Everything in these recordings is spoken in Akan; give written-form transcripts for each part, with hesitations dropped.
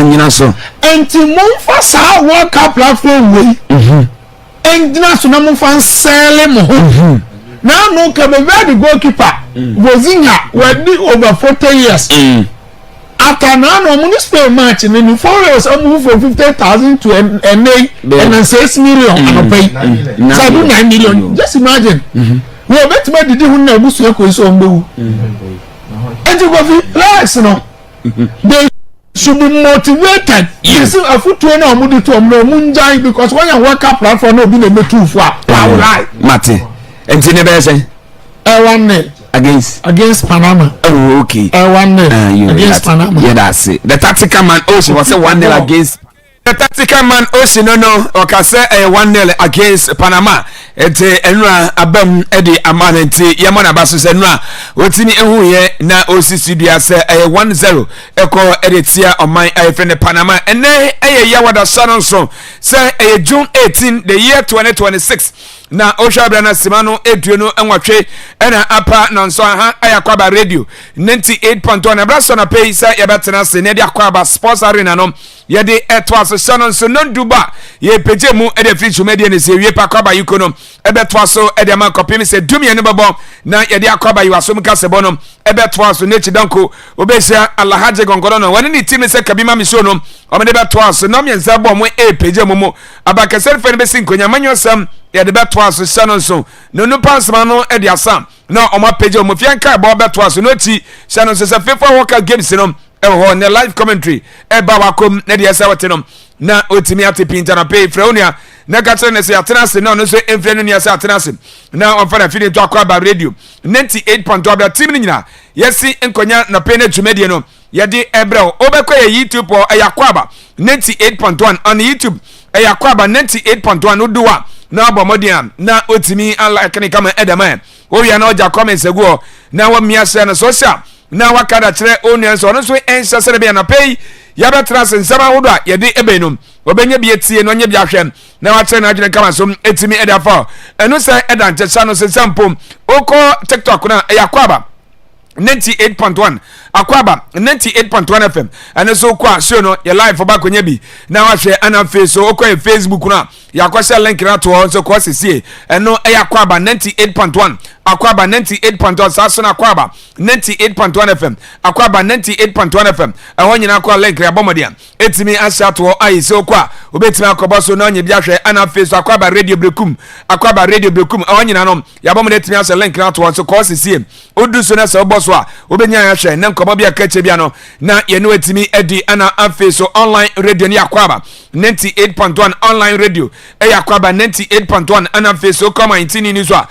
nyina so enti momfa saa World Cup platform we engina so na momfa sell mo ho na no ka be the goalkeeper Wozinga we over 40 years after now no municipal match in the 4 years move from 50,000 to and 6 million and pay 9 million. Just imagine we bet me did who na busu ko so mbewu and you go relax no they should be motivated. Yes, a foot to no mudi to munjai because when you work up platform no be na too far right mate enti ne be say 1-0 against Panama. Oh, okay. 1-0 against Panama. Yeah, that's it. The tactical man Ocean was 1-0 against. The tactical man Ocean no okay say 1-0 against Panama. Ete enra abam edi amanenti yamana baso se enra otimi ehu ye na osisi dua se 1-0 eko editia oman friend Panama ene yawada sanonso se June 18 the year 2026 na Oshabra na Simano edueno enwatwe ena apa na nso ha Akwaaba radio 98.1 abraso na pay sa yabetena se ne de Akwaaba sports arena no ye de etwaso sanonso non duba ye peje mu e de free media ne se wie pa Akwaaba yukono ebetwaso e de man kopim se dumie ne bebo na ye de Akwaaba yiwasom ka se bono ebetwaso ne chidanko obesia Alhaji Gongoro no wani ni team se kabima misho no o me de betwaso no mienza bo mu e peje mu abakasel fe ne be sinkonya manyosam ya de betwaso sanonso no no pansma no e de asam na o ma peje mu fianka bo betwaso no ti sanonso se FIFA World Cup games no e ho ne live commentary e ba wakom na de esa wotenom na otimi atepinta na pay freunia na gatre ne se atenase na no so enfrenu ne asa atenase na on fa na fini to Akwaaba radio 98.2 team ni nyina yesi enkonya na pay na tumedie no yede ebrel obekọ ye YouTube o Akwaaba 98.1 on YouTube Akwaaba 98.1 oduwa na abomodian na otimi ala kene kama edema o ya na oja comments egu na wa miase na social na wakada kire onion so no so ensa sere be na pay ya betra sensama wodo a yede ebenum obenye bi etie no nye bi ahwem na wa kire na adwene kama so etimi edafa enu se edan checha no sensampom oko TikTok na Akwaaba 98.1 Akwaaba 98.1 FM and so kwa show no your live oba konya bi na wa hwe ana face so okwa Facebook na ya kwasha link na to so kwa sisi eno Akwaaba 98.1 Akwaaba 98.1 saso na Akwaaba 98.1 FM Akwaaba 98.1 FM ehon nyina kwa link ya bomodia etimi asha to ayi so kwa obetimi akobo so na onye bia hwe ana face Akwaaba radio brekum ehon nyina no ya bomodia etimi asha link na to so kwa sisi odu so na so boss wa obenya ya hwe na nkomo bia kache bia no na ye no etimi edi ana afi so online radio ni Akwaaba 98.1 online radio Akwaaba 98.1 ana afi so kama intini ni so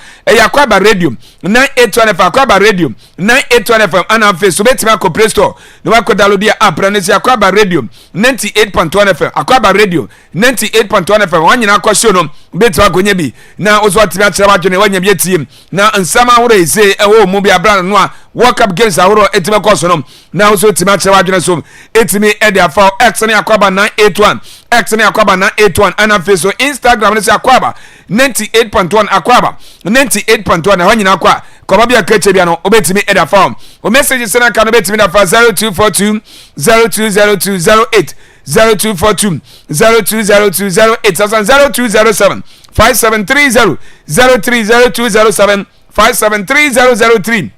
Akwaaba radio 98.1 Akwaaba radio 98.1 ana afi so betimi ko Play Store no wa ko download ya app na si Akwaaba radio 98.1 FM Akwaaba radio 98.1 FM wanyina kwa show no betimi ko nya bi na ozo atimi akira wadwene wanya bi etie na nsama hore ise ewo mu bi abra no a World Cup games ahoro etime koso no na ozo etime akira wadwene so etime ede afa X ne Akwaaba 981 X ne Akwaaba 981 ana face Instagram ne se Akwaaba 98.1 Akwaaba 98.1 na wanyina kwa kwa bia keche bia no obetime ede afa o message sena ka no betime da fa 0242 020208 0242 020208 0207 5730 030207 573003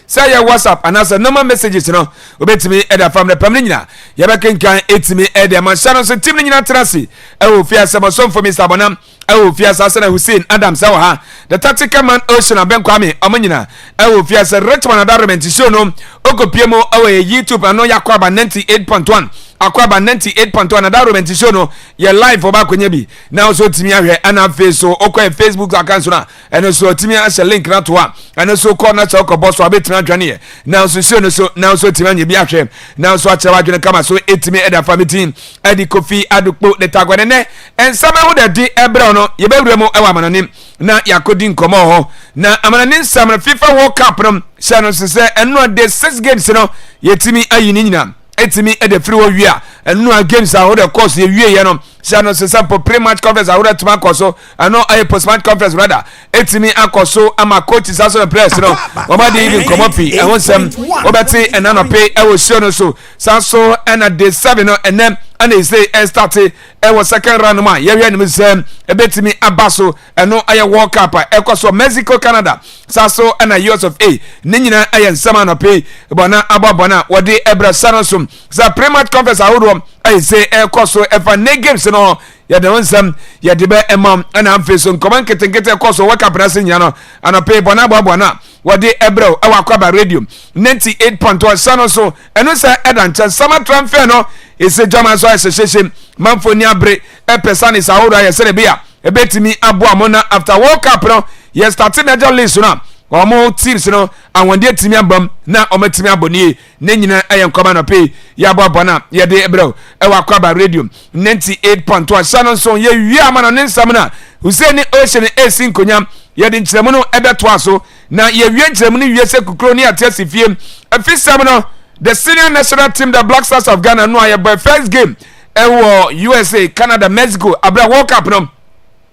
say your WhatsApp and answer normal messages no obetimi eda from the pam nyina ye bekenkan etimi eda man channel so tim nyina trase e wo fia semasom for Mr. Bonam e wo fia Sasana Hussein Adam sa ha the tactical man Ocean Abenkwame omanyina e wo fia se Richmond Adarment show no okopiemo e YouTube ano Akwaaba 98.1 Akwaaba 98.1 Adarment show no ye live oba konya bi na so timi ahwe ana face okwa Facebook account na eno so timi a link na to a eno so call na cho ko boss abetimi adwane na so show no so na so timi anya bi ahwe na so achewa adwane kama so etimi eda family edi Kofi Adukpo de tagwane ne ensama ho de di ebre no ye bewure mu ewa mananim na yakodi nkomo ho na amananim samra FIFA World Cup no shano se eno de 6 games no yetimi ayi ni nyina etimi ede free wo wi a eno games a ho de course ye wie ye no Shano se sample pre-match conference awura tuma koso ano aye post-match conference rather etimi akoso ama coaches aso the players no oba dey even come up e won sem obeti enano pay e wo show no so sanso and day 7 no and then and they say start e was second round ma ye hwe nim sem ebetimi abaso eno aye world cup e koso Mexico Canada sanso and US of A ne nyina aye nsama no pay bona ababona wode ebra sanosom za pre-match conference awuro I say koso efa ne games no ya de wonsam ya de be emam na amfe so nkoman ketenkete koso waka pressing ya no anope bona bona wode ebro e Akwaaba radio 98.1 sano so eno say edan chan summer transfer no ese jama so asesese manfoni abre e person is awuro ya sere bia e betimi abo amona after world cup no ye start major list no omo teams no awonde timi abam na ometimi aboni ne nyina ayen koma no pay ya bobona ye de ebro e Akwaaba radio 98.1 sano so ye wi amana ne nsam na Hussein Ocean AC nkonyam ye de nkyeremu no ebeto aso na ye wi nkyeremu no wi se kukro ni atese fie afisam no the senior national team the Black Stars of Ghana no aye boy first game USA Canada Mexico abra World Cup no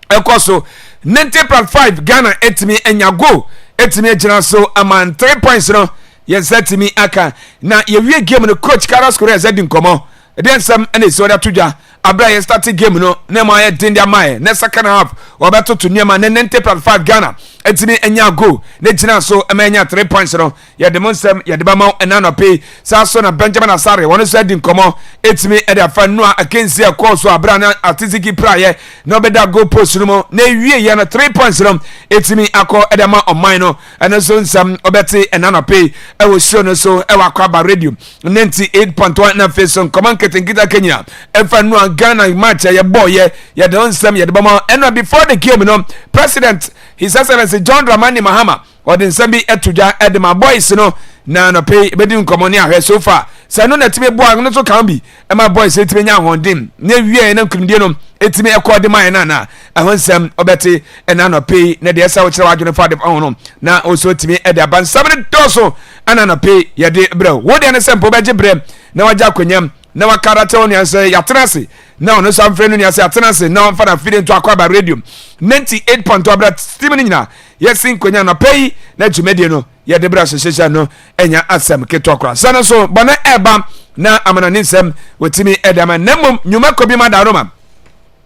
ekoso 90.5 Ghana etimi enyago etimi agina so aman 3 points no yes etimi aka na ye wie game no coach Carlos Correa zedin komo den sam ene so da tudwa abra ye start game no na ma ye din dia mai na second half obeto to niam na 90.5 Ghana etimi enyago na gina so amanya 3 points no ye de monsem ye de ba ma enano pay sa so na Benjamin Asare won so din komo etimi e da fa no akensi e course abra na atiziki praye na obeda go post no na wie ye na 3 points no etimi akọ edema online no ene so nsam obeti enano pay e wo show no so e Akwaaba radio 98.1 na face on command ketenkita Kenya e fa no Ghana match ye boy ye de nsam ye de ba ma eno before the game no president his excellency John Dramani Mahama or the nsam bi etudwa e de ma boys no na no pay be di nkomoni ahwe so far say no na tibe boy no so kan bi e ma boys etime nya hondim na wie na nkumdie no etime ekọ de man na ahonsam obeti ena no pay na de esa wo kire wadwene fa de no na oso etime e de ban 7 doso ana no pay ye de bro wo de ne sempo beje bre na waja kwanyam na wakarate oni ase yatrase na ono sam frenu ni ase yatrase na on fa na feed into Akwaaba radio 98.2 abra steam ni nyina yesin kwanya no pay na jumedie no ye de bra shesha no enya asem ketokra sana so bana eba na amana ninsem wetimi edama namum nyuma kobi madaroma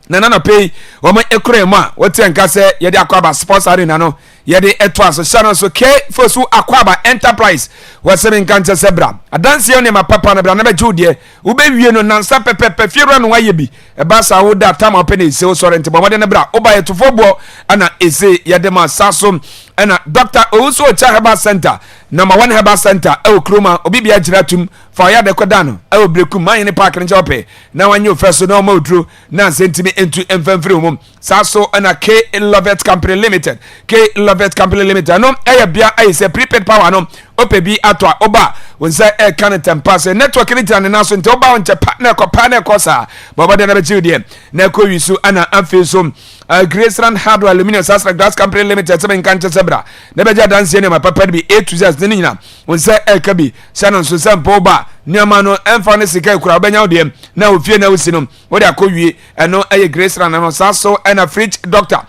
na no pay o ma ekure mu a wote nka se ye de Akwaaba sports arena no ye de eto aso sana so ke fosu Akwaaba enterprise wasemi nka sebra adanse ne ma papa na bra na be jude wo be wie no nansa pepepe fiero no waye bi e ba sa wo da tam open e se wo sore ntebo mo de ne bra wo ba ye tofo ana ese ye de ma saso ana Dr. Owusu Ocha Herbal Center number 1 Herbal Center e okroma obi bia giratum fa ya de kodano e obrekum man ne park ne chope na wanye ofeso na o maudru na sentimi entu emfamfiri mum saso ana K Lovet Company Limited K Lovet Company Limited no e bia ai se prepaid power no opebi atwa oba wonsa e kan tempase network ni tane na so nte oba wonche partner ko sa baba de na be chiudie na ko wisu ana afeso Graceland Hardware Aluminium Sasra Glass Company Limited seven kanche sebra na be ja dance ne ma papa bi A to Z ne nyina wonsa e ka bi sanon so sampo ba niama no emfa ne sika kura obenya odiem na ofie na usino wode akowie eno eye Graceland no saso na fridge Dr.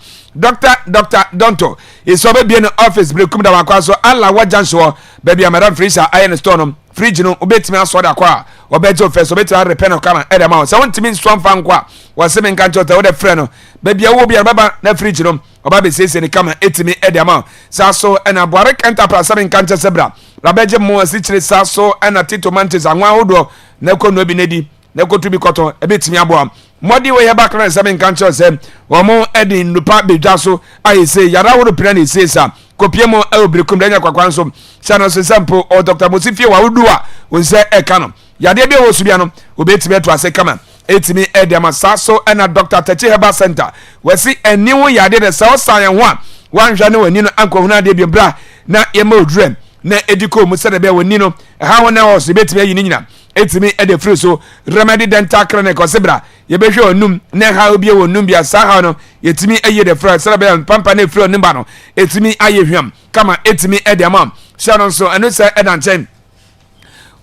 Donto is over being office breakum da wakwa so alla wajanso baby madam freezer iron store no fridge no obetimi aso da kwa obejo first obetimi repair no kama e da ma so wontimi nso mfa nkwa waseme nka nchota wo de frɛ no baby awo bia baba na fridge no oba be sese ni kama etimi e da ma saso na Boarek enterprise same nka nche sebra rabeje mo asichire saso na Tito Mantis anwa hodo na ko no bi nedi na ko tubi koto ebetimi abo modi we yeba kran same nka nche se wo mo edi nupa bedwa so ayi se yara wo pira ni se sa kopie mo e obrekum danya kwakwan so channel so sample o Dr. Mosifie wa wodua wonse e kano yade bia wo subia no obetimi to ase kama etimi e de masaso na Dr. Techi Herbal Center wasi eniwo yade de sa osan ho a wanhwa ne wani no ankohuna de bi bra na yema odrem na ediko mu sede be wani no ha ho na wo so betimi ayi ni nyina etimi e de free so Remedy Dental Clinic osebra ye behwe onum na ha obi wonum bia sa ha no etimi ayi de free sede be pampa na free onum ba no etimi ayi hwam kama etimi e de mam sharon so eno se edan chen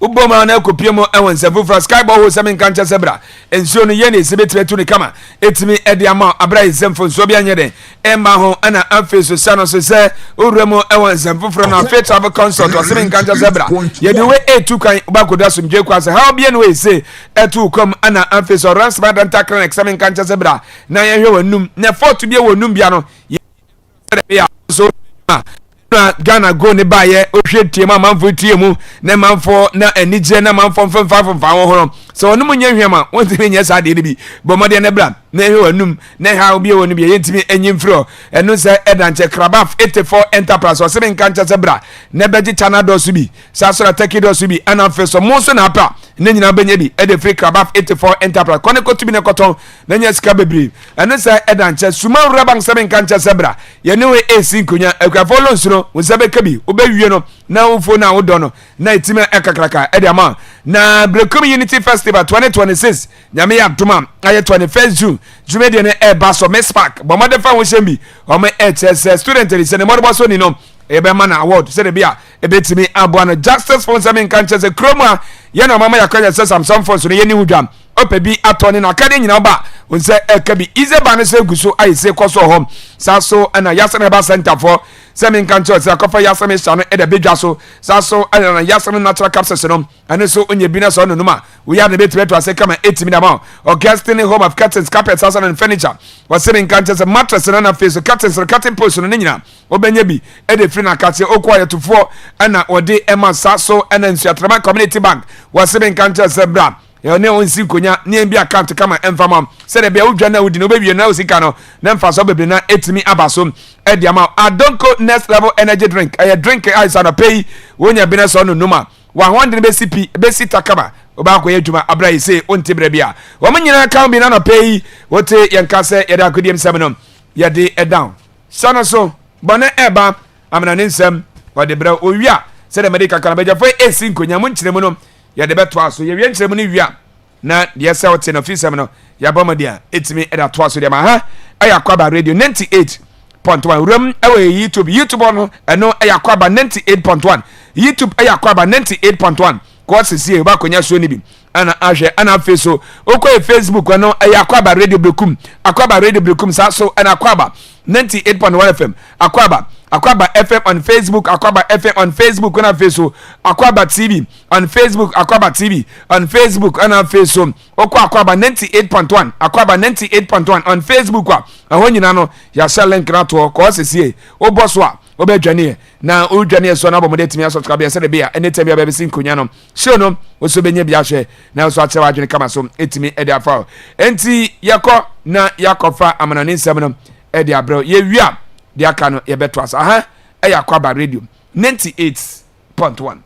uboma na kopiemo ewon sefufra skyball ho semen kancha sebra ensuo no ye na esebetibetu ne kama etimi ede ama abra isemfo nso bia nyede emba ho ana afeso sano so se uremo ewon sefufra na faith travel consult o semen kancha sebra ye de we etu kan ubakoda somdwe kwase how bia no we say etu kom ana afeso ransma danta clinic semen kancha sebra na ye hwe wanum na fortu bia wanum bia no ye so Ghana go ne baye ohwe tie ma manfo tie mu na manfo na anije na manfo mfa ho ho so onu munye hwema wontimi nye sa de bi bo mode ne bra na hwe wanum na ha obi wonu bi yentimi enyimfro enu se edanche krabaf 84 enterprise o se ben kancha se bra na beji chana do su bi sa so take do su bi ana fe so mo so na pa na nyina benya bi e de free krabaf 84 enterprise kone ko tubi ne koton na nya sika bebre enu se edanche suma raba se ben kancha se bra ye ne we esi nkonya akwafo lo nsuro wo se be kabi obewie no na wofo na wodo no na itime ekakraka e de ama na Brekum Unity Festival 2026 nyame ya doma aye 21st June Jumede ne e baso mespark bo mode fa wo shembi o me HS student ri se ne mo bo so ni no e be man award se de bia e betimi abo no justice for seven kanche kroma ye na mama yakanya se Samsung for so ye ni wudwam opebi atoni na kade nyina ba wonse ekabi ize ba ne se guso ayi se koso hom saso ana yasane ba center for seven kanche se akofa yasane shano e de bedwa so saso ana yasane natural capsules no ane so onye bi na so no numa we ya ne betime to ase kama 8 minute amount Augustine home of curtains carpets house and furniture was seven kanche se mattress na face curtains curtain post no nyina obenya bi e de free na kache okwa yetofo ana ode ema saso ana nsuatrama community bank was seven kanche se bra ya ne onsi konya ne bi account kama enfama se de bia udwa na udi no bewie na osika no na mfa so bebre na etimi abaso e dia ma Adonko next level energy drink a drink ice and pay wonya bi na so no numa wa honde be sipi be sita kama oba ko yeduma abrai se onti bre bia wo manyina ka bi na no pay wote yenka se yeda akodiem sem no yede e down sana so bone eba amana nsem wode bre owia se de medical kana beja fo esi nkonya mu nkyeremu no yede beto aso ye wie nkyeremu ni wia na de se wote no fisem no ya bomadia etimi eda to aso de ma ha Akwaaba radio 98.1 ram ewe YouTube no eno Akwaaba 98.1 YouTube Akwaaba 98.1 ko sisi ba konya so ni bi ana ahwe ana feso okwa Facebook no Akwaaba radio Brekum sa so ana Akwaaba 98.1 FM Akwaaba FM on Facebook Akwaaba FM on Facebook na feso Akwaaba TV on Facebook Akwaaba TV on Facebook ana feso okwa Akwaaba 98.1 on Facebook ahụ nyina no ya share link na to ko sisi oboso a obedwane na odwane so na bomode timi subscribe se de bia anytime bia be sin konya no show no oso benye bia hwe na so achewa adwene kama so etimi e de afa enti yakọ na yakofa amana ne nsem no e de abro ye wia de aka no ye beto asa ha Akwaaba radio 98.1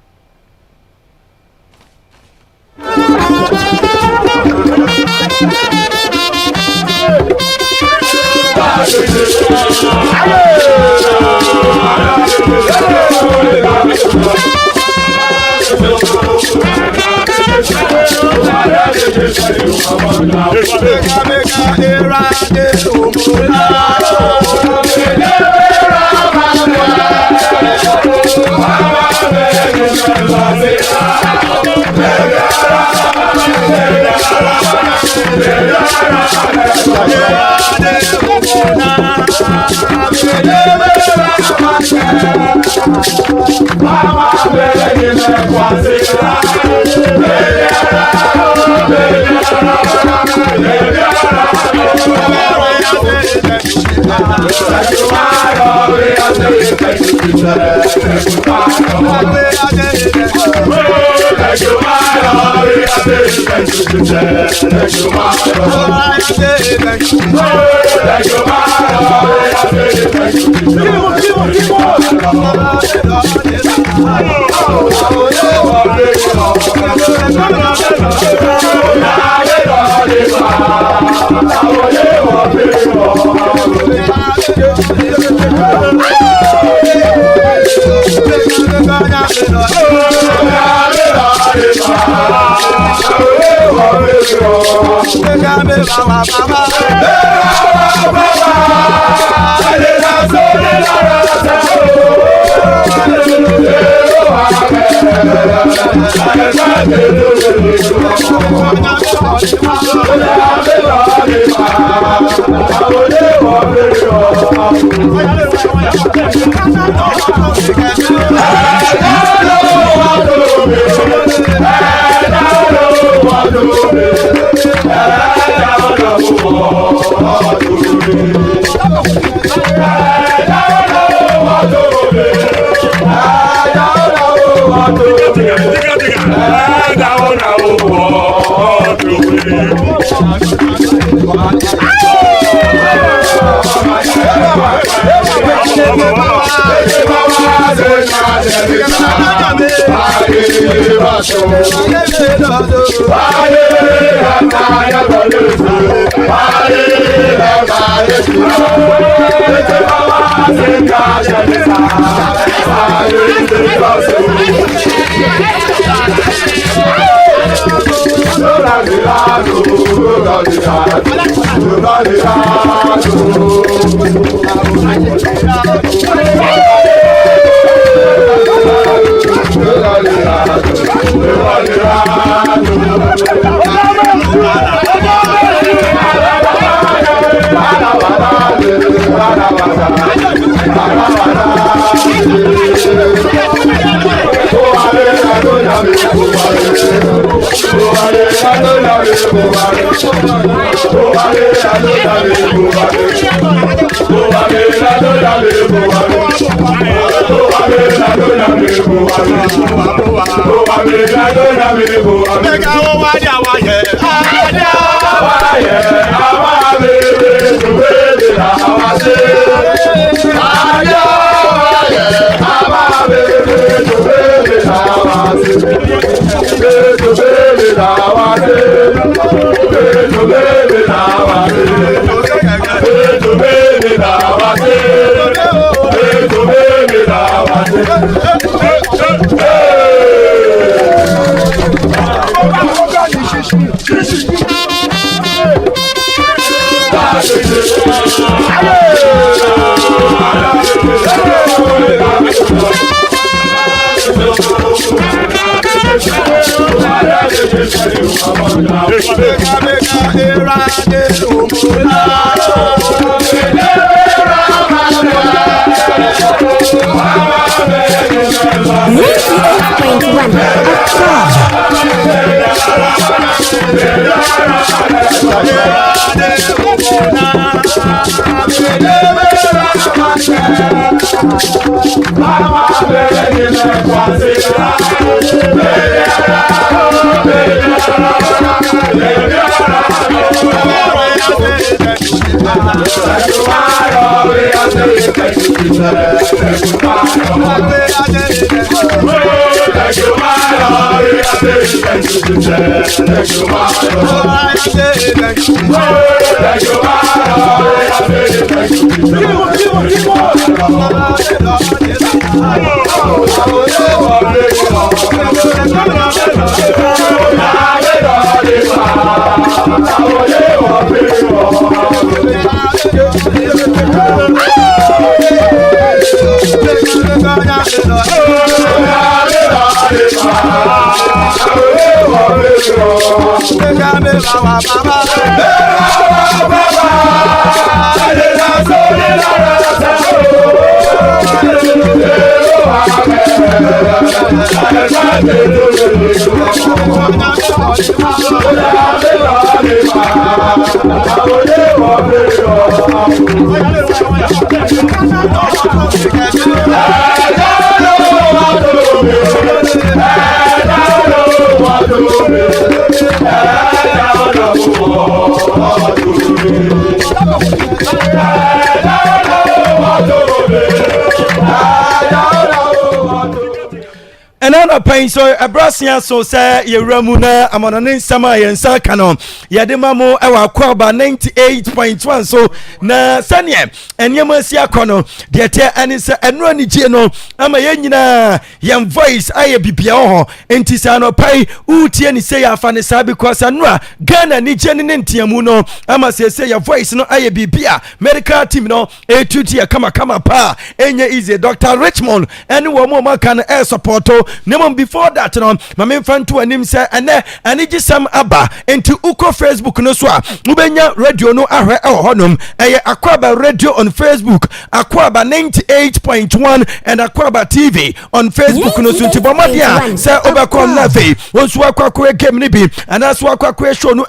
Another pain so a brassian so say ye ramuna amonanin sama yen sakano yademamo ewa Akwaaba 98.1 so na sanye enyema sia kono de te anisa enro ni je no ama yen nyina yen voice aye bibia ho enti sa no pai utie ni say afa ne sabi kwasa no a Ghana ni je ne ntiamu no ama say your voice no aye bibia medical team no etuti kama pa enye easy Dr. Richmond ene wo mo maka no air support nemom bi before that no mame fanto anim say ene anigi sam aba enti uko Facebook no so a ubenya radio no ahwe e honom eye Akwaaba radio on Facebook, Akwaaba 98.1 and Akwaaba TV on Facebook no so ntibomadia say obekon lafe wonso akwa game ni bi and as akwa show no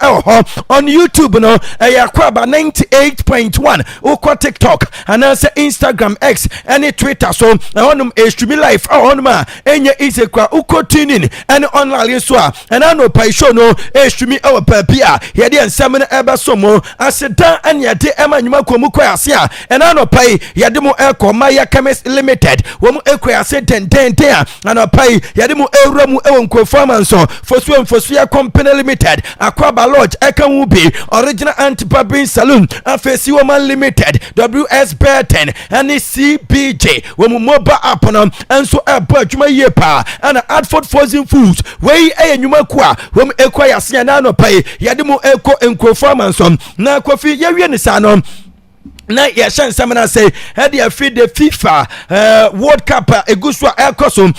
on YouTube no eye Akwaaba 98.1 uko TikTok and as Instagram X and Twitter so honum stream live honum a enye isekwa uko tuning and online so and ano pai show no stream our papia here dey ensem na eba so mo asedan and yade ema nyuma komu kwase a and ano pai yade mo Maya Chemist Limited wo mo ekwase ten a ano pai yade mo ewura mu ewon performance fosu ya company limited Akwaaba Lodge ekan bi original anti-barbering saloon afesi woman limited WS Burton and CBJ wo mo mobile app no enso eba adwuma ye pa and Adford Frozen Foods wey enyuma kwa wo mo ekwase na ano pai yade mo eko performance na kofi yewie ni sa no na ya shan samana say had ya feed the FIFA World Cup eguswa ekoso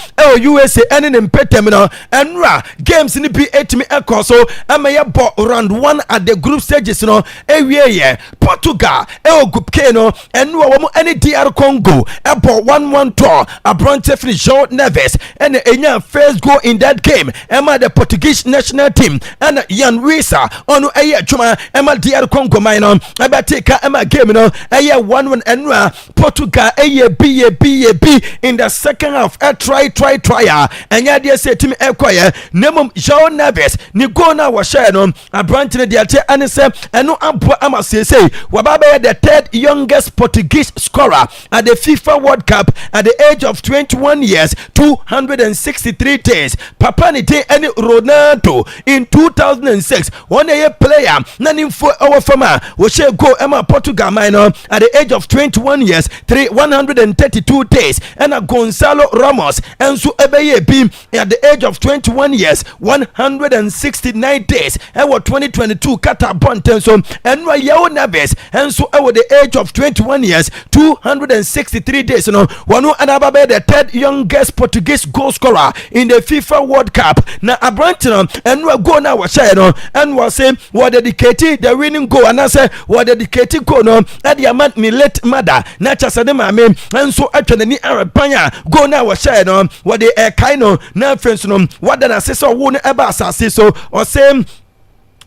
USA ene mpetem no enra games ni bi etimi ekoso amaya bo round 1 at the group stages no ewie Portugal group K no enwa wo mo ene DR Congo ebo 1-1 draw abronte finish João Neves ene enya first goal in that game ema the Portuguese national team and Yan Wisa onu eye adwuma ema DR Congo man no abateka ema game no 1-1 enra Portugal B in the second half try enya dey say team ekoye nemum João Neves ni goal na wa share no abranch ne dey ate anise eno abo amasese wababa the third youngest Portuguese scorer at the FIFA World Cup at the age of 21 years 263 days papa ni dey any Ronaldo in 2006 one year player nanim for our former we share go ema Portugal minor at the age of 21 years 132 days and a Gonzalo Ramos and so ebeye bim at the age of 21 years 169 days and what 2022 kata bonten so and João Neves and so at the age of 21 years 263 days no one another the third youngest Portuguese goal scorer in the FIFA World Cup na abranton and we go now was share no and was say what dedicated the winning goal and I say what dedicated goal no at the amount me late mother na chasade mame and so atwene ni arabanya go na wa share no what the kind no na friends no what that assessor wo no eba asase so or say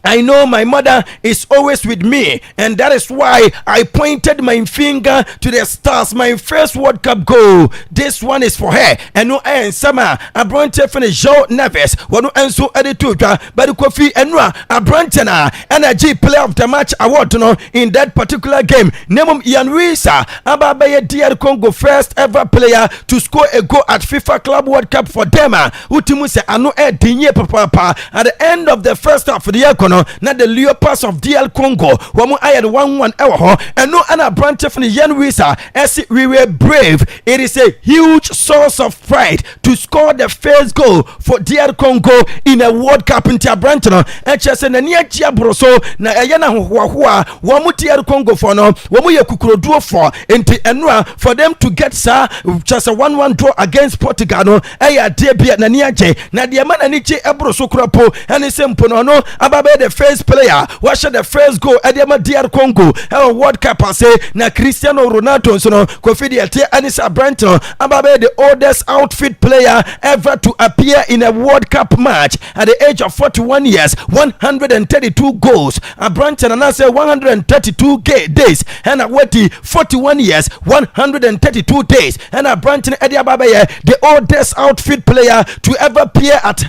I know my mother is always with me, and that is why I pointed my finger to the stars. My first World Cup goal. This one is for her. And no summer. A brand finish João Neves. One so attitude, but the coffee and a brantana energy player of the match award no in that particular game. Nemum Yan Wisa, Ababaye DR Congo first ever player to score a goal at FIFA Club World Cup for them. Utimuse anu dinye papa at the end of the first half of the year. Na the Leopards of DR Congo wamu ayed 1-1 ewo and no ana branch from the Yan Wisa as we were brave. It is a huge source of pride to score the first goal for DR Congo in a World Cup in tia branch no and chese na nia chia broso na eyana hohoa wamu DR Congo for no wamu ye kukuroduo for enti enwa for them to get just a 1-1 draw against Portugal no eya de bia na nia je na de man ani che ebroso krapo ene sempo no ababe the first player watch the first goal at the DR Congo World Cup I say na Cristiano Ronaldo so no Kofi Diate Anisa Branton ababe the oldest outfit player ever to appear in a World Cup match at the age of 41 years 132 goals a Branton and I say 132 days and a Wati 41 years 132 days and a Branton Eddie Ababe the oldest outfit player to ever appear at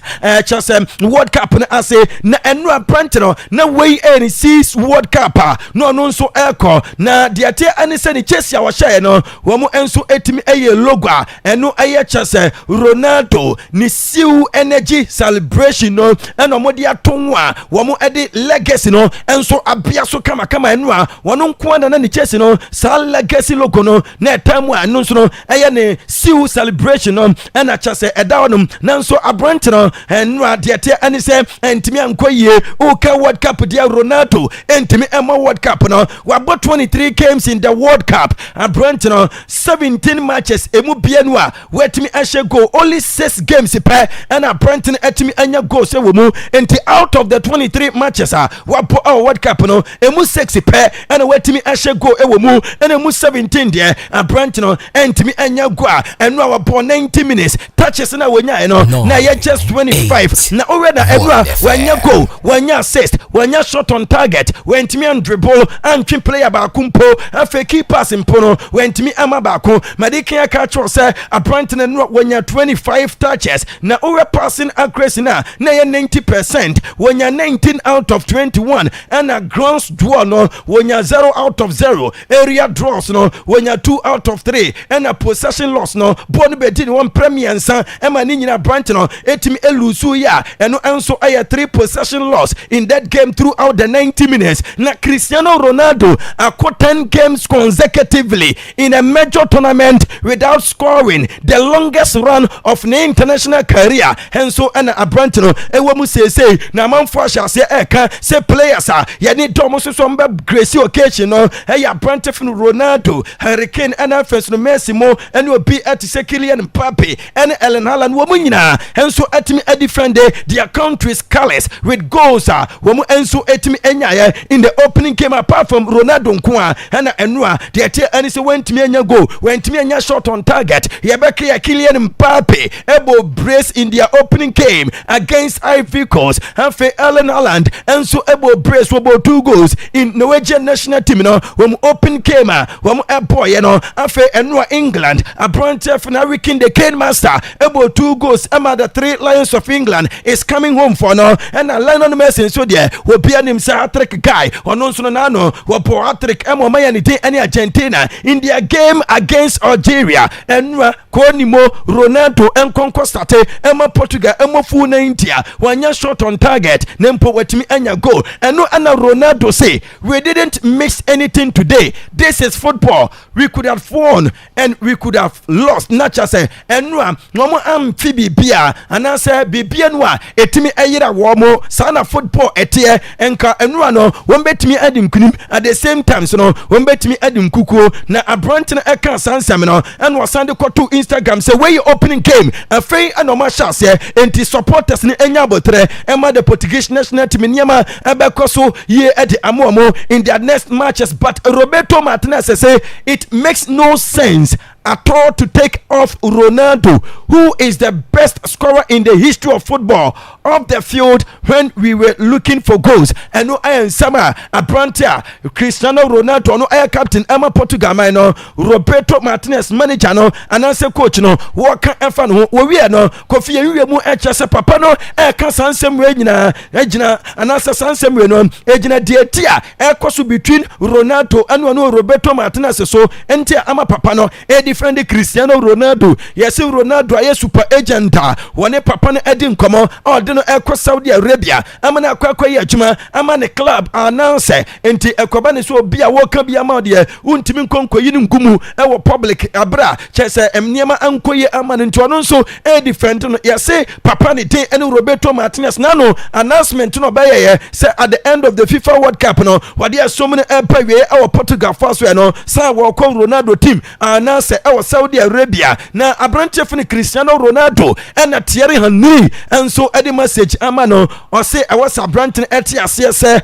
World Cup and I say na enwa Brantino na way any seas World Cup no so echo na diate anise ni Chelsea wa share no wo mo enso etimi eye logo eno eye chese Ronaldo ni siu energy celebration no eno mo dia tonwa wo mo ede legacy no enso abia so kama eno a wono nko na ni Chelsea no sa legacy logo no na tamu anu so no eye ne siu celebration no ena chese eda wonum na nso Brantino eno diate anise entimi ankoye woka World Cup dia Ronaldo entimi Emma World Cup no wabɔ 23 games in the World Cup abrant no 17 matches emu bianu a wetimi ahye goal only 6 games pe and abrant no etimi anya goal se wo mu enti out of the 23 matches wabɔ our World Cup no emu 6 pe and wetimi ahye goal e wo mu and emu 17 there abrant no entimi anya goal enu a wabɔ 90 minutes touches na wonya no na ye just 25 na already everyone wanya goal wanya assist wanya shot on target wentimi and dribble and twin player ba kumpo afa key pass mpono wentimi ama ba ko madiki aka cho say appoint na no wanya 25 touches na over passing accuracy na ye 90% wanya 19 out of 21 and a grounds draw no wanya 0 out of 0 area draws no wanya 2 out of 3 and a possession loss no bon bedin one premier nsa ema ni nyina branch no etimi elusu ya eno enso aya 3 possession loss in that game throughout the 90 minutes na Cristiano Ronaldo acquired 10 games consecutively in a major tournament without scoring, the longest run of an international career. And so and a branch no ewo say na manfo ahase eka say players ya ni domo so mba grace occasion no ya branch from Ronaldo, Hurricane and first no Messi mo and will be at Kylian Mbappe and Ellen Haaland wo nyina and so atimi a defend their country's colors with goals wo mu enso etimi enya in the opening game apart from Ronaldo nkoa and enua the tie ani say wentimi enya goal wentimi enya shot on target yebeke ya Kylian Mbappe able brace in their opening game against Ivory Coast and for Ellen Haaland and so able brace for 2 goals in Norwegian national team no when open game when boy you know afa enua England a branch of Hurricane the Kane master able 2 goals ama the 3 Lions of England is coming home for now and Lionel Messi so there will be an hat-trick guy ono so na no wo hat-trick emo mayanite any Argentina in their game against Algeria enwa konimo Ronaldo enkonko starte ema Portugal emo fu na India wanya shot on target nempo watimi anya goal eno ana Ronaldo say we didn't miss anything today, this is football, we could have won and we could have lost not just say enwa no amfibi bia ana say bibia no a etimi ayira wo mo sana football etie enka enwa no wombetimi adim kunim at the same time so no wombetimi adim kukuo na abranch na eka sansam no and wasande to Instagram say where you opening game afei anoma shase enti supporters ni enya botre ema the Portuguese national team nyama abekoso ye edi amomo in their next matches but Roberto Martinez say it makes no sense at all to take off Ronaldo, who is the best scorer in the history of football, off the field when we were looking for goals. And no, I am Sama Abrantia, Cristiano Ronaldo, no, I am captain Emma Portugal, no, Roberto Martinez manager, no, and answer coach, no, Walker Efan, who we are no, Kofi, you mu HSA Papa, no, I can't answer Regina, and answer Sansem, no, Egina Dietia, Ecosu between Ronaldo and no Roberto Martinez, so, enter Ama Papa, no, friend Cristiano Ronaldo yes Ronaldo aye super agent one papa na edin komo odino ekọ Saudi Arabia amana akwa ye adwuma amana club announce enti ekoba ne so bia wo ka bia ma de untimi nkonko yi nkumu e public abra chese emniema ankoye amana nti ono so e defend no yes papa ne tin ene Roberto Martinez nano announcement no ba ye say at the end of the FIFA World Cup no wade so many e we our Portugal first we no say wo ko Ronaldo team announce Saudi Arabia na abranche fini Cristiano Ronaldo and Thierry Henry and so edi message amano or say I was abranche eti ase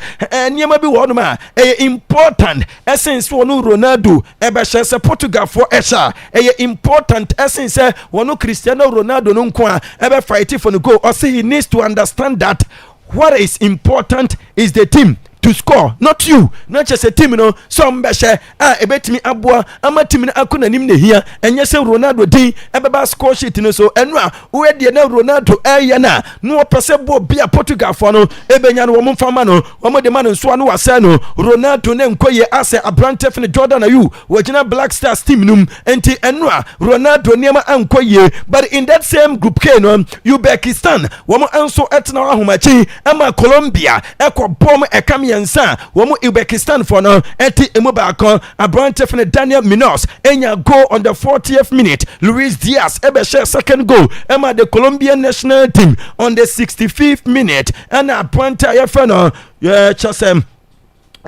niema bi wonu ma important essence wonu Ronaldo e be hye Portugal for esha important essence wonu Cristiano Ronaldo no nko a e be fight for the goal or say he needs to understand that what is important is the team to score, not you, not just a team, no. Some beshe ebetimi abua ama team na akuna nim ne hia enye se Ronaldo din ebeba score sheet no so enwa we de na Ronaldo na no pese bo bia Portugal for no ebenya no wo mfama no wo de man nso no wase no Ronaldo ne nkoye ase abrante fene Jordan ayu wagina Black Stars team num enti enwa Ronaldo niema ankoye but in that same group K no Uzbekistan wo anso etna ahomachi ama Colombia ekọ bom ekam miensa womu Uzbekistan for no eti emu baako abrante fene Daniel Minos enya goal on the 40th minute. Luis Diaz ebe share second goal ema the Colombian national team on the 65th minute and abrante ayefano chasem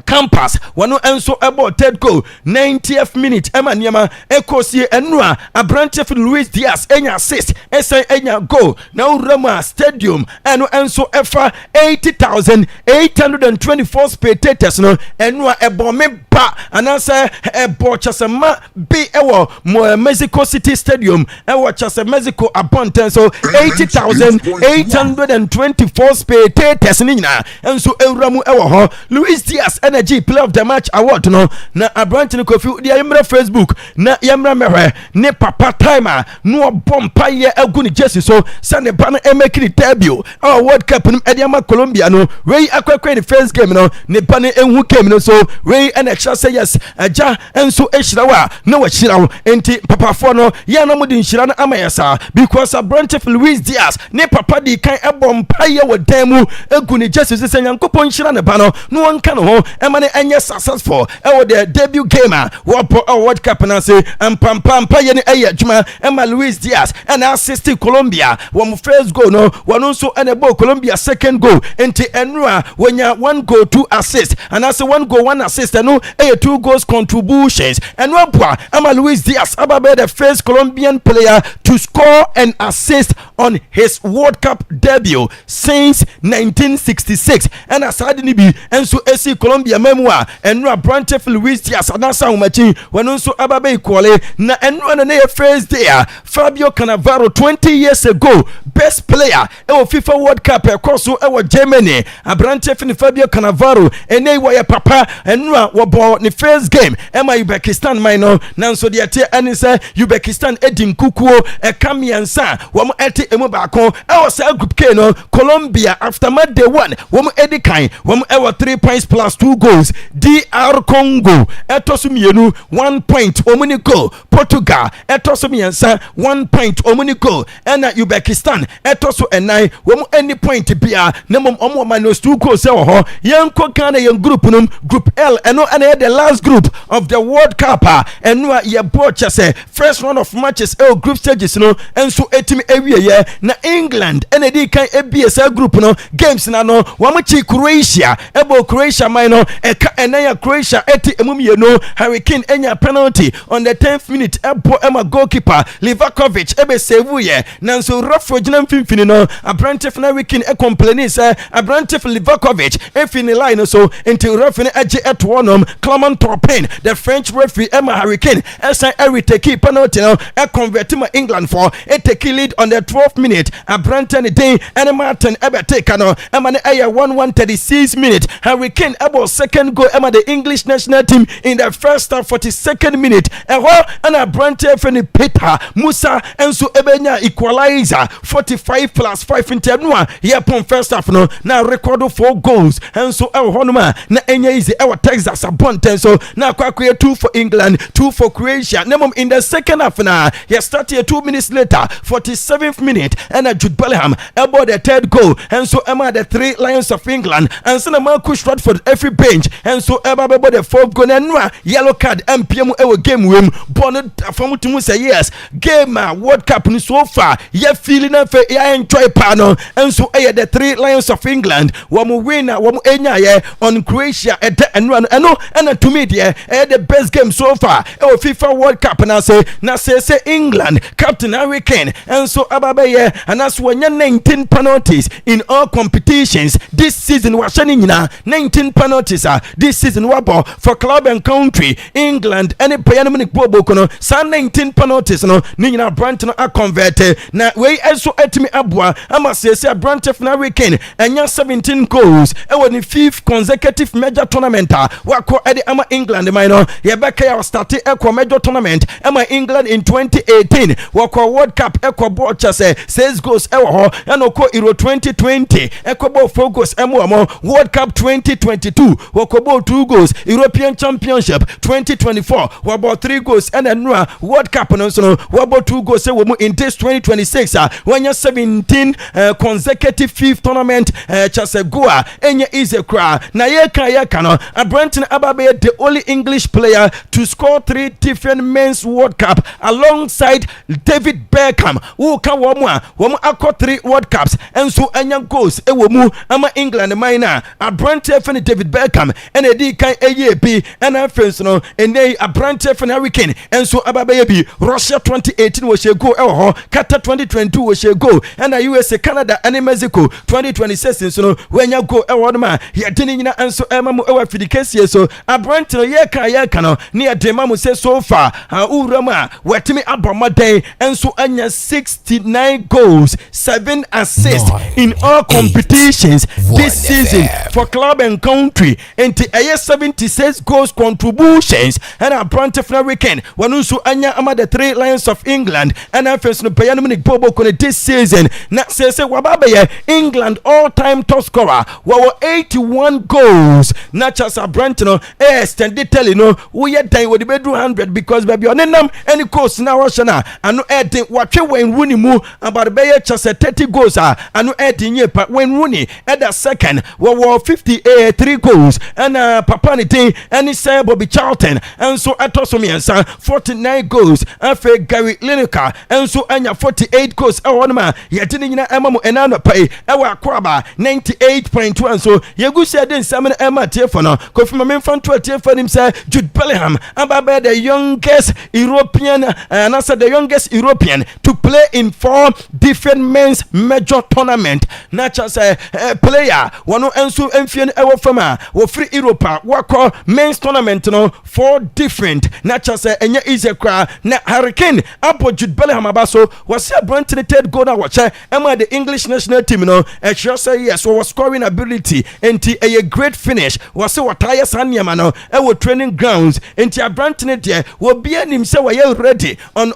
Campus wano enso ebo third goal 90th minute ema niema ekosie enua abrante for Luis Diaz enya assist esen enya goal na urama stadium eno enso efa 80,824 spectators no enua ebo me ba anase ebo chasema bi ewo Mexico City Stadium ewo chase Mexico abonten so 80,824 spectators ni nyina enso ewramu ewo ho Luis Diaz Energy Player of the Match Award no na abrante no kofi dia yemra Facebook na yemra mehwe ne papa timer no bompa ye agu ni jersey so sane ba no emeki debut World Cup no ediama Colombia no we akwakwa the first game no ne ba no enhu game no so we and extra say yes aja enso ehira wa na wa hira enti papa fo no ye no mudi hira no amayesa because abrante Luis Diaz ne papa di kan ebompa ye wodemu agu ni jersey so senyankopon hira ne ba no no wonka no ho emane enye successful ewo the debut gamer World Cup na say ampampa ye ne eye adwuma ema Luis Diaz and assist Colombia one first goal no one also enable Colombia second goal enti enua wenya 1 goal 2 assist and as 1 goal 1 assist no 2 goals contributions and one ema Luis Diaz ababe the first Colombian player to score and assist on his World Cup debut since 1966 and aside ni bi enso esi Colombia memwa enra Brante Luis Diaz anasa umachi wanonso ababe ikwole na enra na first day Fabio Cannavaro 20 years ago best player ewo FIFA World Cup ekoso ewo Germany abrante Fabio Cannavaro ene wa papa enra wo ni first game ema Uzbekistan minor nanso de ate anise Uzbekistan edim kukuo ekamiansa wo eti emu baako ewo sa group K no Colombia after match day 1 wo edi kan wo ewo 3 points plus 2 goals. DR Congo etosumienu 1 point omuni goal. Portugal etosumiensa 1 point omuni goal. Ena Uzbekistan etosu enai womu any point bia nemom omo minus 2 goals ewo ho yenko kana yen group num group L eno ena the last group of the World Cup eno ye bocha se first round of matches group stages no enso etimi ewie ye na England ena di kan ebia group no games na no wamuchi Croatia ebo Croatia minor eka enaya Croatia eti emumieno Hurricane enya penalty on the 10th minute ebo ema goalkeeper Livakovic ebe save ye nanso referee gina mfimfini no abrante Hurricane complain say abrante Livakovic efini line so until referee age etwonom Clement Turpin the French referee ema Hurricane esa retake penalty no convert ma England for take lead on the 12th minute abrante ni day and Martin ebe take no ema ne 1:36 minute Hurricane ebo second goal ema the English national team in the first half 42nd minute eho and abrante feni Peter Musa enso ebenya equalizer 45 plus 5 in term yepon first half no na record 4 goals enso eho no ma na enya easy ewo Texas abonten so na kwakwe 2 for England 2 for Croatia nemom in the second half na he started 2 minutes later 47th minute and Jude Bellingham ebo the third goal enso ema the 3 Lions of England and so Marcus Rashford every bench and so eba bebo the fourth goal and yellow card MPM ewo game wem bonnet from to say yes game World Cup ni so far ye feeling na fe ya enjoy pano and so the 3 Lions of England wamu winner wamu enya ye on Croatia and to me the best game so far FIFA World Cup na say England Captain Hurricane and so ababe ye and that's when 19 penalties in all competitions this season was shining 19 penalties this season wabo for club and country England any player no bobo kono sa 19 penalties no ni nyina Brant no converted na we also etimi aboa ama say Brant Hurricane enya 17 goals e woni 5th consecutive major tournament wako edi ama England minor ye beka ya start ekwa major tournament ama England in 2018 wako World Cup ekwa bo chase 6 goals e wo ho enoko Euro 2020 ekwa bo 4 goals emo World Cup 2022 2022 wakobo 2 goals. European Championship 2024 wabo 3 goals. And then World Cup no so wabo 2 goals in this 2026 when you 17 consecutive fifth tournament chasegua enye easy cry na yeka no Brenton Ababe the only English player to score 3 different men's World Cup alongside David Beckham who can womu akọ 3 World Cups and so anya goals ewomu ama England minor Brenton F David Beckham and edi kan AAP and afens no ene Brenton F Hurricane and so Ababe bi Russia 2018 was a go Qatar 2022 was a go and USA Canada and Mexico 2026 so no when you go ma ya dinina and so emamu ewa fidikesi so Brenton yeka no near demamu say so far urama wetimi abomaden and so anya 69 goals 7 assists in all competitions this season for club and country and the 76 goals contributions and Brenton Hurricane wanusu anya ama the 3 Lions of England and afers no Bayern Munich bobo kone this season na say wababe England all-time top scorer wa 81 goals na chasa Brenton extended telling no we yet time with the bedroom 100 because baby on them any course na washana anu edin watwe when Rooney mu about be chasa 30 goals anu edin ye pa when Rooney at the second wa 53 goals and papa ni thing any say Bobby Charlton and so atosomi and 49 goals afa Gary Lineker and so anya 48 goals on ma yetini nyina emamu enano pay ewa Akwaaba 98.1 so yegu say den samen ema tiefo no kofi ma memfan to tiefo nim say Jude Bellingham ababe the youngest European and also the youngest European to play in 4 different men's major tournament nacha say player wano enso emfie ewo fama wo free Europa wako men's tournament no 4 different nacha say enye easy kra na Hurricane apo Jude Bellingham abaso was a Brenton third goal na watch ema the English national team no sure say yes was scoring ability and a great finish was so attire sanyama no e training grounds and Brenton there will be him say we ready on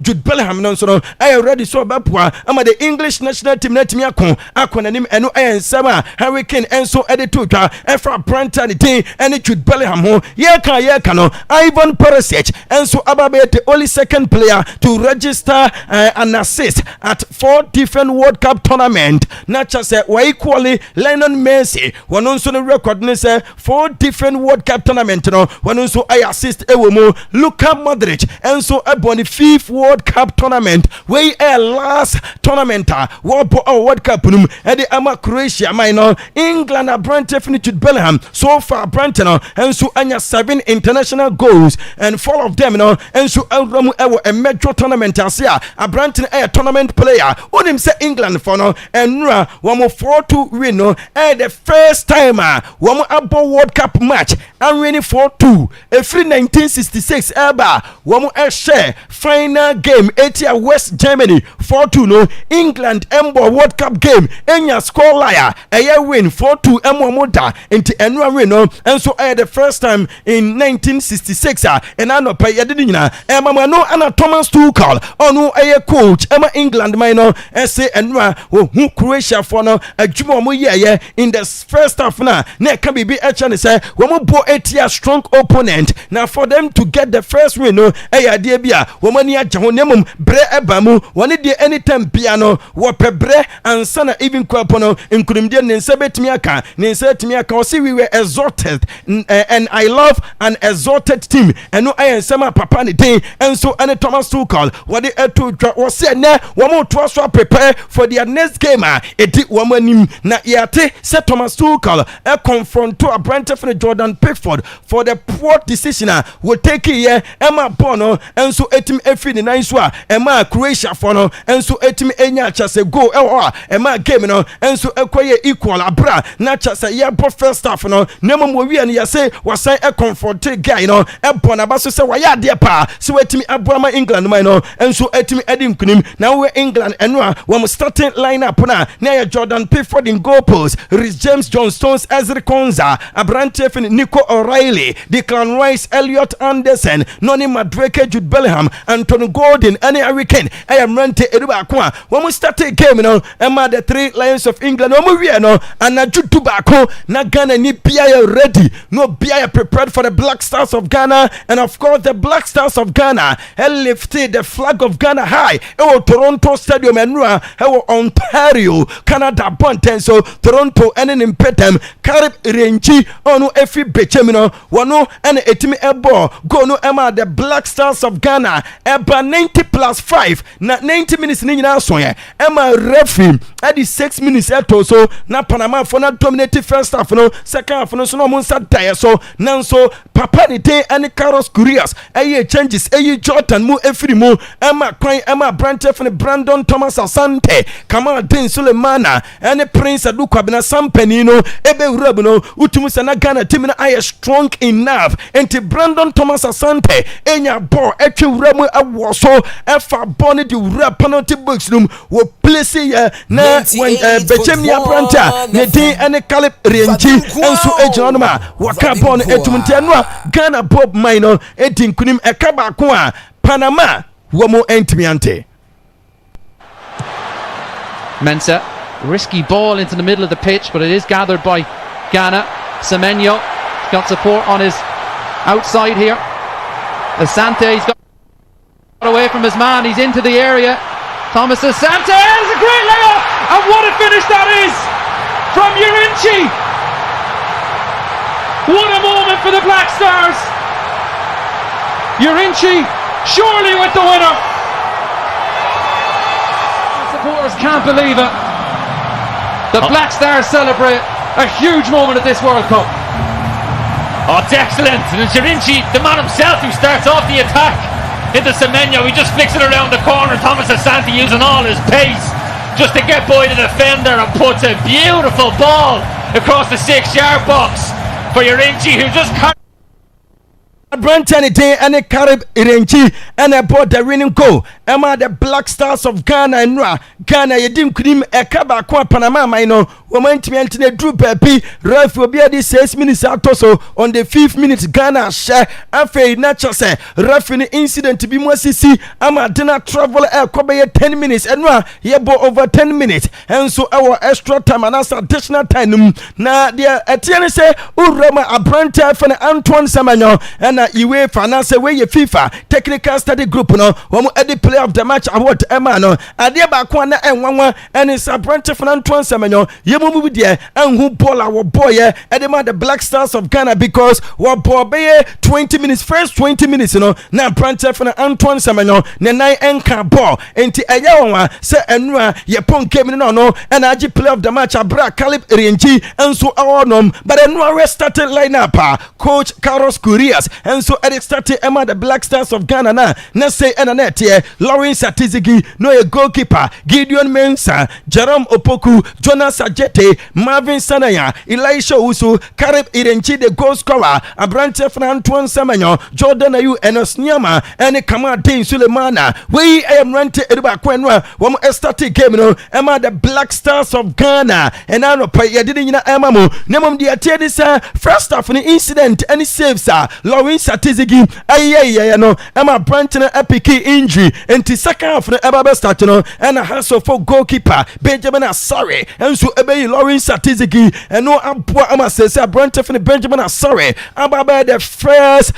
Jude Bellingham no so I ready so bapwa ama the English national team net me akon anim eno ensama Hurricane enso editor efra Brenton team and Jude Bellingham ho yeka no Ivan Perisic enso ababe the only second player to register an assist at 4 different World Cup tournament not just equally Lionel Messi one also the record say 4 different World Cup tournament no one also I assist ewomo Luka Modric and so upon the 5th World Cup tournament we last tournament World Cup num e the ama Croatia minor England Brenton Jude Bellingham so far Brenton and so anya 7 international goals and 4 of them no and so a major tournament asia a Brenton a tournament player on him say England for no and one more 4-2 win no the first time one more abo World Cup match and winning 4-2 a free 1966 ever one more share final game 80 West Germany 4-2 no England embo World Cup game enya score liar a win 4-2 embo moda into enwa win no and so the first time in 1966 and I no pay yedina emma no ana Thomas Tuchel onu a coach emma England minor say enwa who Croatia for no adwuma mo ye in the first half na can be actually say we mo bo a strong opponent now for them to get the first win no idea bia we mani agye ho nemum bre ebamu woni de anytime piano wo pebre ansana even kwapo no nkurumde ne nsa betimi aka ne nsa betimi aka o see we were exalted and I love an exalted team and no I ensema papa ne den and so any Thomas Tuchel what they to was say na wo mo to so prepare for their next game edi wo manim na yate say Thomas Tuchel confront to a Brenton Jordan Pickford for the poor decision will take here Emma Bono and so etim efi ni nine so Emma Croatia for no and so etim enya chase go Emma game no and so ekoye equal abra na chase ya bo first half no nemo mo wi an ya say was a confront guy no e bona ba so say wa ya de pa so etimi abrama England man no and so etimi edim kunim na we England enwa we starting lineup na ya Jordan Pickford in goal post Rhys James, John Stones, Ezri Konza, Abrante Nico O'Reilly, Declan Rice, Elliot Anderson, Noni Madueke, Jude Bellingham, Anthony Gordon, and Harry Kane. I am Rente Edubakwa. When we start a game, Emma the 3 Lions of England, and a Jude Tobacco, na Ghana ni Bia ready, no Bia prepared for the Black Stars of Ghana, and of course the Black Stars of Ghana lifted the flag of Ghana high. Toronto Stadium and Ontario, Canada, Bonten, so Toronto and an impetum, Carib Renchi, Ono Efi Bechemino, Wano and Etimi Ebo, Gono Emma, the Black Stars of Ghana, Eba 90+5, na 90 minutes in Soya, Emma Refi, at the 6 minutes at so, na Panama for not dominated first half, no, second half, no, so no Monsa Tire, so, Nanso, Papa de Day and Carlos Curias, changes, Jordan, Mu Efri Mu, Emma Crying, Emma Branchef and Brandon Thomas Asante, Kamal Din Sulemana, and the Prince Adukabina Sampenino, Ebe Rubuno, Utumusana Ghana, Timina I strong enough, and to Brandon Thomas Asante, Enya Bo, Echu Remu Awaso, Efa Bonnie, the rap penalty books room, will place here now when Bechemia Branta, Nede and the Calip Renji, and so Ejonoma, Wakabon, Etumuntianwa, Ghana Bob Minor, Edin Kunim Ekabakwa, Panama, Womo Entimiante. Mensah, risky ball into the middle of the pitch, but it is gathered by Ghana. Semenyo got support on his outside here. Asante, he's got away from his man, he's into the area. Thomas Asante, it's a great layup, and what a finish that is from Urinchi. What a moment for the Black Stars. Urinchi surely with the winner. Supporters can't believe it. The Black Stars celebrate a huge moment at this World Cup. Oh, it's excellent. And it's Urinchi, the man himself, who starts off the attack into Semenyo. He just flicks it around the corner. Thomas Asante using all his pace just to get by the defender and puts a beautiful ball across the 6-yard box for Urinchi, who just can't. Branton Day and a Carib Irenchi and I bought the winning goal. Emma the Black Stars of Ghana and Ghana, you didn't cream a Kabakwa Panama, I know. Woman to me, Drew Pepe, Ref will be at the 6 minutes out so on the 5th minute. Ghana share after natural say, Ref in the incident to be more CC. Emma did not travel air cover 10 minutes and yeah, bought over 10 minutes. And so our extra time and that's additional time. Now, dear, at the say, Urama, a Branton for Antoine Samano and UEFA and say where your FIFA technical study group no one at the player of the match award Emma no adia ba kwa na enwanwa and it's a branch of Antoine Semenyo yemu mu there and who ball our boy at the Black Stars of Ghana because what ball be 20 minutes first 20 minutes na branch of Antoine Semenyo na 9 enka ball enti eya say enwa ye pon came no and agi player of the match abra Calip Renji and so our but enwa restarted lineup coach Carlos Curias and so at started Emma the Black Stars of Ghana na say enanet here Lawrence Atizigi no a goalkeeper Gideon Mensah Jerome Opoku Jonas Ajete Marvin Sanaya Elisha Usu Karib Irenchi the goal scorer Abrante Antoine Semenyo Jordan Ayu Enos Nyama and Kamal Din Sulemana we am rente Edba Kwenwa one started game Emma the Black Stars of Ghana and I know pay didn't Emma mo nemum the this first half in the incident any saves Lawrence Atizigi Emma Branton epic injury and the second half the Eba start and a hassle for goalkeeper Benjamin Asare and so Ebe Lawrence Atizigi and no Abua Ama says Branton for Benjamin Asare about the first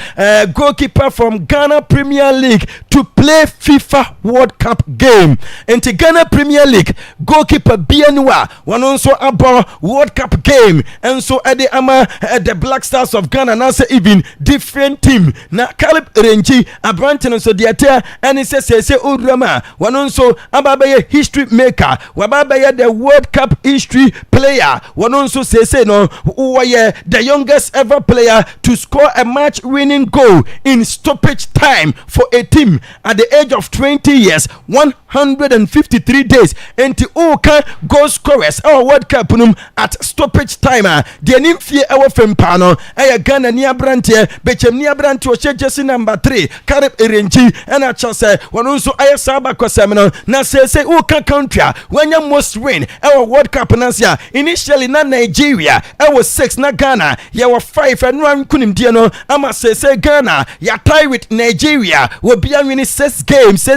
goalkeeper from Ghana Premier League to play FIFA World Cup game and the Ghana Premier League goalkeeper Bianua one also about World Cup game and so at the Black Stars of Ghana now say even different team na Calip Renji Abranton so diatea and it says Urama one also ababa history maker wababa the World Cup history player one also say no the youngest ever player to score a match winning goal in stoppage time for a team at the age of 20 years 153 days and the Oka goal scorers our World Cup at stoppage time the nimfie our fempano Ghana near Brantia Bechem ni abranti o jersey number 3 Karib Erenji ena chase wonu nso ayesaba kwasem no na say who can country when you most win our World Cup nansia initially na Nigeria was 6 na Ghana ya were 5 and one kunim die no ama say Ghana ya tie with Nigeria will be winning 6 games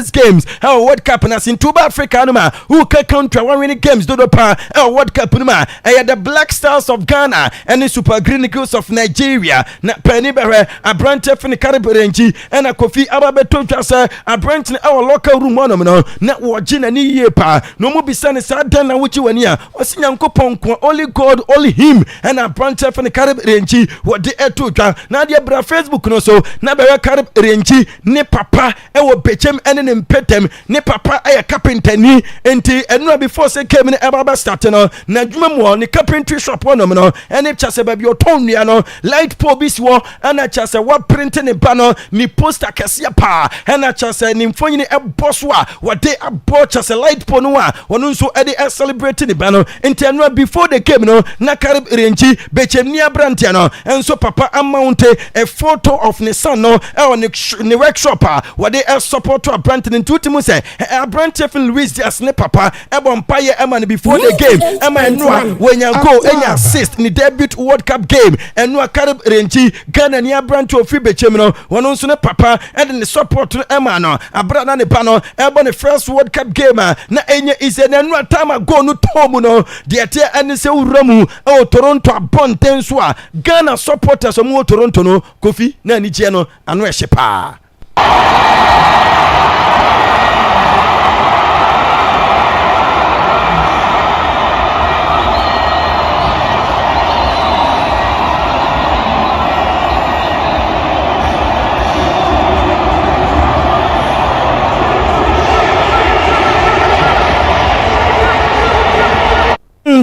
our World Cup na in Tuba Africa no ma who can country one winning games do pa our World Cup no ma the Black Stars of Ghana and the Super Green Eagles of Nigeria na penny bewe abrante fini Karib Erenji and a Kofi Ababeto jase abrante our local room one no na wajina ni ye pa no mo bisane sa dan na wuchi wania osi Nyankopon ko only God only him and abrante fini Karib Erenji wode eto twa na de bra Facebook no so na bewe Karib Erenji ne papa e wo bechem ene ne mpetem ne papa aye carpenter ni enti enu before say came ne eba start no na dwuma mu ne carpentry shop one no ene chase ba bi oton nua no light pole bi si wo ana chase wa print ne ba no ni poster kese pa ana chase ni mfonyi ne eboso a wode abo chase light pole no a wono nso ede celebrate ne ba no enti enu before they came no na Karib Erenji bechem ni abrante no enso papa amount a photo of ne son no e ne workshop a wode support to abrante ne tutimu say abrante fin Luis Diaz ne papa ebon paye ema before the game ema enu wenya goal enya assist ni debut World Cup game enu Karib Erenji Ghana ni abrante ofi bechem no wono nso ne papa ede ne support no ema no abra na ne ba no ebo ne first World Cup game na enya ise na enu atama go no tomu no de tie ene se uramu o Toronto abonten so a Ghana supporters o mu Toronto no Kofi na ni je no ano ehye pa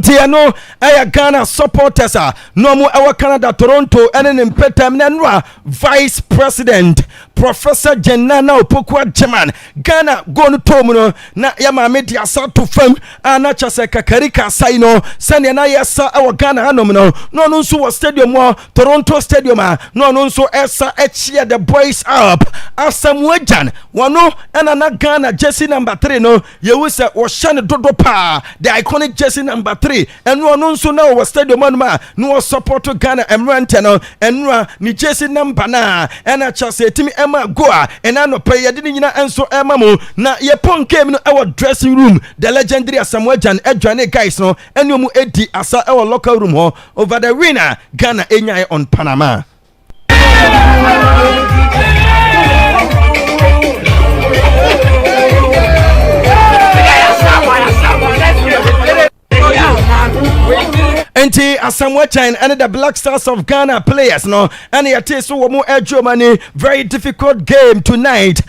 Tiano aya Ghana supporters no mo ewa Canada Toronto ene ne mpetam na nwa Vice President Professor Jenana Opokwa German Ghana go no tom no na ya ma media sa to fam ana chase kakarika sai no sane na yesa ewa Ghana hanom no no nso wo stadium Toronto stadium no nso esa echia the boys up asamwajan wano ena na Ghana jersey number 3 no ye wu se wo shane dodo pa the iconic jersey number 3 enu ono nso na wo stadium ma no support Ghana emrante no enu ni jersey number na ena chase etimi ema go a ena no pay ye de nyina enso ema mo na ye ponkem no ewo dressing room the legendary asamwajan adwane guys no enu mu edi asa ewo local room ho over the winner Ghana enyai on Panama. Enti Asamoah Chan and the Black Stars of Ghana players no and yet so wo Germany very difficult game tonight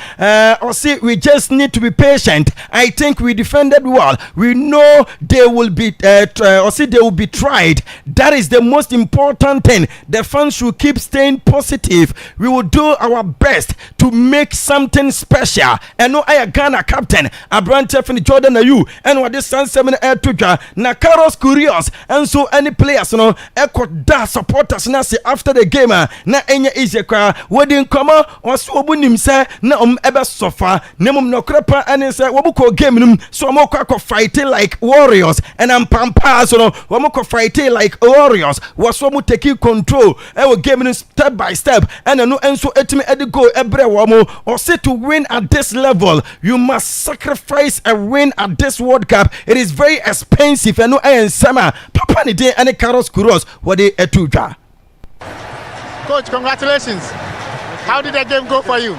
or see we just need to be patient. I think we defended well. We know they will be or see they will be tried. That is the most important thing. The fans should keep staying positive. We will do our best to make something special. And no I Ghana captain Abrante Fini Jordan Ayu and what this San Seven Air Tuja na Carlos Curios and so any players no echo da supporters na say after the game na enya easy kwa wedding come oso obunim say na ebe sofa nemum no krepa and say wobuko game num so omokwa fighting like warriors and am pampa so no omokwa fighting like warriors was mu taking control e game num step by step and no enso etimi edi go ebre wo mo or say to win at this level you must sacrifice a win at this World Cup. It is very expensive and no summer papa ni dey any Carlos Kuros what they etuja. Coach, congratulations. How did the game go for you?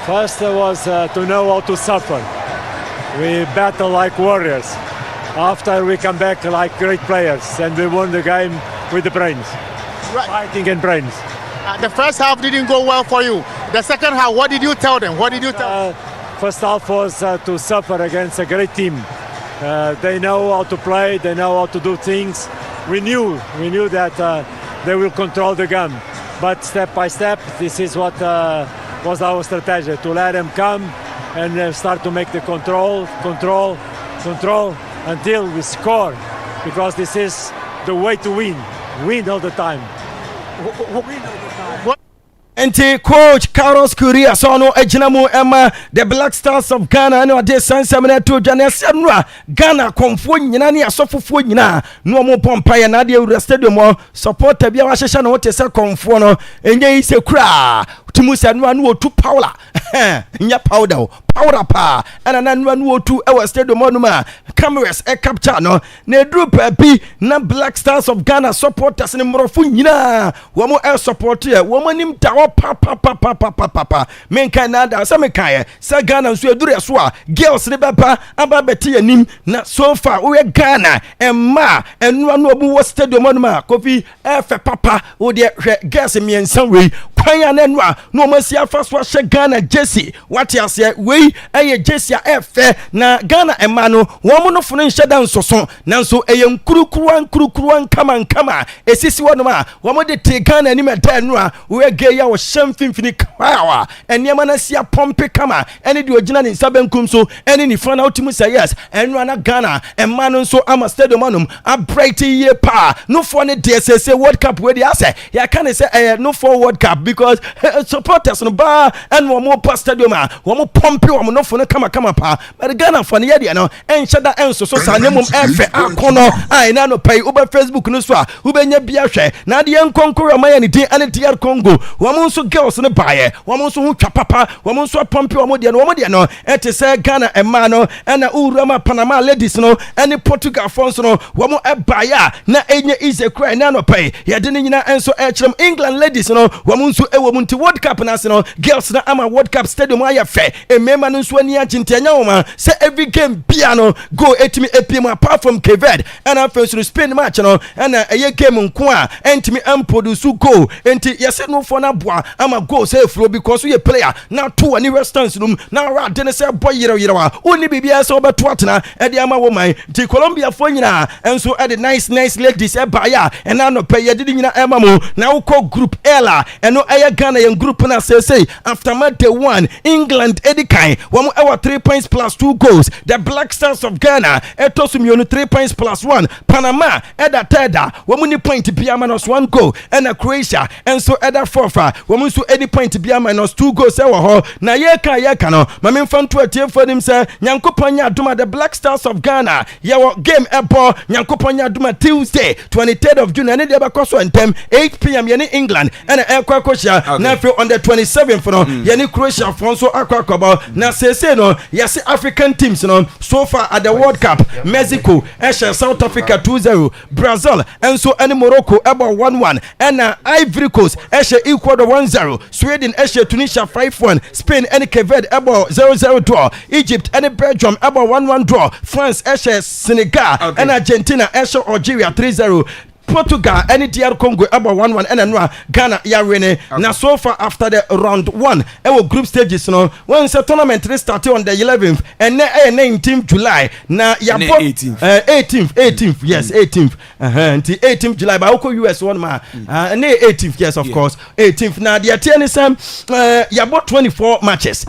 First was to know how to suffer. We battle like warriors. After we come back like great players and we won the game with the brains. Right. Fighting and brains. The first half didn't go well for you. The second half, what did you tell them? What did you tell them? First half was to suffer against a great team. They know how to play, they know how to do things. We knew that they will control the game. But step by step, this is what was our strategy, to let them come and start to make the control until we score. Because this is the way to win all the time. Enti coach Carlos Kuria sono ejinamu Emma the Black Stars of Ghana no de sansamene to Janesia Ghana konfo nyina ne asofofo nyina no mo pompa ya na de Ewura Stadium supporter bia wa hyehye no wote se konfo no enye ise kura timu se no anu otu Paula nya powder pa ana na no anu otu e stadium no ma cameras e capture no na dru papi na Black Stars of Ghana supporters ne mrofo nyina wo mo e support ye wo mo nim ta pa menka na da sa menka sa Ghana nso edure so a girls ne beba aba beti anim na so far we Ghana emma enu anu obu wo stadium no ma kofi efe papa wo de hwe girls miensan we kwan na enu a no masi afa so hye Ghana jersey what ase we eye jersey efe na Ghana emma no wo mo no funu hye dan soso nanso eye nkurukuruan kama esisi wo no ma wo mo de te Ghana ni meda enu a we ge ya wo shamfinfini kwawa enema na sia pompe kama ene de ogina ni nsabenkum so ene ni fana otimu say yes enu na Ghana emma no so ama stadium anum a bright year pa no for ne DSS World Cup we dey ase ya can say no for World Cup because supporters no ba and wo mo pa stadium a wo mo pompe wo mo no for ne kama pa but Ghana for ne ye de no enhye da enso so sa nemum efe akono ai na no pay over Facebook no so a wo benya bia hwe na de enkonkoro ma ya ne din ane DR Congo wo mo so girls ne baye wo mo so hu twa papa wo mo so pompe wo mo de no ete say Ghana emma no na urama Panama ladies no ane Portugal fons no wo mo e baye na enye ize cry na no pay ye de ne nyina enso e kyerem England ladies no wo mo so e wo mo nti World Cup na se no girls na ama World Cup stadium aye fe emema no so ani agintanya wo ma say every game bia no go etimi epiem apart from Keved and after so Spain match no na eye game nko a entimi produce go enti yese no for na boa ama go say flow because we player na to any restance room na ra de ne say boy yire wa oni bibia say obeto atena e de ama wo man ti Colombia fo nyina enso e de nice ladies e ba ya e na no pay ye de nyina e ma mo na wo call group Ella eno eye Ghana yen group na say after match day 1 England edikan wo mo e 3 points plus 2 goals the Black Stars of Ghana etosum yo 3 points plus 1 Panama eda teda wo mo ni point bia minus 1 goal and Croatia enso eda forfa wo mo so any point bia minus 2 goals e wo ho na ye ka no ma me mfa nto atie for nim say Nyankopon nya adoma the Black Stars of Ghana ye wo game ebo Nyankopon nya adoma Tuesday 23rd of June and dey be koso entem 8 p.m. ye ni England and Akwaaba na feel on the 27th no ye ni Croatia fonso Akwaaba na say no yes African teams no so far at the World Cup Mexico South Africa 2-0 Brazil enso any Morocco about 1-1 and Ivory Coast Ecuador 1-0 Sweden Tunisia 5-1 Spain and Keved about 0-0 draw Egypt and Belgium about 1-1 draw France Senegal and Argentina Algeria 3-0 Portugal and DR Congo about 1-1 and Ghana ya winning. Now so far after the round 1 our group stages no when the tournament started on the 11th and 19th July now ya 18th yes 18th until 18th July but US one man and 18th yes of course 18th now the TNSM ya bought 24 matches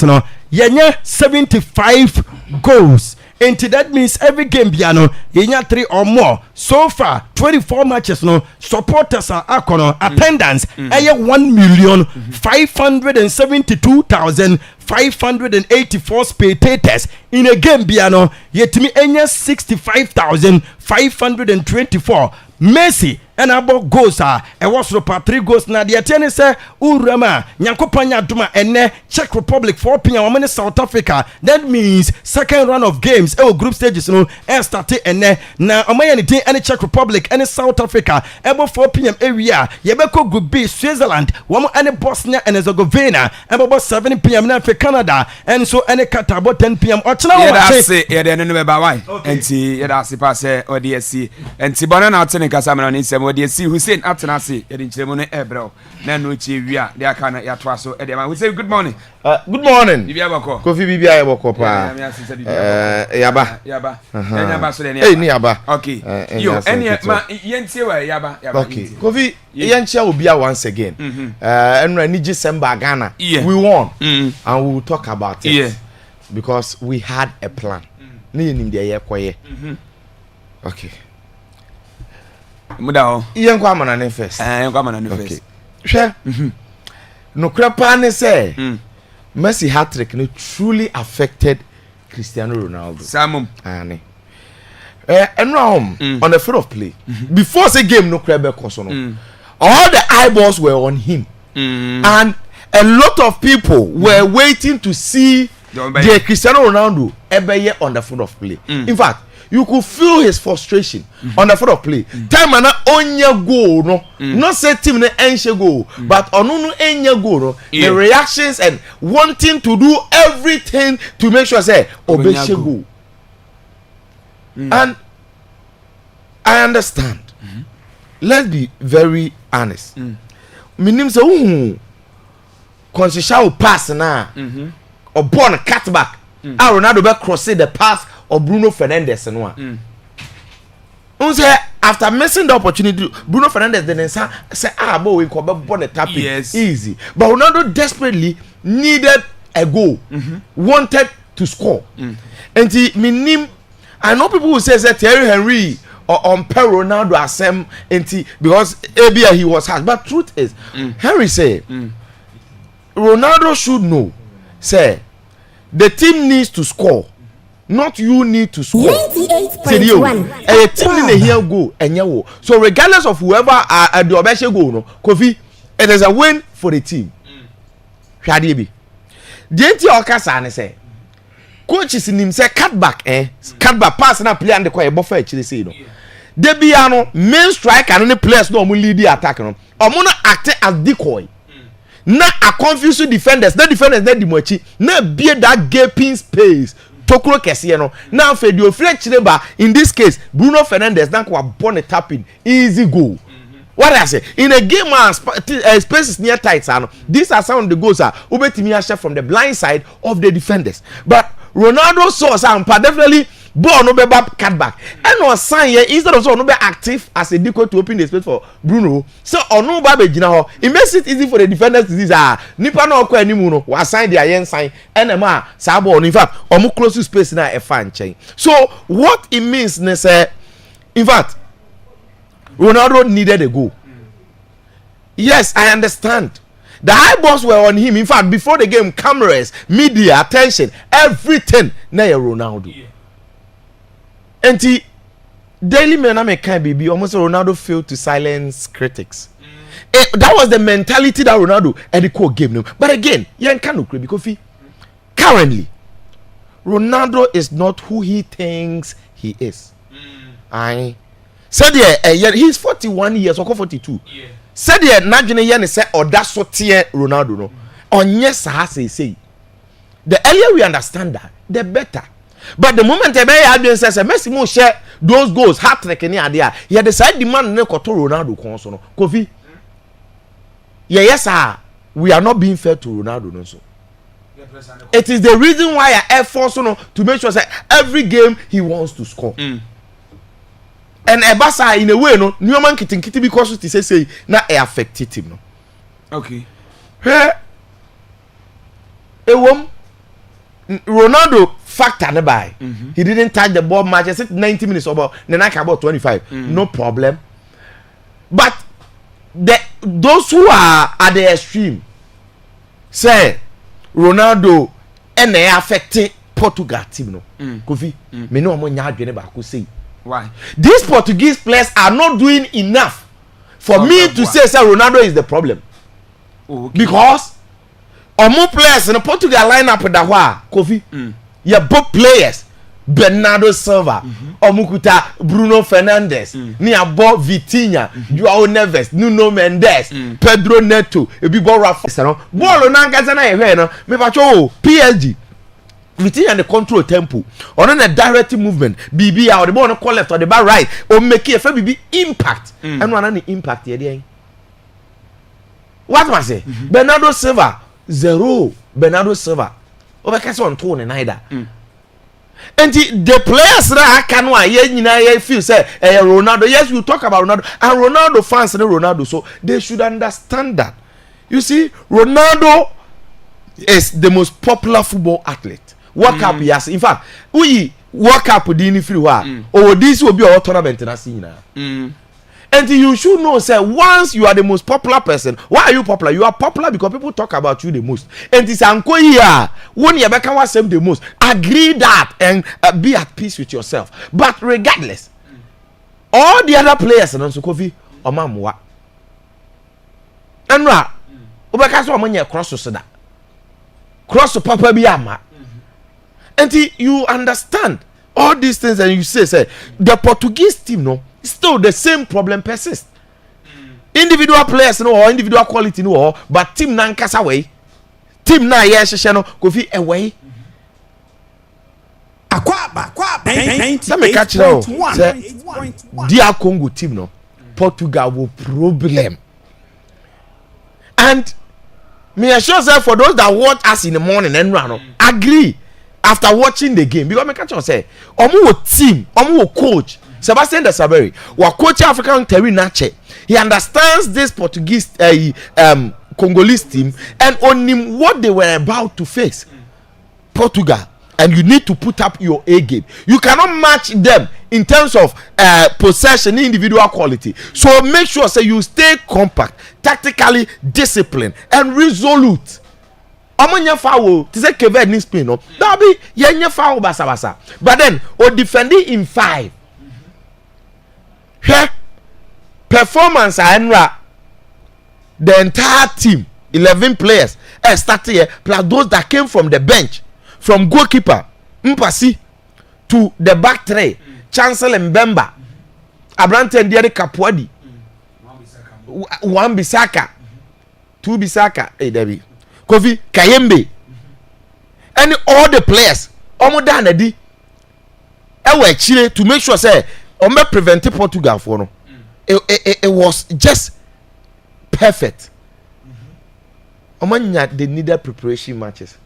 no yenya 75 goals. And that means every game piano yenya 3 or more. So far 24 matches no supporters are akono attendance 1,572,584 spectators in a game piano yetimi enya 65,524 Messi and about goals e was for 3 goals na the atene say urama Nyankopon adoma ene Czech Republic 4 p.m. in South Africa. That means second round of games group stages no started ene na omaya ni any Czech Republic any South Africa about 4 p.m. area yebeko group B Switzerland womo any Bosnia and Herzegovina about 7 p.m. na for Canada and so any Qatar about 10 p.m. ochna no be ba why enti yeda se pass ODSC enti bona na otene kasa me no ni sem ODSC Hussein Atenase yedi nchiremu no ebro na no chi wia de aka na yatoa so e de ma Hussein good morning. Good morning. Bibia bako. Kofi bibia ye bako pa. Yaba. Yaba so de ni. Ni yaba. Okay. Yo eni ma yentie wa yaba. Okay. Kofi yentia obia once again. Enra ni December Ghana. We won. And we will talk about it. Yeah. Because we had a plan. Ni nim de ye koye. Okay. Muda. Yen kwa mana ne first. Yen kwa mana ne first. Hwe. No krapa ne say. Messi hat-trick no truly affected Cristiano Ronaldo. Samum. Ane. On the field of play. Before the game no krebe koso no. All the eyeballs were on him. And a lot of people were waiting to see the Cristiano Ronaldo ebeye on the field of play. In fact, you could feel his frustration on the field of play. Time na onye goal no, not say team na enche goal, but onunu enye goal no. The reactions and wanting to do everything to make sure say obeche goal. And I understand. Let's be very honest. Minim say Constitution pass na or born cutback. Ronaldo be cross the pass of Bruno Fernandes no. Say after missing the opportunity, Bruno Fernandes then say boy we could be born a tap easy. But Ronaldo desperately needed a goal, wanted to score. And he minim, I know people who say that Thierry Henry or on Ronaldo asem because ABA he was harsh. But truth is, Henry say Ronaldo should know, say the team needs to score, not you need to score. 98.1. A team in the here go and you. So regardless of whoever the obeshe go no, Kofi, it is a win for the team. Shadi be. The entire okasa say coach is in him say cutback cutback pass na play and the quiet buffer actually say no. They be main striker and the players no lead the attack no. Omo act as decoy. Na a confuse defenders, na defenders na di mochi, na be that gaping space. Tokuro kese no. Now for the French neighbor in this case, Bruno Fernandes na kwa born a tapping easy goal. What I say in a game space is near tight these are some of the goals ubetimi share from the blind side of the defenders. But Ronaldo saw some definitely ball no be back cutback and on sign here instead of so no be active as a decoy to open the space for Bruno. So on no ba be gina ho, it makes it easy for the defenders to this nipa na okwa animu no wa sign their yen sign and ma sa ball in fact omo close to space na e fan chain. So what it means ne say in fact Ronaldo needed a goal. Yes, I understand. The eyeballs were on him. In fact, before the game, cameras, media, attention, everything. Now Ronaldo. Yeah. And the Daily Mail can be almost Ronaldo failed to silence critics. That was the mentality that Ronaldo and the coach gave him. But again, you can't because currently Ronaldo is not who he thinks he is. I said he's 41 years or 42. Yeah. Said ye najene ye ne say oda so tie Ronaldo no. Onye sa say. The earlier we understand that, the better. But the moment e be ya says Messi mo share those goals hat-trick ni ade a ye decide demand ne koto Ronaldo kon so no. Kofi. Yes we are not being fair to Ronaldo no so. It is the reason why I effort so no to make sure that every game he wants to score. And Ebasa in a way no Newman kiti because it say na e affected him no. Okay. Ronaldo factor ne by. He didn't touch the ball much. I said 90 minutes about about 25. No problem. But those who are at the extreme say Ronaldo and they affected Portugal team no. Kofi me no mo nya adwene ba ko say. Why? These Portuguese players are not doing enough for me to say Ronaldo is the problem. Oh, okay. Because more players in the Portugal lineup that wa Kofi. Yeah, both players Bernardo Silva, Omukuta, Bruno Fernandes, Niabo Vitinha, Joao Neves, Nuno Mendes, Pedro Neto, Ebibo Rafa. Ball na gaza na ehwe no. Me pa cho PSG Vitinha the control tempo. On a direct movement. BB out the ball on call left or the bar right. Or make it a BB impact. And one any impact here. What must I say? Bernardo Silva 0. Bernardo Silva. Over case on tone neither. And the players that can feel say Ronaldo. Yes, we talk about Ronaldo and Ronaldo fans and Ronaldo, so they should understand that. You see, Ronaldo is the most popular football athlete. World Cup, yes. In fact, we World Cup didn't free war. Or this will be our tournament in a scene. And you should know, say, once you are the most popular person, why are you popular? You are popular because people talk about you the most. And it's anko here when you become the most. Agree that and be at peace with yourself. But regardless, all the other players and also Kofi Omamwa. And ra, Obakaso Amanya cross to Sada. Cross to Papa Biama. And you understand all these things, and you say the Portuguese team, no. Still the same problem persists. Individual players no or individual quality no or but team na nkasa way. Team na yes no Kofi away. Akwaaba. Let me catch now. Dear Congo team no. Portugal will problem. And me assure say for those that watch us in the morning and run agree after watching the game because me catch on say omo team, omo coach Sebastian de Saberi, wa coach African Terry Nache. He understands this Portuguese Congolese team and on him what they were about to face. Portugal, and you need to put up your A game. You cannot match them in terms of possession, individual quality. So make sure say you stay compact, tactically disciplined, and resolute. Amanya foul, to say Kevin in Spain, no, that be yenya foul basa. But then, or defending in 5. Here, performance Anra, the entire team, 11 players, started here, plus those that came from the bench, from goalkeeper, Mpasi, to the back three, Chancellor Mbemba, Abrante Ndiere Kapwadi, Wan Bisaka, 2 Bisaka, Debbie, Kofi Kayembe, and all the players, Omodanadi, Ewe Chile to make sure say. Ome prevented Portugal for no. It was just perfect. Omanya they needed preparation matches.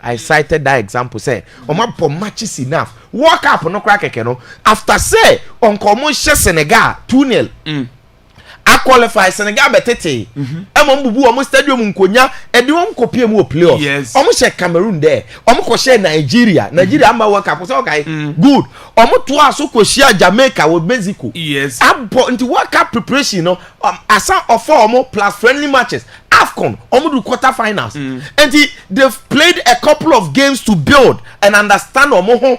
I cited that example. Say, Oma for matches enough. Walk up no crack no. After say on common Senegal 2-0. I qualify Senegal betete. Bubu omo stadium nkonya e de won kopie mu playoff. Yes. Omo share Cameroon there. Omo ko share Nigeria. Nigeria amba World Cup. So okay. Good. Omo to aso ko share Jamaica with Mexico. Yes. Abo into World Cup preparation no. Asa offer omo plus friendly matches. AFCON omo do quarter finals. And they've played a couple of games to build and understand omo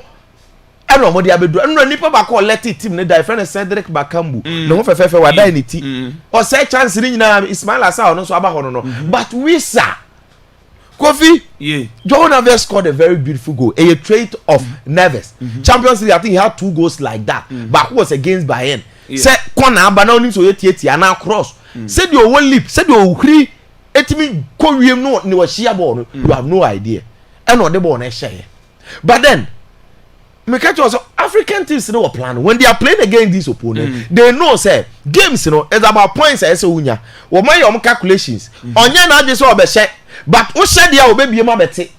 and no dey abedu and nipa ba ko let team ne die friend Cedric Bakambu no ho fefefe wa die ne ti o say chance ni nyina Ismail Assar no so aba ho no but we sir Kofi John Neves scored a very beautiful goal, a trait of Neves. Champions League I think he had 2 goals like that but who was against Bayern say corner aba na oni so yeti and now cross say the one lip say the ohri etimi ko wiem no ne wa shia ball no you have no idea and on the ball na share but then also African teams know what plan when they are playing against this opponent. They know say games is about points. I say unya. We make your calculations. Onya na just so be but o share dia o be bi ma beti.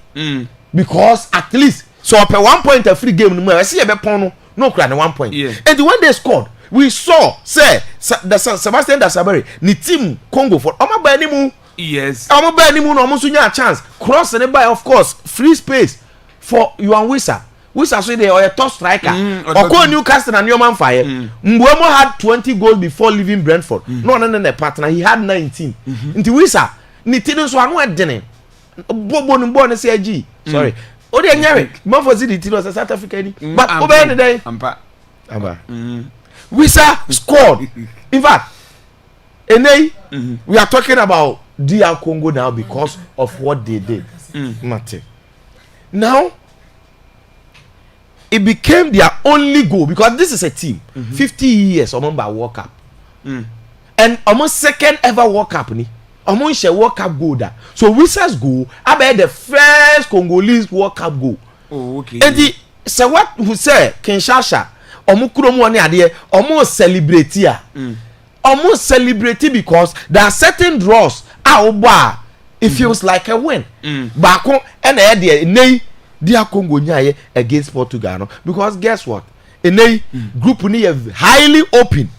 Because at least so per 1 point a free game no. I see e be pon no cry 1 point. And when they scored, we saw say the Sebastian Dasaberi ni team Congo for omo ba ni mu. Yes. Omo ba ni mu no omo so nya chance. Cross the by of course free space for Yuan Wissa. We are saying they are a top striker. Oko Newcastle and Newman Fire. Mbuemo had 20 goals before leaving Brentford. No, the partner. He had 19. Into Wissa, Nitino so anu edene. Bobo numbo ne say G. Sorry. O de nyare. Mo for the Tino South Africa ni. But obe the day. Amba. Wissa scored. In fact, we are talking about DR Congo now because of what they did. Mate. Now it became their only goal because this is a team 50 years remember World Cup and almost second ever World Cup ni almost share World Cup goal that so Wissa's goal about the first Congolese World Cup goal. Oh, okay. And the so what who say Kinshasa omukuromu oni ade almost celebrate here almost celebrate because there are certain draws it feels like a win back and there Dia Congo nyaye against Portugal no because guess what ene group ni highly open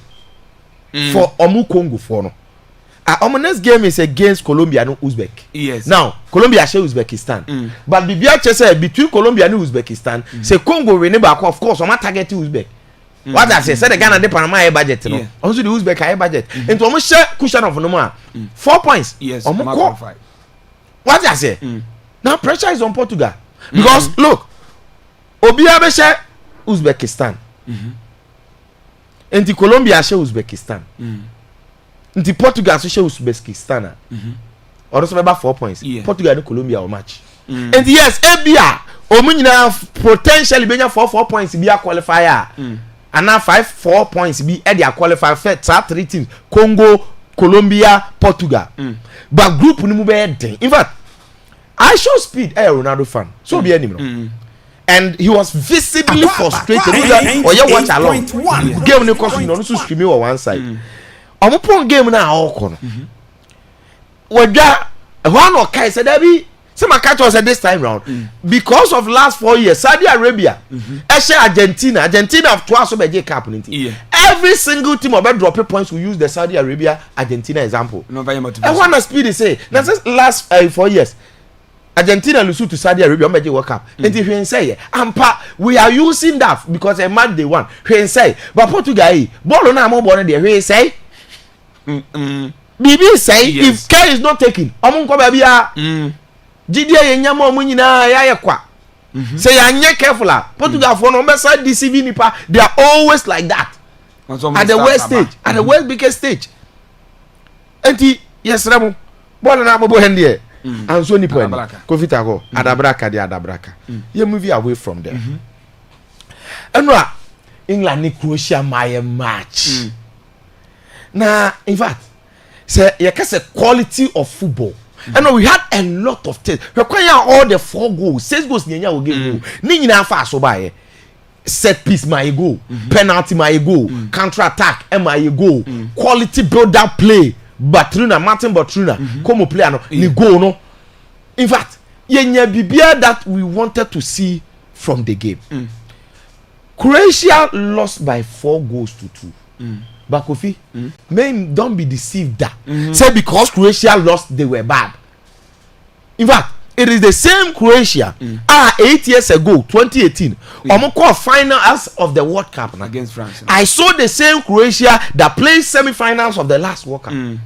for omu Congo for no our next game is against Colombia and Uzbek. Yes. Now Colombia share Uzbekistan but bibia say between Colombia and Uzbekistan say Congo win back of course o ma target Uzbek What I say the Ghana de Panama high budget no. Also the Uzbek high budget. And to almost share cushion of no more. 4 points. Yes. What I say? Now pressure is on Portugal. Because look, Obia be share Uzbekistan. Enti Colombia share Uzbekistan. Enti Portugal share Uzbekistan. Or also about 4 points. Portugal and Colombia will match. And yes, Abia Omunyina potentially be 4 points be a qualifier. And now 4 points be at their qualifier for 3 teams. Congo, Colombia, Portugal. But group ni mu be in fact, I show speed Ronaldo fan. So be anymore. And he was visibly frustrated. Or you watch along. Game no cause you know so screaming on one side. Omopon game na all kono. Wada one or kai said Debbie say my catch was at this time round because of last 4 years Saudi Arabia Argentina have twice so be cup every single team of drop points will use the Saudi Arabia Argentina example. I want to speed say now since last 4 years Argentina lose to Saudi Arabia on World Cup. And if you say we are using that because a match they won. We say but Portugal ball na mo born there we say BB say if care is not taken omo nko ba bia Jide yenya mo nyina ya kwa. Say anya careful Portugal for no message deceiving nipa. They are always like that. At the worst stage, at the worst biggest stage. Enti yes remo. Ball na mo bo hende. And so nipa ni. Kofita go. Adabraka de adabraka. You move away from there. Enwa England ni Croatia my match. Na in fact, say you can say quality of football. And we had a lot of things. We require all the 4 goals. 6 goals nyanya will give ni nyina fa so ba set piece my goal, penalty my goal, counter attack my goal, quality build up play. Martin Batruna come play no ni goal no. In fact, yenya bibia that we wanted to see from the game. Croatia lost by 4 goals to 2. But Kofi, men don't be deceived that say because Croatia lost they were bad. In fact, it is the same Croatia 8 years ago 2018 called finals of the World Cup against France. I saw the same Croatia that played semi-finals of the last World Cup. And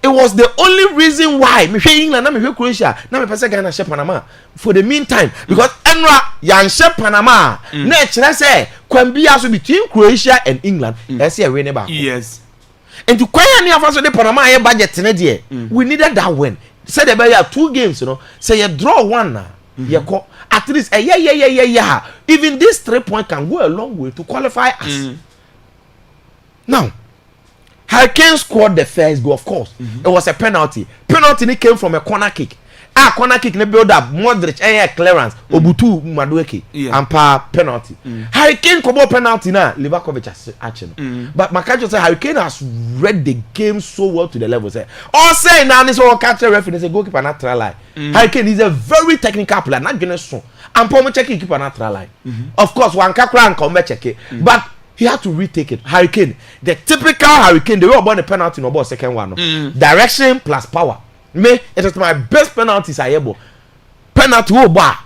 it was the only reason why me England na me Croatia na me pese Ghana share Panama for the meantime because Enra yan share Panama na kire say kwambia so between Croatia and England say a win back. Yes. And to kwanya ni afa so the Panama here budget ne de we needed that win. Say there be 2 games, you know. Say you draw 1 na you call at least yeah. Even this 3 point can go a long way to qualify us. Now Hurricane scored the first goal, of course. It was a penalty. Penalty came from a corner kick. Corner kick, build up Modric, clearance, Obutu Madueke, and penalty. Hurricane could penalty now. Livakovic has action. But Makacho said Hurricane has read the game so well to the level. Say, all say now this all catch a referee, say goalkeeper not try line. Hurricane is a very technical player, not gonna so. And Pomo check keeper not try line. Of course, one Kakran come check it, but he had to retake it. Hurricane, the typical Hurricane, they were about the penalty no about second one. Direction plus power. Me, it is my best penalties I ever. Penalty bar.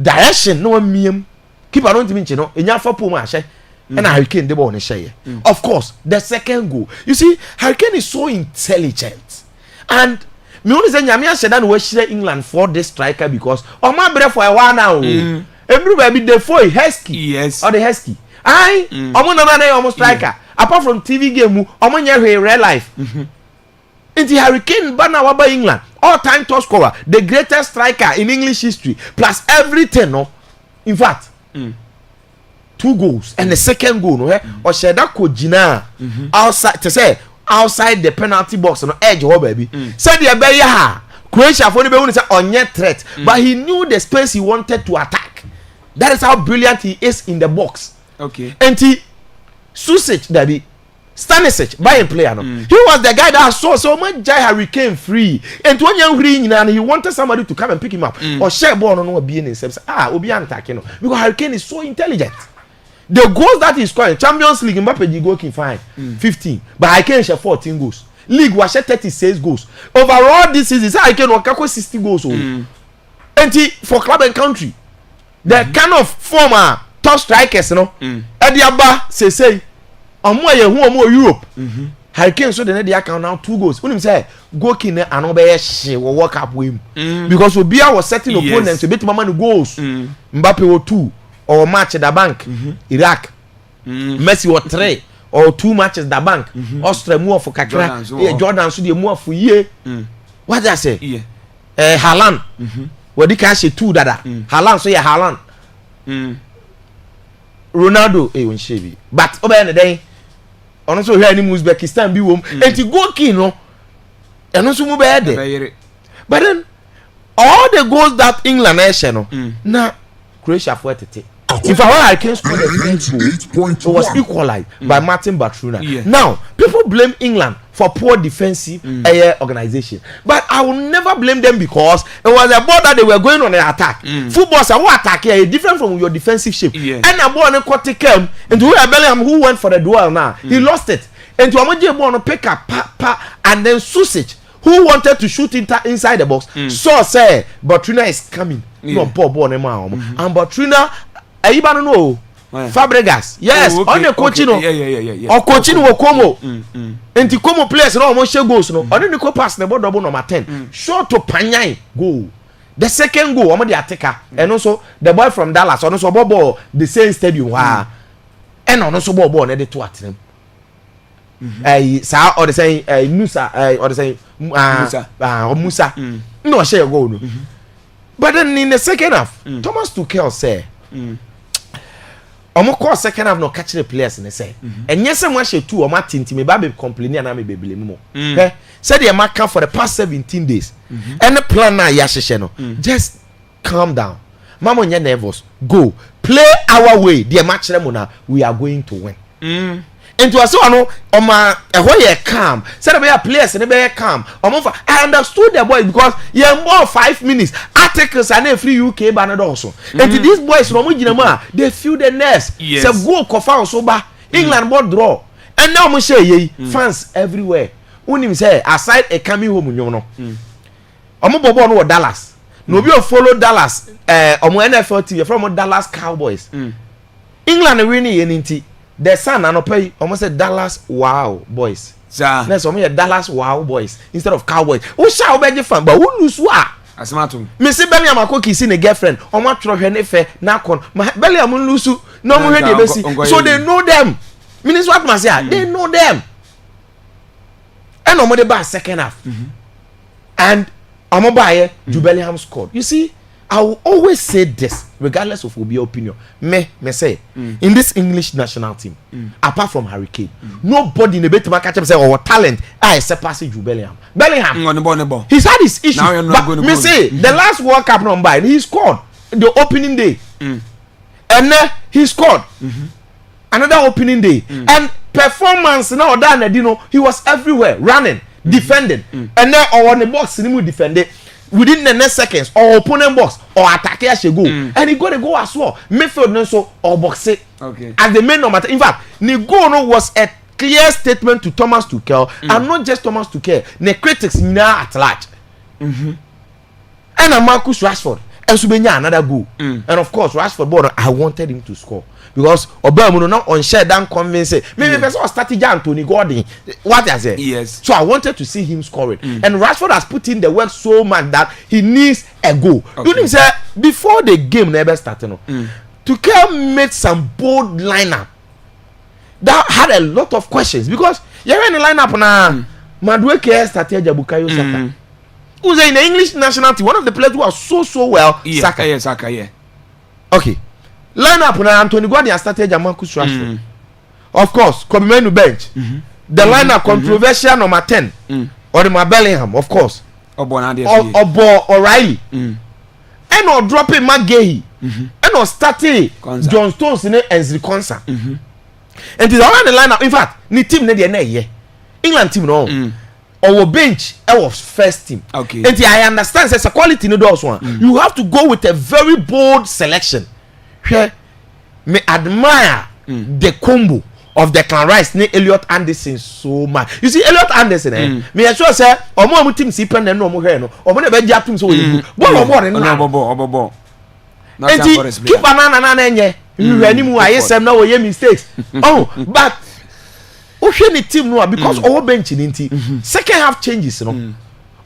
Direction no me. Keep on to you know. In your 4 points, and Hurricane they won't share. Of course, the second goal. You see, Hurricane is so intelligent, and me only say Nyamia said that we share England for this striker because my brother for a while now. Everybody the foy Husky. Yes. Or the Husky. Almost striker. Apart from TV game, real life. It's the Hurricane banner waba England, all-time top scorer, the greatest striker in English history, plus everything. No, in fact, 2 goals and the second goal. No, or Sheda Kojina outside to say outside the penalty box on edge. Oh baby, said the Abeya Croatia for the on yet threat, but he knew the space he wanted to attack. That is how brilliant he is in the box. Okay. And he Susic Daddy Stanisic by a player. No? He was the guy that saw so much Jai Hurricane free. And when you're green and he wanted somebody to come and pick him up or share ball on what being himself. Obian attacking. Because Hurricane is so intelligent. The goals that he's scoring, Champions League, Mbappe go fine 15. But Hurricane share 14 goals. League was 36 goals. Overall this season, Hurricane was 60 goals. And for club and country, the kind of former top strikers no Ediaba say omo ye hu omo Europe Hurricane so the account now 2 goals unim say goalkeeper na ano be hye wo World Cup we because Obia was setting opponents a bit mama goals Mbappe wo 2 or match the bank Iraq Messi wo 3 or 2 matches the bank Austria move for kakra Jordan so the move for ye what I say Haaland we di ka hye 2 dada Haaland so ye Haaland Ronaldo won shebi but obey den ono so hwe ni Uzbekistan bi wom enti goalkeeper no eno so mu be de but then all the goals that England no na Croatia for tete if I can score the goal it was equalized by Martin Bartruna. Now people blame England for poor defensive organization but I will never blame them because it was a ball that they were going on an attack. Footballers are what attack here different from your defensive shape and a ball on a came into Bellingham who went for the duel now he lost it and to Amaji ball on pick up and then Susich who wanted to shoot inside the box so say Bartruna is coming no ball and Bartruna Aiba no Fabregas yes on the coaching or coaching wo Como enti Como players no almost share goals no on the pass the ball double number 10 short to Panyai goal the second goal omo the attacker and also the boy from Dallas on so ball the same stadium wa and on so ball na dey to atrem sa or the say Musa or the say Musa no share goal no but then in the second half Thomas Tuchel say omo call second half no catch the players and say enye se mo ahye 2 omo atinti me ba be complain na me be blame mo said the mark for the past 17 days any plan na ya hye no just calm down mama onye nervous go play our way the match them na we are going to win into aso no oma ehwo ye calm said be players ne be calm omo fa I understood the boy because ye more 5 minutes articles and free UK ba na do so and these boys no mo gina ma they feel the nerves say go kofa so ba England ball draw and now mo share ye fans everywhere unim say aside a coming home nyo no omo bobo no Dallas no be follow Dallas omo NFL team from Dallas Cowboys England winning ye nti the son and pay almost said Dallas Wow Boys. That's only Dallas Wow Boys instead of Cowboys. Who shall be fan, but who lose what? Asmatu. Missy Bellingham Akoki seen a girlfriend. On what throw her nefe nakon. My Bellingham Lusu no more ready. So they know them. Means what must say? They know them. And no more the second half. And Amobaye Jude Bellingham scored. You see. I will always say this, regardless of your opinion. Me say, in this English national team, apart from Harry Kane, nobody in the bit catch up say our talent. I surpass Jude Bellingham. Bellingham, he's had his issues. But me say, the last World Cup number, he scored the opening day, and then he scored another opening day, and performance now done. You know, he was everywhere, running, defending, and then on the box, he would defend it. Within the next seconds or opponent box or attack she go and he got to go as well midfield no so or box it as the main number in fact the goal no was a clear statement to Thomas Tuchel and not just Thomas Tuchel the critics now at large and a Marcus Rashford and Subenya another goal and of course Rashford ball I wanted him to score because Obamu no on share down convince maybe person started Anthony Gordon what I say yes so I wanted to see him score it and Rashford has put in the work so much that he needs a goal you say before the game never started Tuchel made some bold lineup that had a lot of questions because you're in the lineup now Madueke started Bukayo Saka who's in the English national team one of the players who are so well Saka yeah okay line up na Anthony Gordon started Marcus Rashford of course Komenu bench the lineup controversial number 10 or the Bellingham of course Obo O'Reilly and or dropping McGahey and or starting John Stones in Enzri Konsa and the other lineup in fact ni team ne dey here England team no our bench was first team okay and I understand say quality no do one you have to go with a very bold selection. Me admire the combo of the Declan Rice ne Elliot Anderson so much. You see Elliot Anderson me sure say omo team si pen no omo hwe no omo na be jap team so we ball no. Enti keep banana na enye Anymore, I yes, I'm now a mistakes. Oh, but Ocean team no because our bench in second half changes, you know.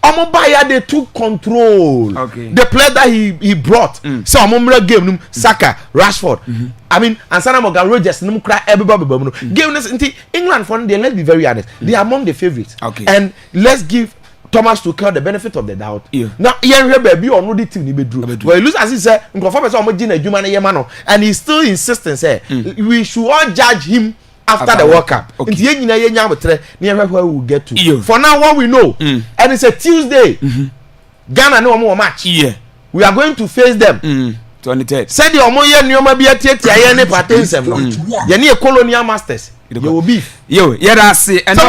Omobaya they took control. Okay. The player that he brought. So Omomra game Saka, Rashford. I mean, and Sana Morgan Rogers, no cry everybody. Game this England for them, let's be very honest. They are among the favorites. Okay. And let's give Thomas Tuchel the benefit of the doubt. Yeah. Now, baby or no the team be drew. But he lose as he said, and he's still insisting say we should all judge him after the World Cup. Okay. Where we will get to. Yeah. For now, what we know, and it's a Tuesday. Ghana no more match. Yeah. We are going to face them. 23rd. Said the Omoye Nyoma be a any participant. You colonial masters. You will be. Yo, yeah, that's it. And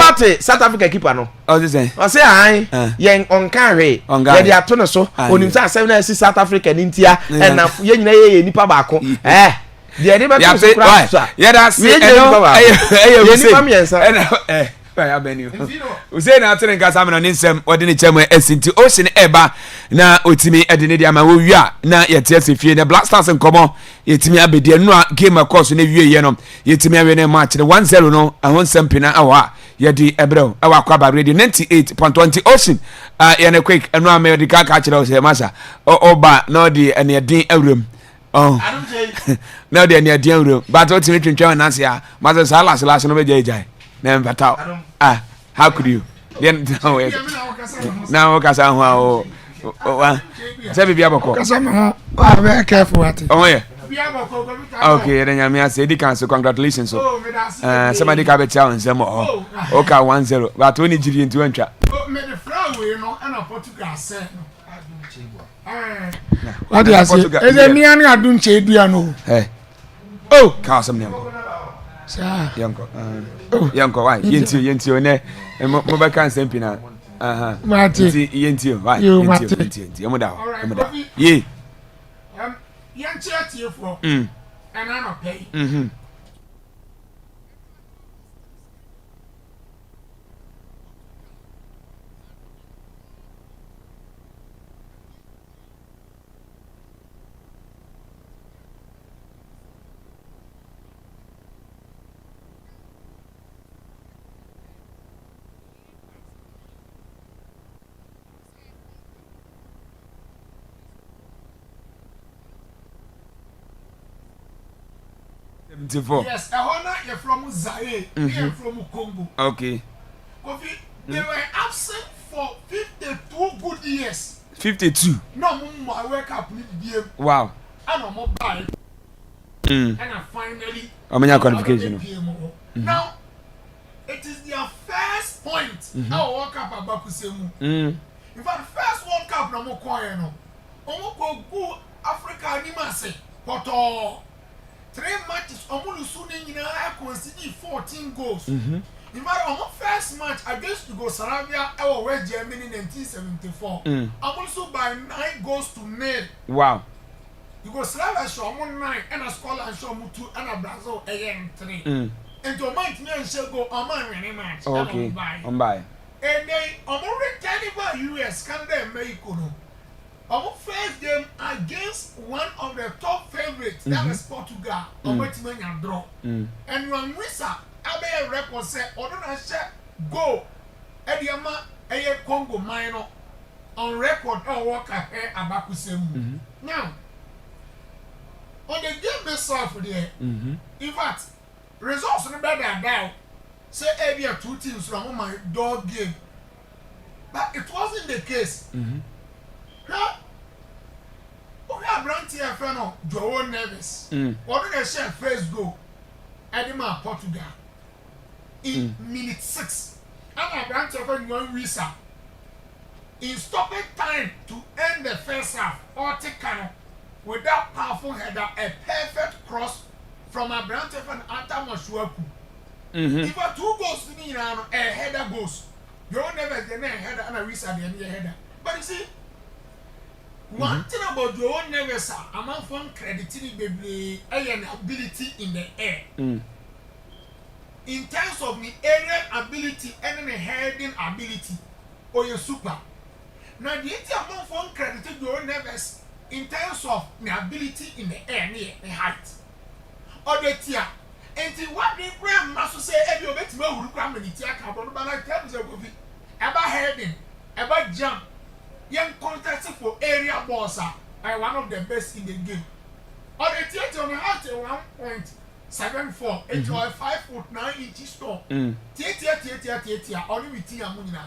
South Africa keeper no. Oh, this is. I say I yen on carry. Yeah, they are turning so. On him say 7 South Africa in India and now ye nyina nipa baako. The enemy to so. Yeah, that's it. We say na tren ka sam na nsem odi ne chemu esinti ocean eba na otimi edine dia ma wo wia na yete asefie na Black Stars nkomo yetimi abedi anu a game course na wie ye no yetimi awe na match na 1-0 no ahon sempina awa yedi ebrel awa Akwaaba radio 98.20 ocean ya na quick anu a medical ka kire o se masa oba na odi ene edin awrem oh na odi ene edin awrem but otimi twentwa na ase a masa sala no be jai never tell. How could you? Now, because I'm very careful at it. Oh, yeah. Okay, then I say, so congratulations. Somebody can be challenged some more. Okay, 1-0. But when did you into enter? What do I say? Is a man I don't say, do you know? Oh, Castle. Yanko, Yanko, why? Yenti, mobile can send pina. Yenti, why? Yenti, ye. Yanchi for and I'm not paying. 74. Yes, you're from Zaire, you're from Congo. Okay. Kofi, they were absent for 52 good years. 52. No, I wake up with them. Wow. And I'm mobile. And I finally. Qualification. Now, it is their first point. I woke up at Bakusemu. In fact, first World Cup, no more quiet. No, go Africa, Nimase, Poto. 3 matches, I conceded 14 goals. In fact, on my first match against Yugoslavia, our West Germany in 1974, I'm also by 9 goals to 0. Wow. Yugoslavia show 9 and a Scotland show 2 and a Brazil 3. And to my team shall go on my match. Okay. On by. And they already by US, Canada, and Mexico. Our first game against one of the top favorites, that was Portugal, and draw. And when we saw a record set, or don't I share go, Ediama, Congo minor on record, or walk ahead Abakusemu. Now, on the game itself, there, in fact, results are better now. Say, area 2 teams from my dog game, but it wasn't the case. We are brand here, fellow Joe Neves. What did I say? First goal, Edema Portugal in minute 6. And I brand here, one visa in stopping time to end the first half. Or take with that powerful header, a perfect cross from a brand here and Antamoshuaku. If a 2 goals to me now, a header goes. Joe Neves, the header, and a visa, the header. But you see. One thing about your own Neves, I'm not from crediting baby an ability in the air. In terms of the aerial ability and the heading ability, or your super. Now, the amount from crediting your own Neves in terms of the ability in the air near the height. odetia enti what we bring maso say e bi obetima huru kwa maniti aka bo no ba na tell say go fi eba heading eba jump yen contest for area balls are one of the best in the game odetia on height 1.74 it was 5'9" tall tia only with tia munina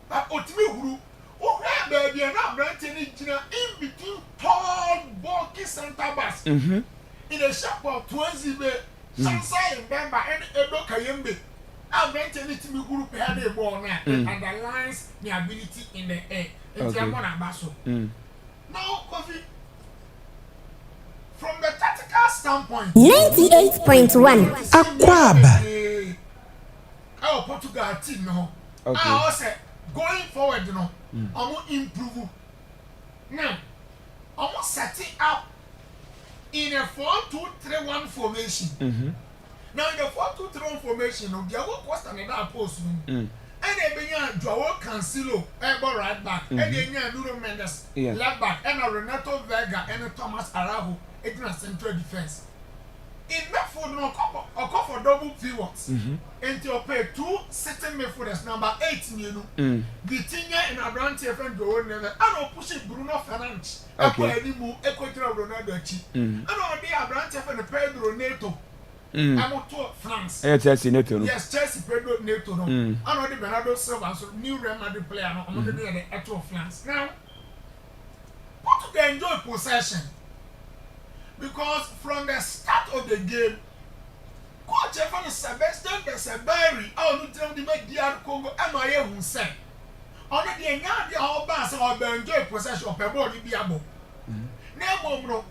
but otimi huru oh baby na brand ni gina in between tall bulky center backs in a shape of 20 be Sansa Mbemba and Edo Kayembe. I'm mentioning to me group had a ball now underlines the ability in the air. It's Yamona Basso. Now, Coffee, from the tactical standpoint, 98.1 Akwaaba. Our Portugal team, no. I also going forward, no. I'm going to improve. Now, I'm going to set it up in a 4-2-3-1 formation. Now in the 4-2-3-1 formation, no, there was another post. And then Joao Cancelo, elbow right back, and then Nuno Mendes, left back, and Renato Vega, and Thomas Araujo, in central defense. In midfield, no, a couple for double pivots. And to pay 2 certain midfielders, number 8, you know, Vitinha and Abrante and Joao Neves, and pushing Bruno Fernandes. Okay. Equatorial Ronaldo. And all the Abrante and Pedro Neto. I'm to France. Yes, Chelsea Pedro Neto. And all the Bernardo Silva, so new Real Madrid player, I'm going to be at the Eto of France. Now, Portugal enjoy possession. Because from the start of the game, Coach Evan Sebastian Besabari, I will tell the DR Congo, MIA who said, on the Yandi all bass or enjoy possession of a body be able. Now,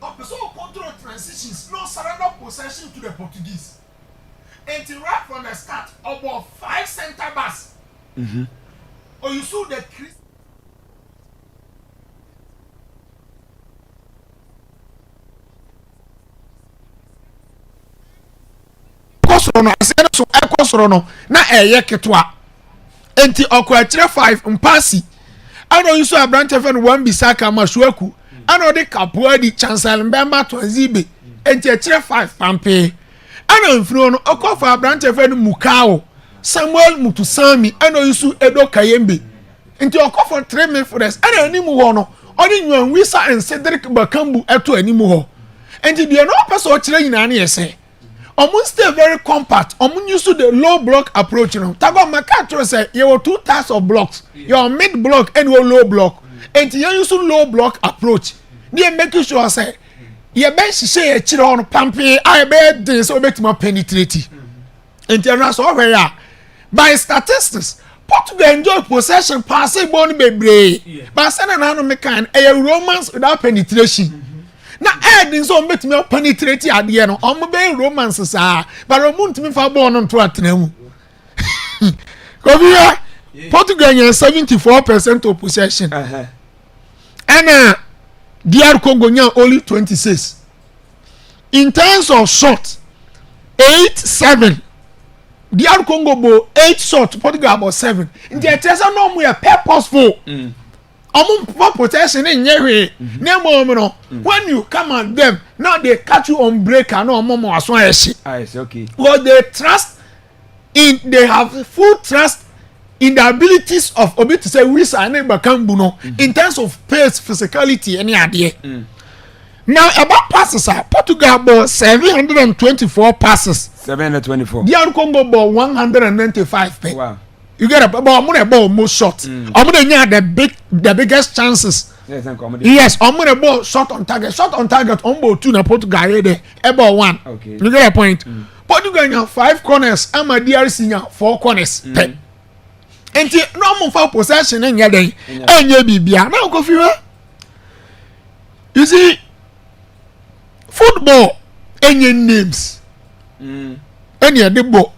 opposite control transitions, no surrender possession to the Portuguese. And to right from the start, about 5 center backs. Or you saw the Chris. Kosrono asena so ekosrono na eye ketwa enti okwa kire 5 mpasi ano yuso abrante fen wan bisaka mashuaku ano de kapoa di chancellor mbemba twazibe enti kire 5 pampe ano mfiro no okofa abrante fen mukao Samuel Mutusami ano yuso Edo Kayembe enti okofa 3 midfielders ano animu ho no oni nwan Wisa and Cedric Bakambu eto animu ho enti de no person o kire nyina na yese omun stay very compact. Omun used to the low block approach. You know, Tago Makato say you have 2 types of blocks. Your mid block and your low block. And you use low block approach. They making sure say you bench say a chiro on pampi. I bet this so make more penetrating. And that's all we are. By statistics, Portugal enjoy possession, passing bone baby. But Sanana mekan a romance without penetration. Na adding so make me penetrate at the end. I'm be romances but I want me for born on to atnemu. Come here. Portugal 74% of possession. And DR Congo only 26. In terms of shot, 8-7. DR Congo bo 8 shots, Portugal about 7. In the attention no we are purposeful. Omo protection in yewe nemo when you come at them now they catch you on break and no omo aso eshi. It's okay. Well they have full trust in the abilities of obi to say Wisa and Bakambu no in terms of pace, physicality any idea. Now about passes Portugal ball 724 passes. 724. DR Congo ball 195. Wow. You get about ball most shot. The biggest chances. Yes, ball shot on target. Shot on target on ball 2 na Portugal there. About 1. Okay. You get a point. Portugal have 5 corners. I'm a DRC 4 corners. And no more possession in your day. And you be now go for you see football any names. Any the ball.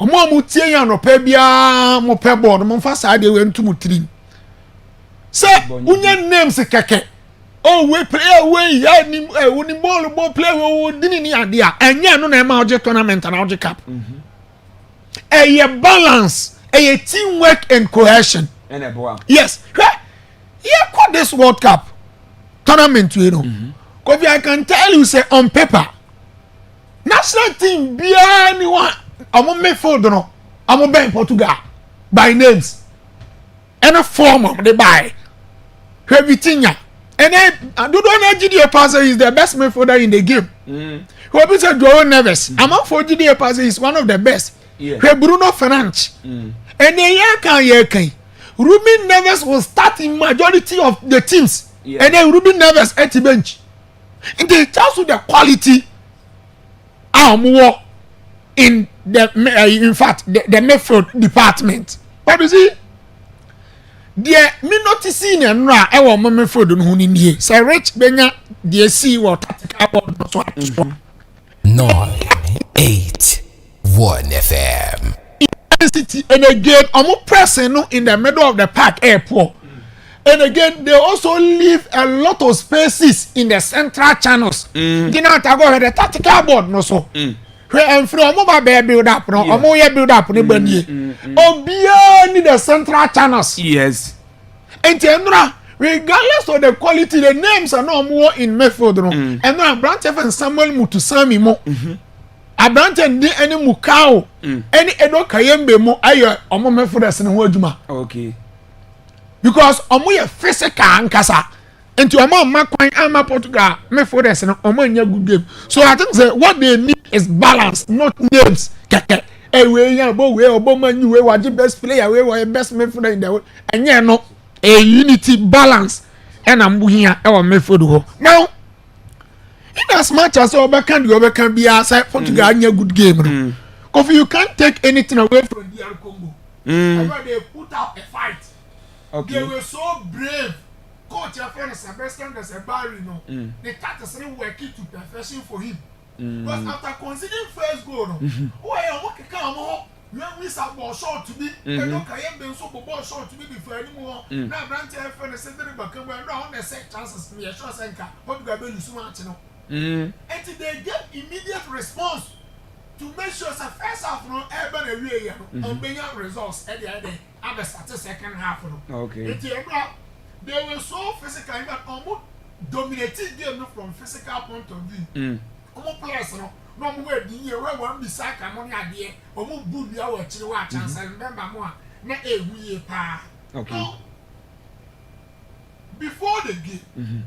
Omo mutie ya no pa bia mo pe board mo fa sa de we ntum 3 say unya names keke oh we play we ya ni woni ball play we dini ni ade a enye no na ma oje tournament na oje cap ye balance ye teamwork and cohesion yes here call this World Cup tournament you know because I can tell you say on paper national team bia ni wa omo midfield no omo ben Portugal by names and a form of the buy Vitinha and then Adudo GDA passer is the best midfielder in the game. Who said Joe Neves among 4 GDA passer is one of the best. Bruno Fernandes and then Ruben Neves will start in majority of the teams and then Ruben Neves at the bench. And they tells you the quality more in the in fact the midfield department. But you see, dear me noticing and ra e wo midfield no ni nie. Say Rich Benya dear see what tactical board no so 981 FM. City and again almost pressing no in the middle of the park airport. And again, they also leave a lot of spaces in the central channels. You know, to go the tactical board no so. Where and from mobile build up, no, or more build up, no, beyond the central channels. Yes. And Tendra, regardless of the quality, the names are no more in method. And now Branch and Samuel Mutusami mo. A branch and any Mukau, any Edo Kayembe mo, ayo, or more methods in Wojuma. Okay. Because omo physical ankasa into omo makwan ama Portugal me for this no omo nya good game. So I think say what they need is balance, not names. Keke we yan bo we obo man we waji best player we best midfielder in the world. Enye no a unity balance and ambu hia e wo midfield ho. Now in as much as Obeka be aside Portugal nya good game no. Cause you can't take anything away from DR Congo. They put up a fight. Okay. They were so brave. Coach, your friend Sebastian Desebari, no. They started working to perfection for him. Because after conceding first goal, no, who are working come when we saw ball short to be, they don't carry them so ball short to be before anymore. Now, Branch your friend Sebastian Desebari, when round the set chances to be a short center, what do you so much, no? And they get immediate response to make sure the first half no urban area and bring out results at the end of the second half. Okay. They were so physical that almost dominated game from physical point of view. Almost players no more the year where one beside money idea almost good we are actually watch and remember more na a we pa. Okay. Now, before the game.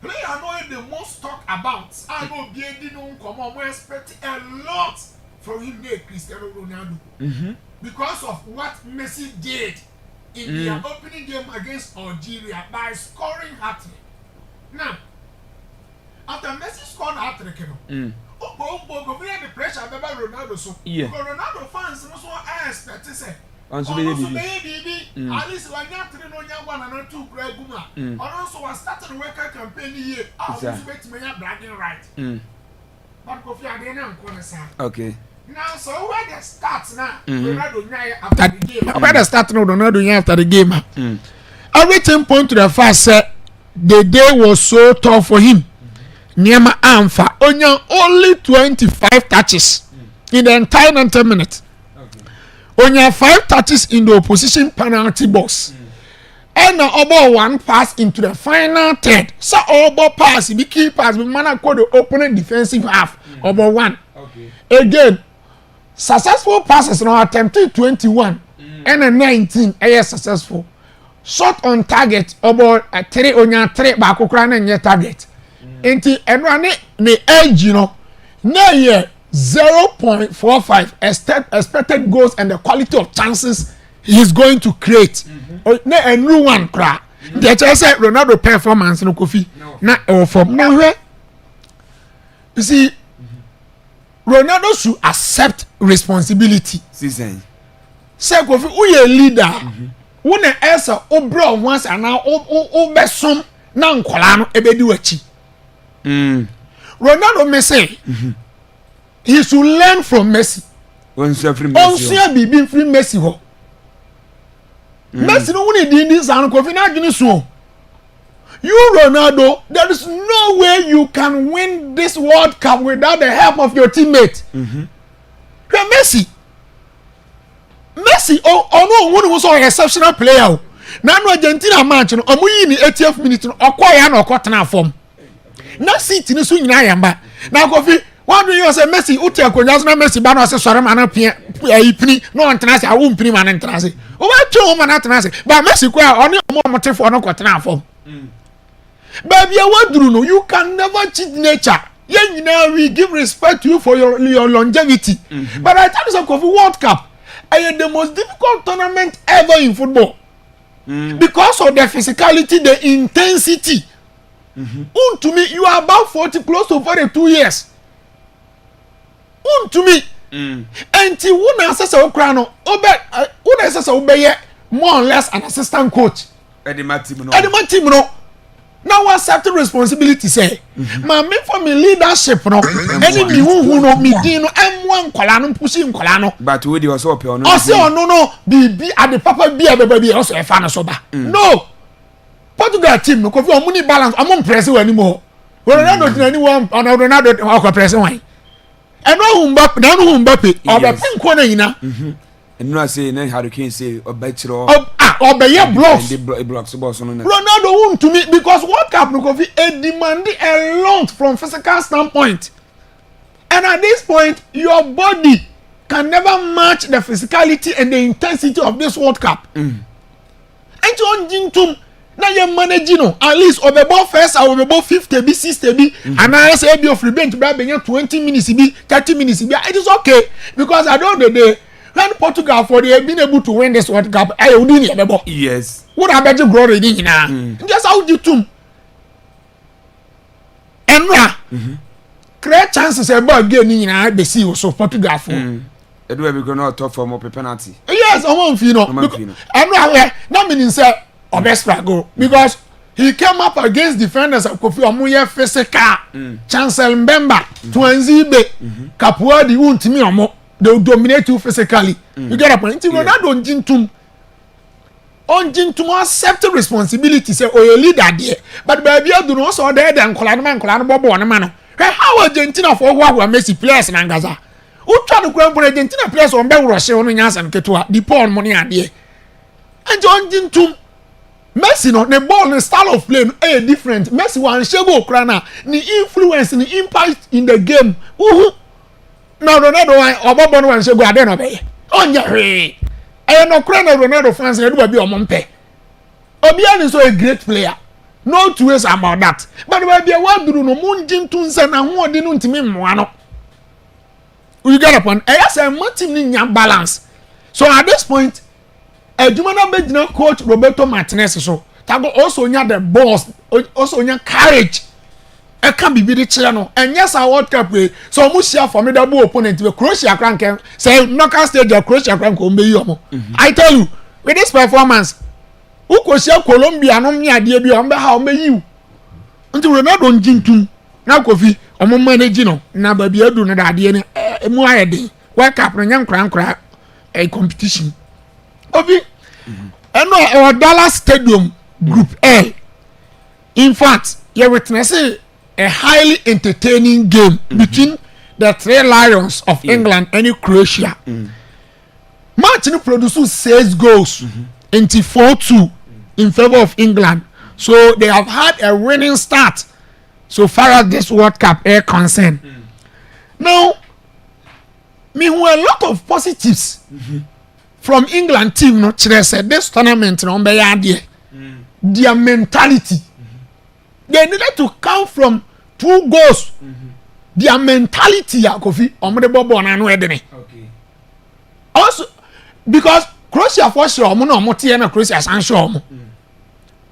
Player know the most talk about. I know Biedi no come on. We expect a lot from him, Cristiano Ronaldo, because of what Messi did in their opening game against Algeria by scoring hat-trick. Now, after Messi scored hat-trick, the pressure about Ronaldo. So, Ronaldo fans also expect to say. Also, baby, at least when you have 3 1 and 2 Guma, and also was starting work campaign here. I was expecting me bragging right. But Kofi Adena okay. Now, so where the starts now? Ronaldo after the game. Where the start now? Ronaldo after the game. Everything point to the fact that the day was so tough for him. Niema Amfa only 25 touches in the entire 90 minutes. Only 5 touches in the opposition penalty box. And about 1 pass into the final third. So about pass, the key pass, we man call the opening defensive half. About 1. Okay. Again, successful passes now attempted 21 and a 19. Successful. Shot on target about 3 on 3 back and target. Enti enrane ne edge you know. Na year 0.45 expected goals and the quality of chances he is going to create. Na a new one cra. The say Ronaldo performance no Kofi. Na from now where you see Ronaldo should accept responsibility. Season. Say Kofi who a leader. Who na esa obro once and now besom na nkola no ebedi wachi. Ronaldo may say he should learn from Messi. Onsia bibi free Messi ho. Messi no woni di this and Kofi na gini so. You Ronaldo, there is no way you can win this World Cup without the help of your teammate. Messi no one was an exceptional player. Now no Argentina match no omuyi ni 80th minute no okoya na okotena form. Na seat ni so nyina yamba. Na Kofi One do you say Messi uti akonya na Messi ba no se sore ma na pia ipini no ntena se awu mpini ma na ntena se o ba twa ma na ntena se ba Messi kwa oni omotefo no kwotena afom baby waduru no you can never cheat nature yen nyina we give respect to you for your longevity but I tell you some World Cup the most difficult tournament ever in football because of the physicality, the intensity. To me, you are about 40, close to 42 years. To me, and you wouldn't assess a crano, wouldn't assess a more or less an assistant coach. Eddie Matimo. Now what accept responsibility say ma me for me leadership no any me who no me din no M1 kwala no pushing kwala no but we dey also pay ono no be at the papa be be also e fa no so ba no Portugal team no kofi omuni balance amon press we anymore Ronaldo tin anyone on Ronaldo akwa press wan e no Mbappe obepin ko na yina no say na Hurricane say obechiro obeye blocks Ronaldo won to me because World Cup no coffee demand a lot from physical standpoint, and at this point your body can never match the physicality and the intensity of this World Cup. And you on jintum na you managing no at least obebo first or obebo 50 be 60 be and I say be of bench be 20 minutes be 30 minutes be it is okay because I don't know when Portugal for they have been able to win this World Cup, I would need a yes. What I bet you grow ready now. Just how you too. And create chances about getting in the sea so Portugal for. It will be going to talk for more penalty. Yes, I won't feel no. And now meaning say or best go because he came up against defenders of Kofi Omuye physical. Chancellor Mbemba, Twanzibe, Kapua di untimi omo. They will dominate you physically. You get a point. Ronaldo on jintum accept responsibility. Say, oh, you leader there. But baby, I do not so there than Colano Bobo and man. How Argentina for what were Messi players in Angaza? Who try to grab Argentina players on Bell Russia on Yas and Ketua, the poor money idea. And John Jintum Messi no the ball the style of play different. Messi one shego krana the influence and the impact in the game. No Ronaldo obobo no wanse go ade no be onye hwe e no kra na Ronaldo fans e do ba bi omompe obiani so a great player no two ways about that but we be waduru no munjintu nse na ho ode no ntimi mmoa no you get upon e yes a team ni nya balance so at this point aduma na begina coach Roberto Martinez so tago also nya the boss also nya courage. I can't be the channel. And yes, I World Cup way. So much share formidable opponent with Croatia crank. Say knockout stage of Croatia crank I tell you, with this performance, who could share Colombia no me idea be on how may you until Ronaldo on Jintum. Now coffee, or more managing now baby do not idea a more idea. World Cup and young crank a competition. Coffee and our Dallas Stadium Group A. In fact, you witness a highly entertaining game between the three Lions of England and Croatia. Match produces 6 goals into 4-2 in favor of England. So they have had a winning start so far as this World Cup is concerned. Now, meanwhile, a lot of positives from England team. No, said this tournament no their mentality. They needed to come from 2 goals. Their mentality, Kofi, okay. Also, because Croatia for sure, Croatia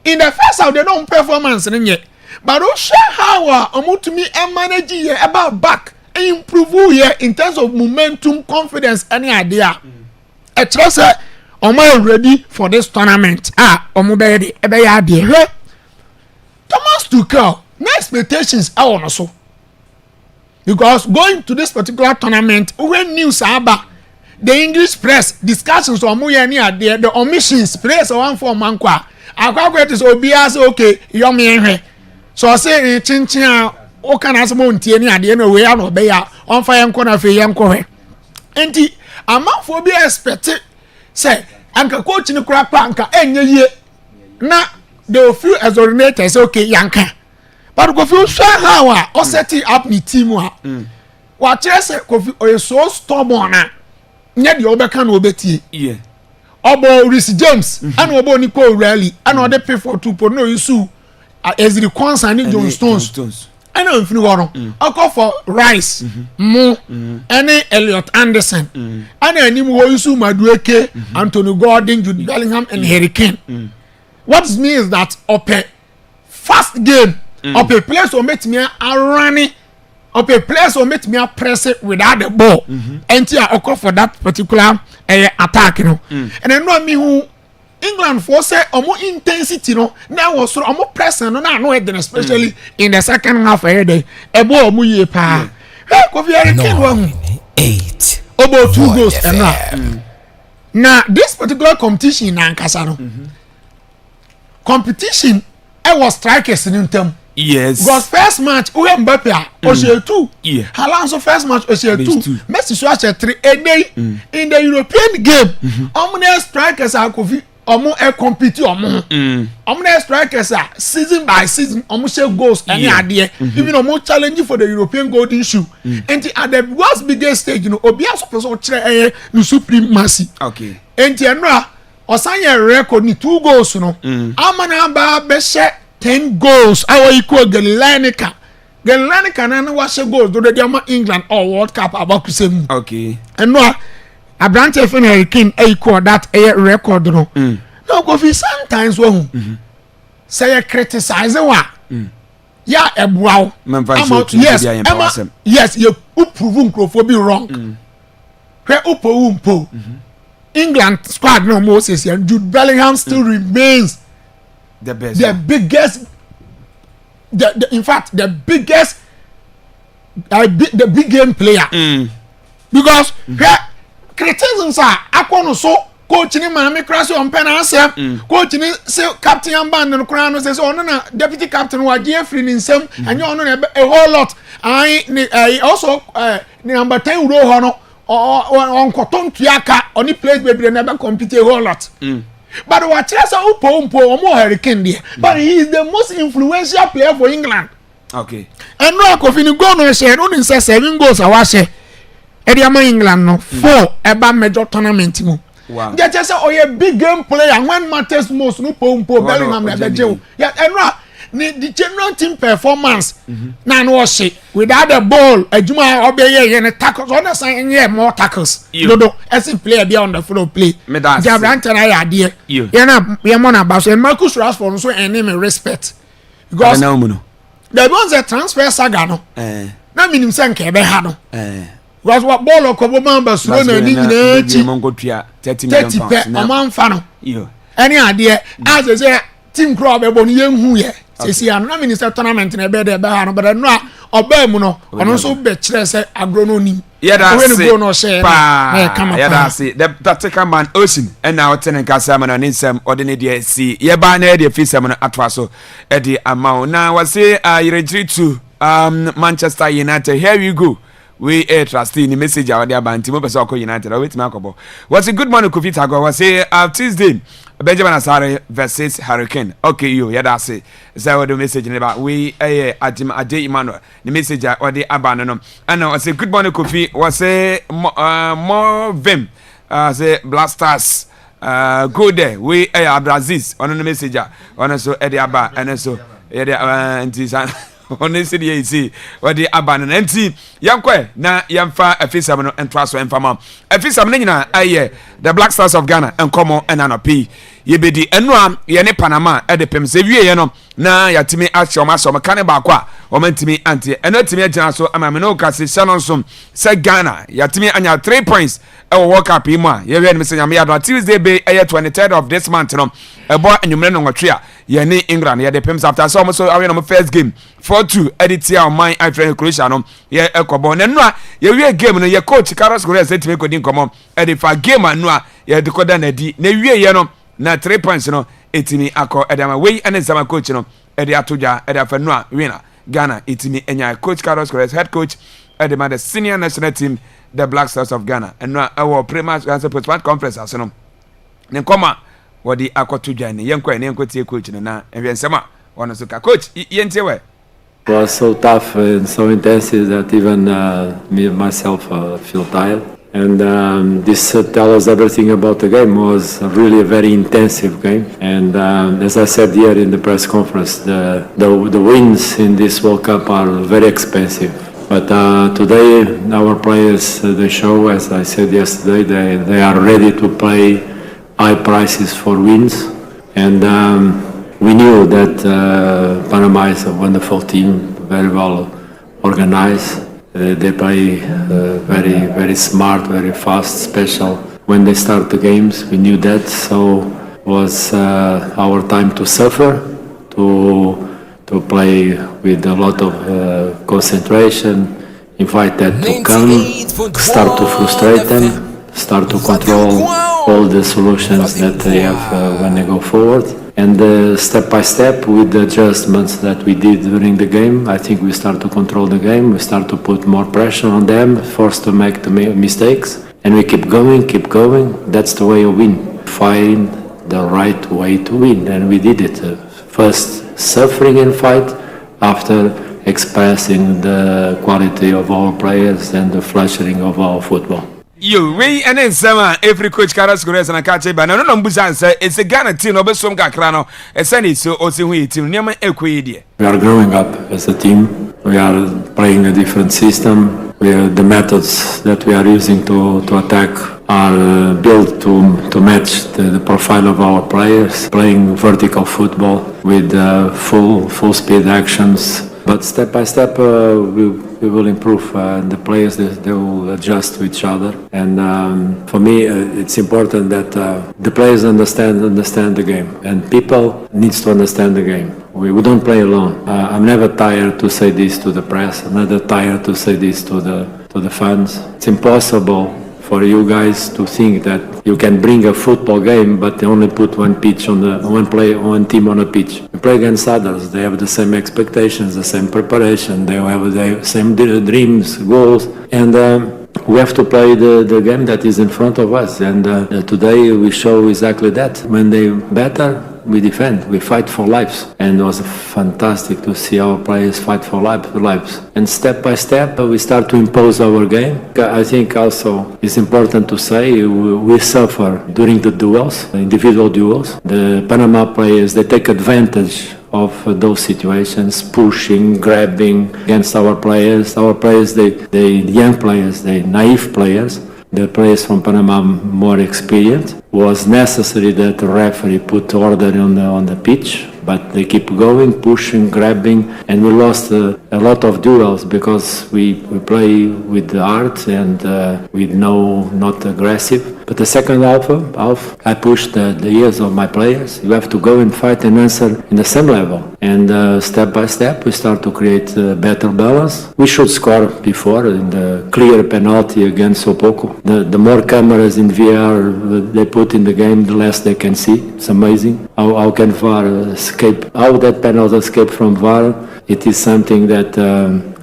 in the first half, they don't performance yet. But also how to me and manage about back and improve here in terms of momentum, confidence, any idea. I trust ready for this tournament. Thomas Tuchel, no expectations are also because going to this particular tournament when news about the English press discussions on the omissions press one for Mankwa. Akwaaba is obvious okay, young so I say chinchin o can as monty any idea no way no be on fire corner for young cohe. And the amount for be expected say anka coach in the crap anka enye na they will feel exonerated say okay yanka but go feel sure how or set it up ni team watch Kofi or so stubborn. Yet the other can obey. Yeah. Obo Reece James and Obo Nico Rally and other pay for 2 no issue as the concerning John Stones. I know if you want I call for Rice, Mo, any Elliot Anderson, and any more issue Madueke, Anthony Gordon, Jude Bellingham, and Harry Kane. What it means that up a fast game, up a place will make me a running, up a place will make me a press it without the ball, and I call for that particular attack, you know. And I know me who England for say more intensity, no. Now was so more pressing, no. Now especially in the second half of the day, a ball muye pa. Hey, Kofi Harry Kane won 8 about 2 goals and now this particular competition in Ankasano. Competition, I was strikers in them. Yes. Because first match, we Mbappe, Oshie 2. Yeah. Alonso first match, Oshie 2. Messi Suarez 3. A day in the European game, Omne strikers are Kofi. Omo compete omo strikers are season by season omo share goals any idea even omo challenge for the European golden shoe and at the world's biggest stage you know obi suppose o kire no supremacy okay and no osanya record ni 2 goals no amana ba be share 10 goals our equal Galanica na wa share goals do the ama England or World Cup about to say okay and no Abrante Fen Harry Kane equal that record no. No Kofi sometimes when say criticize wa. Yeah, wow. Yes, you prove Nkrofo be wrong. Where upo England squad no Moses and Jude Bellingham still remains the best. The biggest in fact the biggest the big game player. Because where criticisms are akwono so coach ni maame krasi on pen ansem coach ni say captain amban no kra no say ono na deputy captain wa je free ni nsem anya ono na a whole lot I also ni number 10 uro ho no on koton tuaka oni place bebre na be compete a whole lot but what say upo omo Harry Kane there but he is the most influential player for England okay and no Kofi ni go no share no say 7 goals awa share Ediama England no 4 eba major tournament mu. Wow. Just say oye big game player when matters most no pompo Bellingham na beje. Yeah, enra the general team performance na no she without the ball adwuma obeye ye ne tackles on say nye more tackles. Dodo as player be on the floor play. Jabrant na ya de. Ye na ye mo na ba so Marcus Rashford so earn me respect. Because the ones that transfer saga no. Na minim say nke be ha no. Was what ball or Kobo members run a ninja 30 million pounds. A man fan. Any idea? As I say, Team Crowd, a bonny young who ye. See, I'm not minister tournament in a bed, but I'm not a Bermuno, and also betches a agronomy. Yeah, that's it. The second man, Ocean, and now Tenant Cassaman and in some ordinary see. Ye by the fisherman at Wasso, Eddie Amount. Now I say, I retreat to Manchester United. Here you go. We trustee the message out there by Timo Pesoko United. Wait, Makobo. What's a good man who could fit? I was say Tuesday, Benjamin Asare versus Hurricane. Okay, you, yeah, that's it. So the message about we at J Emmanuel. The message or the abandon. And now I say good man who could fit was say more vim. Say blasters. Go there. We Brazil on the message. On so Eddie Abba and so and honestly you see what the abandon empty yankwe na yamfa afisam no entraso enfama afisam na nyina aye the Black Stars of Ghana enkomo enanopi yebedi enua ye ne Panama edepem se wie ye no na yatimi asom kane ba kwa o mantimi antie enotimi agina so amame no kase shanonsom se Ghana yatimi anya 3 points e wo World Cup imu a ye we ne mesenya me ya Tuesday be 23rd of this month no ebo anwumre no nwotwe a ye ne England ye depem after so so awe no first game 4-2 editia on my friend Croatia no ye ekobo na nua ye wie game no ye coach Carlos Correa setimi kodi nkomo edifa game anua ye dekoda na di na wie ye no na 3 points no etimi akọ edama wey ene sama coach no edi atoja edi afanua winner Ghana etimi enya coach Carlos Correa head coach edema the senior national team the Black Stars of Ghana enua our premier post conference aso no ne koma wodi akotoja ne yenkwa ne yenkotie coach no na enwensema wono so ka coach yentie we was so tough and so intensive that even me myself feel tired. And this tells us everything about the game. It was really a very intensive game. And as I said here in the press conference, the wins in this World Cup are very expensive. But today our players, they show, as I said yesterday, they are ready to pay high prices for wins. And we knew that Panama is a wonderful team, very well organized. They play very, very smart, very fast, special. When they start the games, we knew that. So it was our time to suffer, to play with a lot of concentration, invite that to come, start to frustrate them, start to control all the solutions that they have when they go forward. And step by step, with the adjustments that we did during the game, I think we start to control the game. We start to put more pressure on them, forced to make the mistakes, and we keep going. That's the way you win. Find the right way to win, and we did it. First, suffering and fight, after expressing the quality of our players and the flourishing of our football. You we and then sama every coach Carlos Gores and Akache but no busan say it's a Ghana team no be som kakra no e sani so o si hu team niam ekwe. We are growing up as a team. We are playing a different system. The methods that we are using to attack are built to match the profile of our players, playing vertical football with full speed actions. But step by step, we will improve. The players, they will adjust to each other. And for me, it's important that the players understand the game. And people needs to understand the game. We don't play alone. I'm never tired to say this to the press. I'm never tired to say this to the fans. It's impossible for you guys to think that you can bring a football game but they only put one team on a pitch. You play against others, they have the same expectations, the same preparation, they have the same dreams, goals, and we have to play the game that is in front of us. And today we show exactly that. When they better, we defend, we fight for lives, and it was fantastic to see our players fight for lives. And step by step, we start to impose our game. I think also it's important to say we suffer during the duels, the individual duels. The Panama players, they take advantage of those situations, pushing, grabbing against our players. Our players, the young players, the naive players, the players from Panama more experienced. Was necessary that the referee put order on the pitch, but they keep going, pushing, grabbing, and we lost a lot of duels because we play with the heart and with not aggressive. But the second half, I pushed the ears of my players. You have to go and fight and answer in the same level. And step by step, we start to create a better balance. We should score before in the clear penalty against Sopoko. The more cameras in VR they put in the game, the less they can see. It's amazing. How can VAR escape? How that penalty escape from VAR? It is something that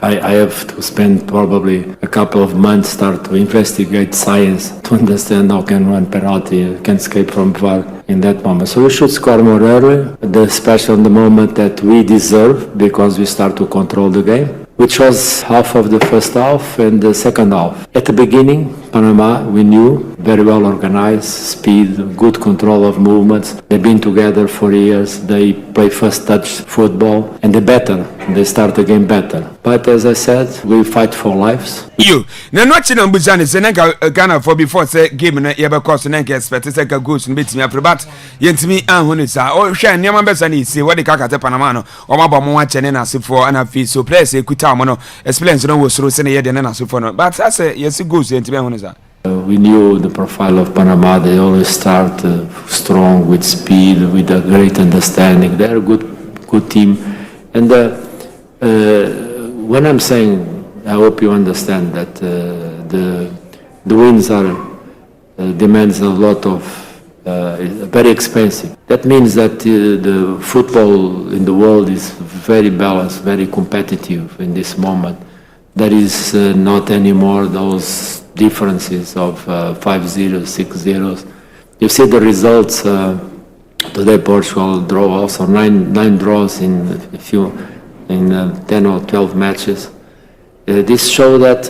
I have to spend probably a couple of months start to investigate science to understand how can one penalty can escape from VAR in that moment. So we should score more early, especially in the moment that we deserve, because we start to control the game, which was half of the first half and the second half. At the beginning, Panama, we knew, very well organized, speed, good control of movements. They've been together for years. They play first touch football, and they're better. They start the game better. But as I said, we fight for lives. You, na watching on Buzani, Seneka Ghana for before say game na yeba cost Nenka expect say goes and beat me up, but yentimi ahunisa. Oh, shine Yaman Besani, see what the Kakate Panamano, or Mabamo watching and as for an affi so place a Kutamono, explains no was through Senate and Asufono. But I say, yes, it goes into Honesa. We knew the profile of Panama. They always start strong with speed, with a great understanding. They're a good team. And when I'm saying, I hope you understand that the wins are demands a lot of very expensive. That means that the football in the world is very balanced, very competitive in this moment. There is not anymore those differences of 5-0, 6-0. You see the results today. Portugal draw also nine draws in in 10 or 12 matches. This shows that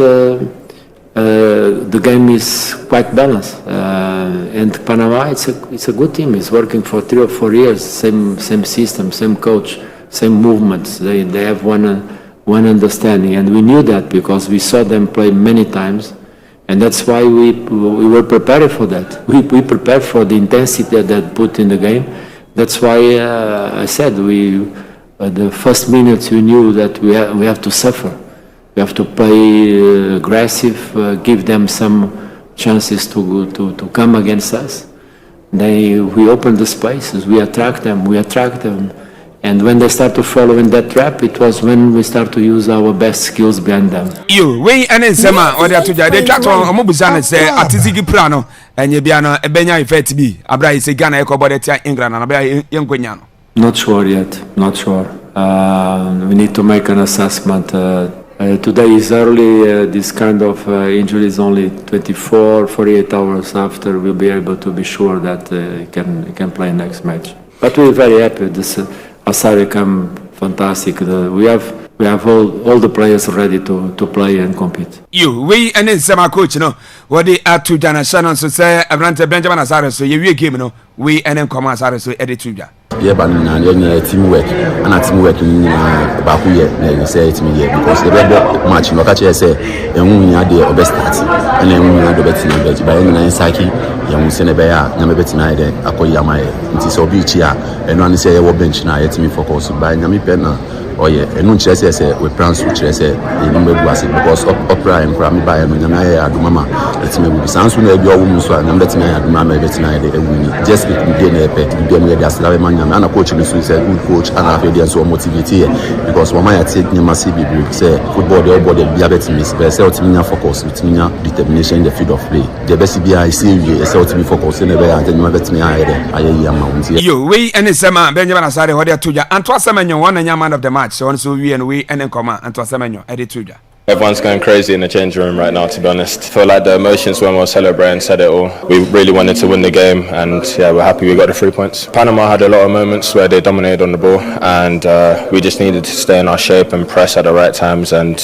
the game is quite balanced. And Panama, it's a good team. It's working for 3 or 4 years. Same system, same coach, same movements. They have one understanding, and we knew that because we saw them play many times, and that's why we were prepared for that. We prepared for the intensity that put in the game. That's why I said the first minutes we knew that we have to suffer. We have to play aggressive, give them some chances to come against us. We open the spaces, we attract them. And when they start to follow in that trap, it was when we start to use our best skills behind them. We and Sema or the they track on Mobuzan say Atizigi Plano and Yabiano Ebenya effect be Abra is a Ghana Ecobodet England and Abra Yanguiano. Not sure yet, not sure. We need to make an assessment. Today is early. This kind of injury is only 48 hours after we'll be able to be sure that he can play next match. But we're very happy. This Asari come fantastic. We have all the players ready to play and compete. We and then Sema coach, what they are to Jana Shannon so say Abrante Benjamin Asari so you game we and then come Asari so edit to yeah, but teamwork and teamwork in Bakuye, say it me because the red match, no catch say, and we had the best start, and then we had the best in by any Saki, young Senebea, Namabetina, Akoyama, it is Obichia, and one say, what bench now, let me focus by Nami Penna. Oh yeah, and no chess we plan switch the number was because opera and Prami by and Mama, it's maybe sounds when you are so and letting I Mama just with the man and a coach is a good coach and I feel so motivated because when I take massive say football the body be a bit miss but focus with me determination in the field of play. The best be I see you to be focused in a way and then you bet me we and Sema Benjamin Asari what they are to ya and twas a one and man of the match. So we and then come and to Semenyo edit to Everyone's going crazy in the changing room right now, to be honest. I feel like the emotions when we were celebrating said it all. We really wanted to win the game and yeah, we're happy we got the 3 points. Panama had a lot of moments where they dominated on the ball and we just needed to stay in our shape and press at the right times and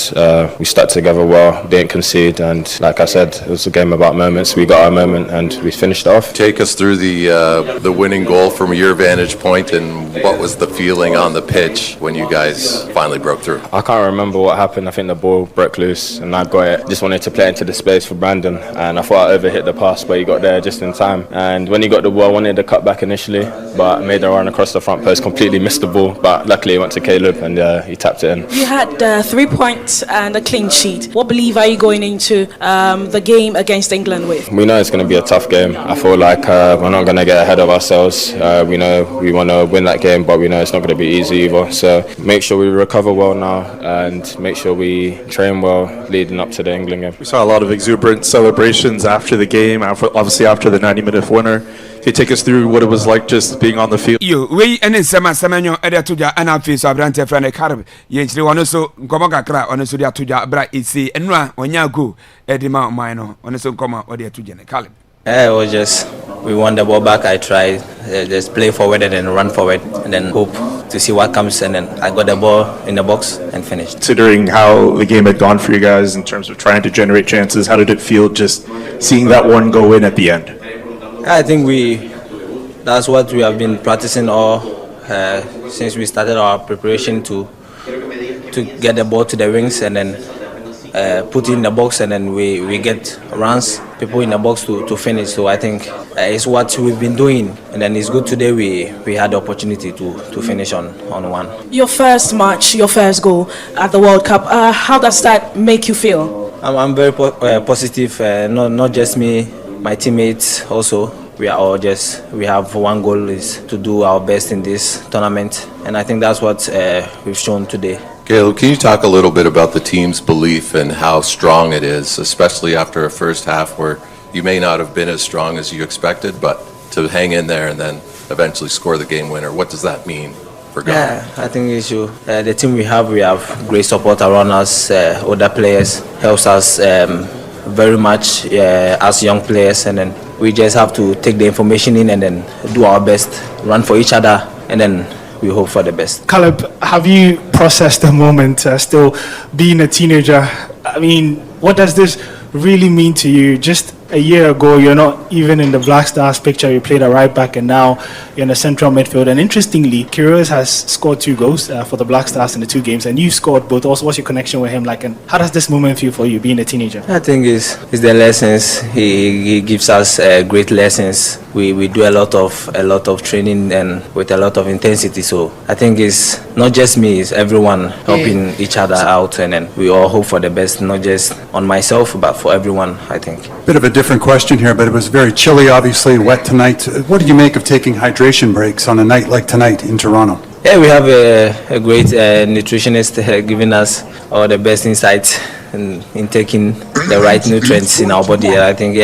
we stuck together well, didn't concede and like I said, it was a game about moments. We got our moment and we finished off. Take us through the winning goal from your vantage point and what was the feeling on the pitch when you guys finally broke through? I can't remember what happened. I think the ball broke loose and I got it. Just wanted to play into the space for Brandon and I thought I overhit the pass but he got there just in time and when he got the ball I wanted to cut back initially but made a run across the front post, completely missed the ball but luckily it went to Caleb and he tapped it in. You had 3 points and a clean sheet. What belief are you going into the game against England with? We know it's going to be a tough game. I feel like we're not going to get ahead of ourselves. We know we want to win that game but we know it's not going to be easy either, so make sure we recover well now and make sure we train well leading up to the England game. We saw a lot of exuberant celebrations after the game, obviously after the 90-minute winner. Can you take us through what it was like just being on the field? We and then Semenyo edit to ya and I feel so Abrante friend Carib. Yes, one also Gomoga cry on a Sudia to ya bra itsi enra when ya go Edima Mino on a so come or the 2 Caleb. It was just we won the ball back. I tried just play forward and then run forward and then hope to see what comes and then I got the ball in the box and finished. Considering how the game had gone for you guys in terms of trying to generate chances, how did it feel just seeing that one go in at the end? I think that's what we have been practicing all since we started our preparation to get the ball to the wings and then put it in the box and then we get runs, people in the box to finish. So I think it's what we've been doing and then it's good today we had the opportunity to finish on one. Your first match, your first goal at the World Cup, how does that make you feel? I'm very positive, not just me, my teammates also. We have one goal is to do our best in this tournament and I think that's what we've shown today. Caleb, can you talk a little bit about the team's belief and how strong it is, especially after a first half where you may not have been as strong as you expected, but to hang in there and then eventually score the game winner? What does that mean for Ghana? Yeah, I think the team we have great support around us. Other players helps us very much as young players, and then we just have to take the information in and then do our best, run for each other, and then we hope for the best. Caleb, have you processed the moment, still being a teenager? I mean, what does this really mean to you? Just a year ago, you're not even in the Black Stars picture. You played a right back, and now you're in the central midfield. And interestingly, Kyrgios has scored 2 goals for the Black Stars in the 2 games, and you scored both. Also, what's your connection with him like? And how does this moment feel for you, being a teenager? I think it's the lessons. He gives us great lessons. We do a lot of training and with a lot of intensity. So I think it's not just me, it's everyone helping each other out, and then we all hope for the best, not just on myself, but for everyone, I think. Bit of a different question here, but it was very chilly, obviously, wet tonight. What do you make of taking hydration breaks on a night like tonight in Toronto? Yeah, we have a great nutritionist giving us all the best insights in taking the right nutrients in our body. I think,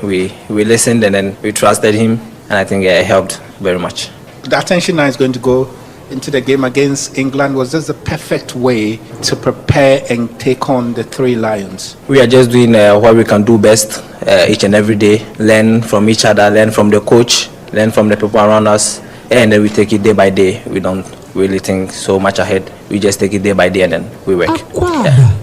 we listened and then we trusted him, and I think it helped very much. The attention now is going to go into the game against England. Was this the perfect way to prepare and take on the 3 Lions? We are just doing what we can do best each and every day. Learn from each other, learn from the coach, learn from the people around us, and then we take it day by day. We don't really think so much ahead. We just take it day by day and then we work.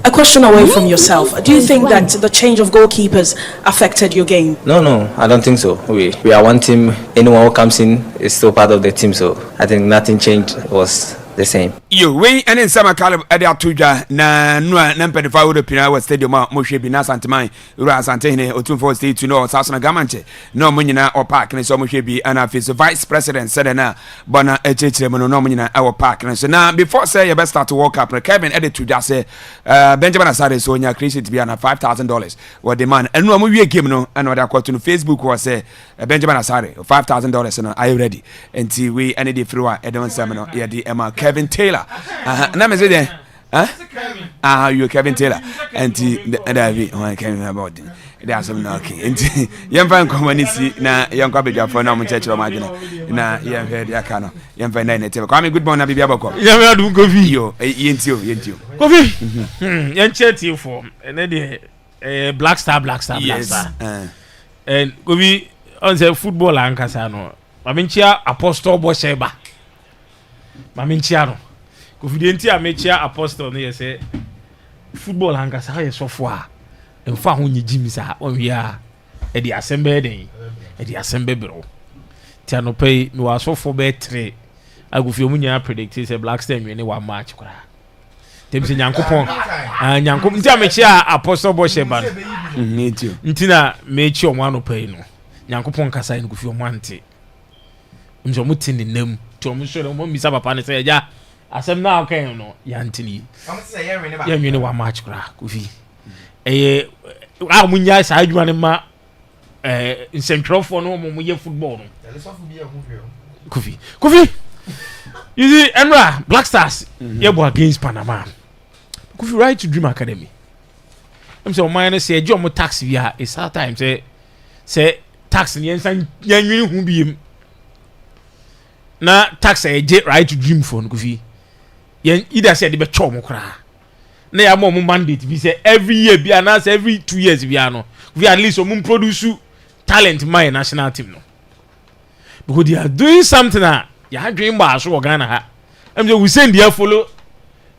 A question away from yourself. Do you think that the change of goalkeepers affected your game? No, I don't think so. We are one team. Anyone who comes in is still part of the team. So I think nothing changed. It was the same. You we and in some Caleb Eddie Atuja na Nampedifa would appear at Stadium Moshe Bina Santamai, Ura Santene, or 2 State to know Sasana Gamanche, no Munina or Park, and so Moshe be and the Vice President said na Bona HH Monomina our park. And so now before say you best start to walk up, Kevin Eddie Tuja say Benjamin Asade so your creation to be on $5,000 what demand and no movie game no and what I quote on Facebook was say Benjamin Asade $5,000 and I ready until we any day through a Edmund Seminar yeah the Emma Kevin Taylor. Name is it huh? You Kevin Taylor. And I came about it. There's some okay. And young fan community na young cabbage for now, church of Magina. Na young head Yakano. Young fan 9. Come good morning, Biabako. Yeah, do go video. Yentio. Coffee. Yan chatty for and then Black Star. Yes. And go be on the football and Casano. Maminchia Apostle Bosheba. Maminchiano. Confidenti a mechia apostle ne say football hankasa ha so fo a emfa ho nyi gym sa on wi a e di assemble den e di assemble bro ti anopai no aso fo be 3 agufi omunya predict say Black Star nwe ne one match kra temse nyankopon nyankopon ti a mechia apostle bo sheba ntina mechi omo anopai no nyankopon kasa ne gufi omo ante njo mutini nem to omo so omo misa papa ne say ja asem na okay no yantini ya nwene wa match kra kofi munya sa adwuma ne ma nsentrofo no mo ye football no kofi you see Enra Black Stars yebo against Panama kofi right to dream academy I'm say o man no say ejo mo tax via it's hard time say tax ne yensan yanwene hu biem na tax eje right to dream for no kofi either said the chom kra na ya mo mandate be say every year be announce every 2 years we are no we at least we produce talent my national team no because they are doing something that ya dream ba so Ghana ha am say we send there follow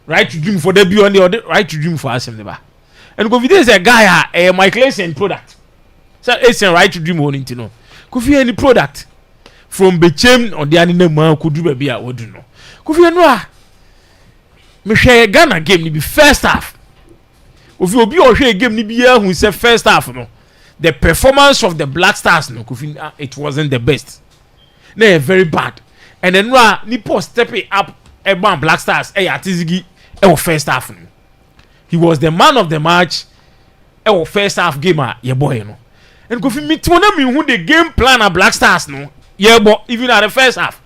right to dream for the be on the right to dream for us them ba and go video is a guy Michael Essien product so Essien right to dream on no go fi any product from Bechem or the animal man could do be a would no go fi no me share Ghana game ni be first half. If you be or share game ni be here who say first half no. The performance of the Black Stars no it wasn't the best. They very bad. And then ni post step it up one Black Stars atizigi first half no. He was the man of the match first half game ye boy no. And go fi me tona me who the game plan of Black Stars no. Ye boy even at the first half.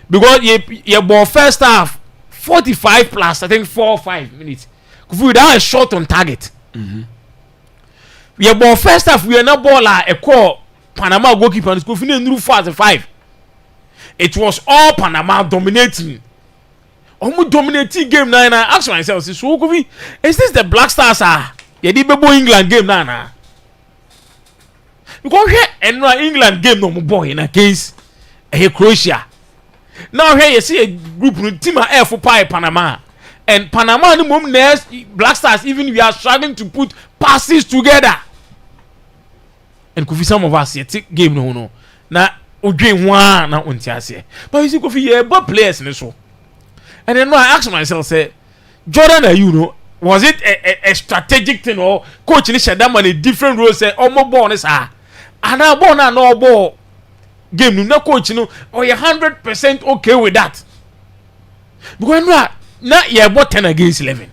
Because ye boy first half 45 plus, I think 4 or 5 minutes. Without a shot on target. We are ball first half. We are not baller a call Panama goalkeeper and school finish 5. It was all Panama dominating. Almost dominating game now. I ask myself, so is this the Black Stars? You did England game now. Because here and England game no more boy in a case Croatia. now here you see a group no team a for Panama. And Panama no mom next Black Stars even we are struggling to put passes together. And could be some of us here take game no. Na odwen one na ontiase. But you see could be but players in so. And then I ask myself say Jordan you know was it a strategic thing or coach ni shada man a different role say omo ball is and na ball na no ball game no coach no or you 100% okay with that. Because na ye bought 10 against 11.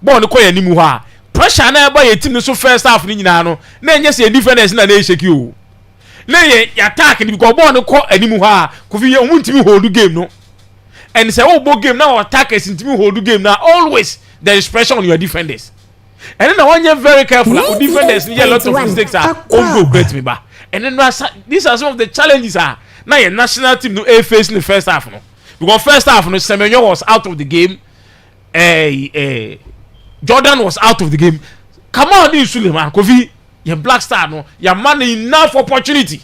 Ball no koye nimu ha. Pressure na ba ye team no so first half ni nyina no. Na enye se defenders na dey shake you. Na ye attack ni because ball no ko animu ha. Ko fi ye omuntimi hold game no. And say oh ball game now attackers intimi hold game now always there is pressure on your defenders. And then when you're very careful like defenders need a lot of mistakes are on go great me ba. And then these are some of the challenges are now your national team no face in the first half no. Because first half no Semenyo was out of the game. Jordan was out of the game. Come on in Suleiman Kofi your Black Star no your man enough opportunity.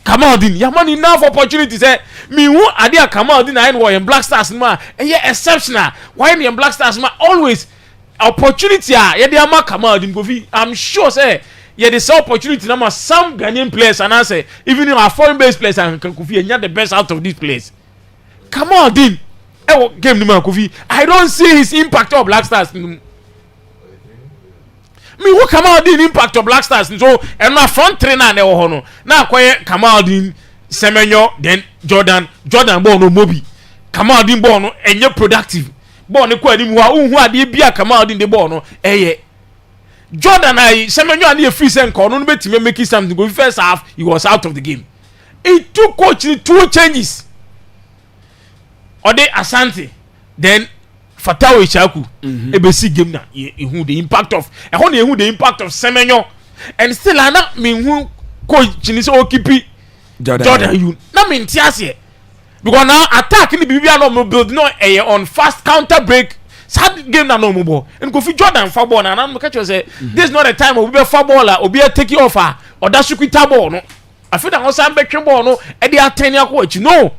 Come on in your man enough opportunity say me who adia come on in and Black Stars ma yeah exceptional why in Black Stars ma always opportunity yeah they are come on in Kofi I'm sure say yeah this opportunity now some Ghanaian players and I say even our foreign based players and Kofi and the best out of this place. Come on in game no Kofi I don't see his impact of Black Stars. Me who come out in impact of Black Stars so and my front trainer na ho na akoye come out in Semenyo then Jordan ball no Mobi come out in ball no enye productive ball ne kwa animu ha unhu ade bia come out in the ball no Jordan Semenyo and the free send call no betime make something go first half he was out of the game. It took coach 2 changes Ode Asante then Fatawo Ichaku ebesi game na who the impact of who the impact of Semenyo and still ana me who coach ni so okipi Jordan you na me ntiase because now attack ni bibia no build no on fast counter break sad game na no mo ball and go fi Jordan fa ball na me catch you say this is not a time we be fa ball obi take it off or that sukwita ball no I feel that also be twen ball no e dey attend coach no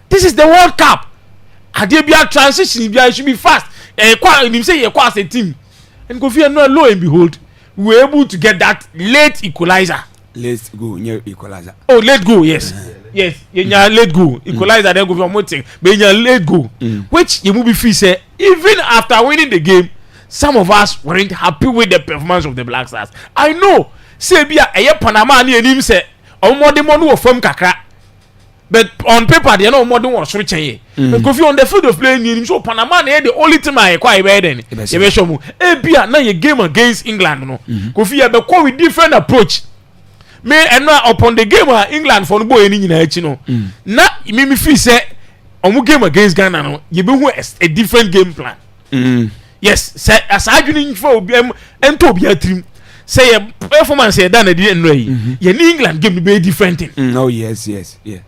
this is the World Cup. Adebia transition bia should be fast. You say you as a team. And go fear no low and behold, we were able to get that late equalizer. Let's go near equalizer. Oh, let go, yes. Yes, you let go. Equalizer then go for more thing. But you let go. Which you will be free say even after winning the game, some of us weren't happy with the performance of the Black Stars. I know. Say bia Panama ni enim say omode monu wo fam kakra. But on paper, they are no more than one switch. But if you on the field of play, you so Panama, they the only team I quite better than. You may show me. Ebia now your game against England, no. Kofi have a with different approach. Me and now upon the game England for the boy in no. Now me feel say on game against Ghana, no. You be a different game plan. Yes, say as I doing for and to be a team. Say a performance here done a didn't know. Your England game be different thing. Oh yes, yeah.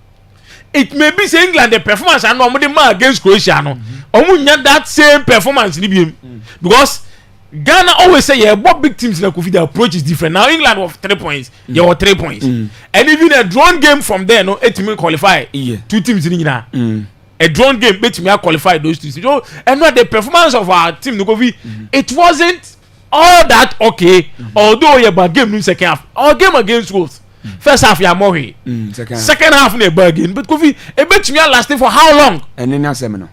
It may be say England the performance and no more against Croatia no. Omunya that same performance ni bi because Ghana always say yeah what big teams na Kofi the approach is different. Now England have 3 points. They were 3 points. And even a drawn game from there no 8 teams qualify. 2 teams ni na. A drawn game bet me qualify those 2 teams. So and not the performance of our team no Kofi it wasn't all that okay although yeah but game in second half. Our game against Wolves first half ya more second half na bargain but Kofi e betumi lasting for how long and then asem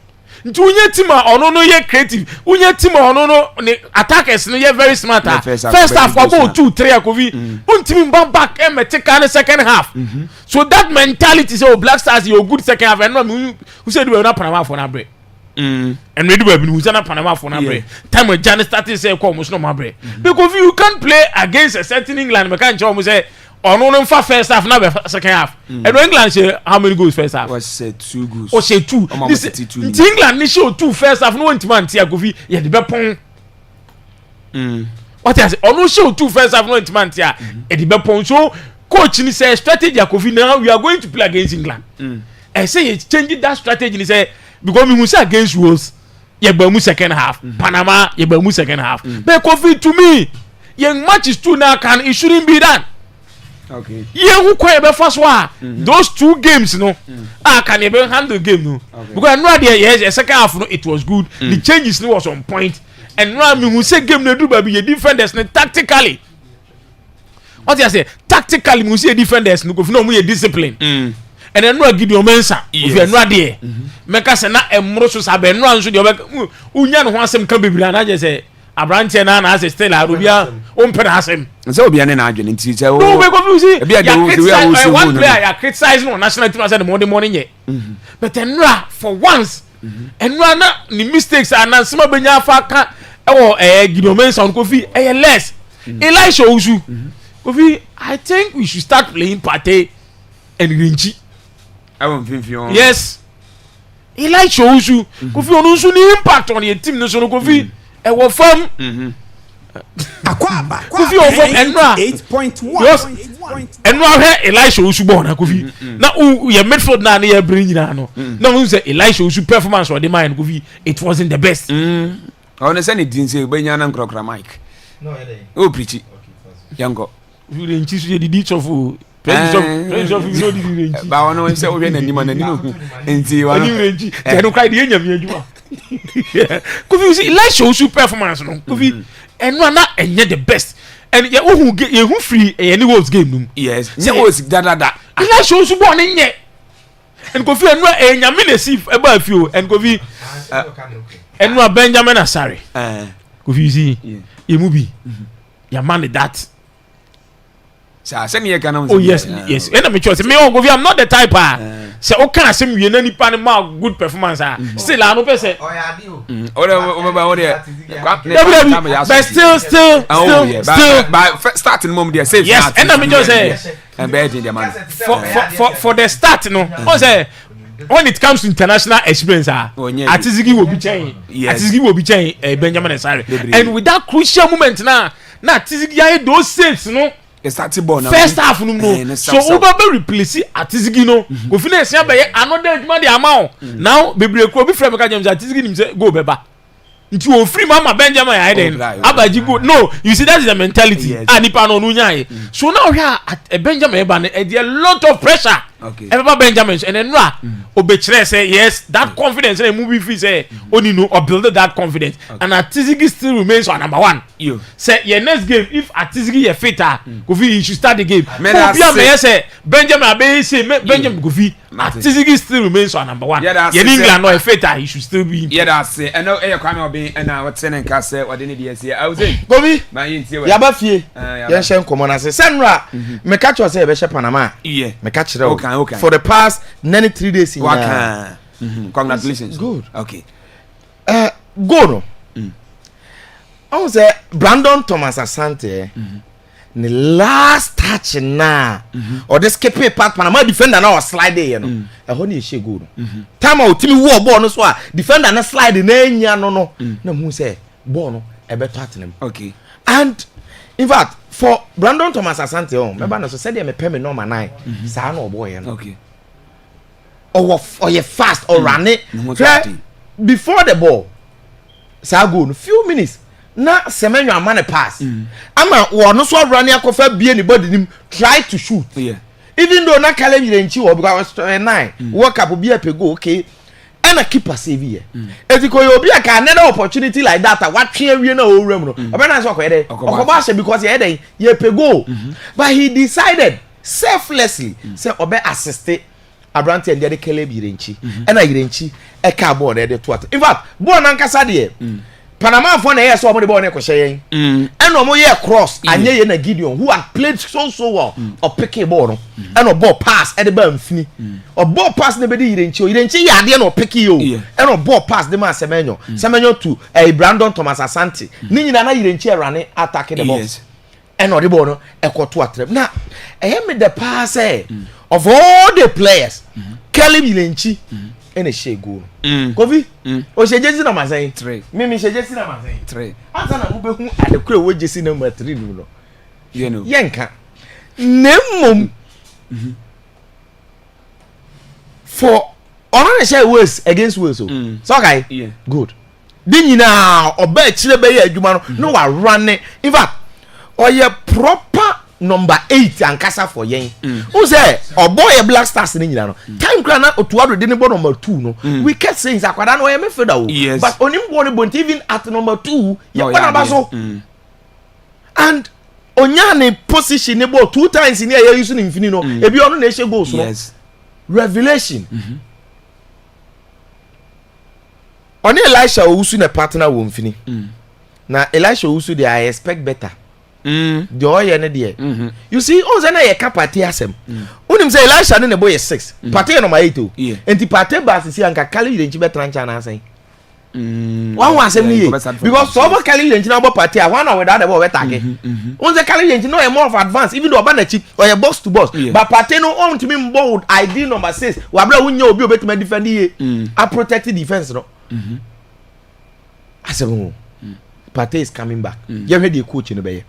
nti unye team ono no ye creative unye team ono no attackers no ye very smart first half for 2-3 Kofi untimi bam back e metika na second half so that mentality say Black Stars you good second half and no who said we na Panama for na break and we do we na Panama for na break time when Janet started say come no ma break because you can't play against a certain England me can show say on first half now second half and England say how many goals first half was say 2 goals or say 2 England ni show 2 first half no want man tia Kofi ye de be pon what I say on show 2 first half no want man tia e de be pon so coach ni say strategy Kofi now we are going to play against England I say you change that strategy ni say because we say against Wales ye ba mu second half Panama ye ba mu second half but Kofi to me young matches 2 now can it shouldn't be done. Okay. Yeah, who quite be first one. Those 2 games, no. Can you handle game no? Because no idea. Yes, the second half, no, it was good. The changes no was on point. And now me who say game no do baby defenders no tactically. What I say? Tactically, we see defenders no go no we discipline. And then no give your mensa. If you no there, make us na emro so sabe no anso de obek. Unya no ho asem kan bebira na je say Abrante na ase still arubia o mpere asem. Say obi ane na adwene nti say no we go see. E bia de we one player ya criticize no national team say the morning ye. But enra for once enra na ni mistakes anansema benya fa ka e Gideon Mensah Kofi less. Elisha Osu. Kofi, I think we should start playing Partey and Rinchi. I won't think you. Yes. Elisha Osu. Kofi Onusu ni impact on your team no so Kofi. E wo fam. Akwaaba. Kofi o fam enra 8.1. Enra he Elisha Osu born na Kofi. Na your midfield na na bring nyina no. Na we say Elisha Osu performance or the mind Kofi it wasn't the best. I want to send it in say benya na nkrokra mic. No e o preach. Yango. You dey teach you the ditch of Prince of you know the range. Ba wono say o hwe na nima na nimo. Enti wa no range. They no cry the enyam adwuma. Kofi see Elisha Osu performance no. Kofi enwa na enye the best. And ye who free any world game no. Yes. Say was da. Elisha Osu born enye. And Kofi enwa enyame na sif e ba fio and Kofi enwa Benjamin Asare. Kofi see ye mubi. Your man that. Oh yes, yes. And I'm sure. Me Kofi, I'm not the type. Say, okay, I say we any pan good performance. Still, I no say. But still. But starting moment there, say yes. And I'm just say. And betting the man. For the start, no. I say. When it comes to international experience, Atizigi will be changing. Yes. Atizigi will be changing. Benjamin Asare. And with that crucial moment now Atizigi those saves, no. First half no. So Uba be replace Atizigi no. Go finish another money amount. Now bebre ko be frame ka James Atizigi nim say go beba. Nti o free mama Benjamin then abaji go. No, you see that is the mentality. Nipa no nya. So now here at Benjamin eba there a lot of pressure. Okay. Everybody Benjamin and then Obechre say yes, that confidence in the movie fee say only no or build that confidence. And Atizigi still remains on number 1. You say your next game if Atizigi is fitter, Kofi you should start the game. Say Benjamin Abe say Benjamin Kofi Atizigi still remains on number 1. Yeah, in England no fitter he should still be. Yeah, that's it. And now you come obi and what saying and say what didn't you say? I was saying Kofi Yaba fie. Yen shen komo na say Senra me catch you say be she Panama. Yeah. Me catch you. Okay. For the past 93 days in congratulations. Good. Okay. Go no. I was Brandon Thomas Asante. The last touch na or the escape part Panama defender now slide there no. I honey she go no. Time out timi war ball no so defender na slide na enya no. Na who say ball no e better at Okay. And in fact for Brandon Thomas Asante remember na so said me pay me number 9 sa na boy no. Okay. Or you fast or run it before the ball. Sa go few minutes na Semenyo amane pass. Ama no so run akofa bie anybody nim try to shoot. Yeah. Even though na kale nchi wo because 9 work up be a go okay. And a keeper save here. Etiko you be a another opportunity like that what twe wie na owram no. Obena so kwede. Okobashe because he dey ye pego. But he decided selflessly say obe assist Abrante and the Caleb Yirenchi. And I Yirenchi a cardboard at the twat. In fact, born Ankasa de Panama for a so many born echo saying. And no more year cross and ye and a Gideon who had played so well or pick a ball and a ball pass at the burn fee or ball pass the bedi Yirenchi yadian or pick you and a ball pass the man Semenyo to a Brandon Thomas Asante. Nina Yirenchi running attacking the box. And no the ball echo to a trip. Now I am the pass of all the players, Caleb Yirenchi and a shea go. Kofi, or she just number 3. Mimi she just number 3. Answer who at the crew with just number 3. You know, Yanka Nemum for honor share worse against worse. So okay, yeah, good. Then you now or bet chile be a no one running. In fact, or your proper number 8 ankasa for yen who say oboy Black Stars ni nyina no time kra na otuado de ne bo number 2 no we kept saying akwada no ye me feda o but onimbo ne bon even at number 2 ye kwa na so and onyane position ne bo 2 times ni ye use ni mfini no ebi ono na ehye goals no revelation oni Elisha Owusu na partner wo mfini na Elisha Owusu they I expect better the oil ne there you see on say na ye ka party asem unim say Elisha ne boy 6 party number 8 o enti party bas si anka kali de nchi betra ncha na asen one asem ni because so over kali de nchi na party a one without the ball better on say kali de nchi no e more of advance even though oba na chi or ye box to box but party no on to me bold ID number 6 wa bra wunya obi obetima defend ye a protected defense no asem Partey is coming back. You heard the coach in the bay.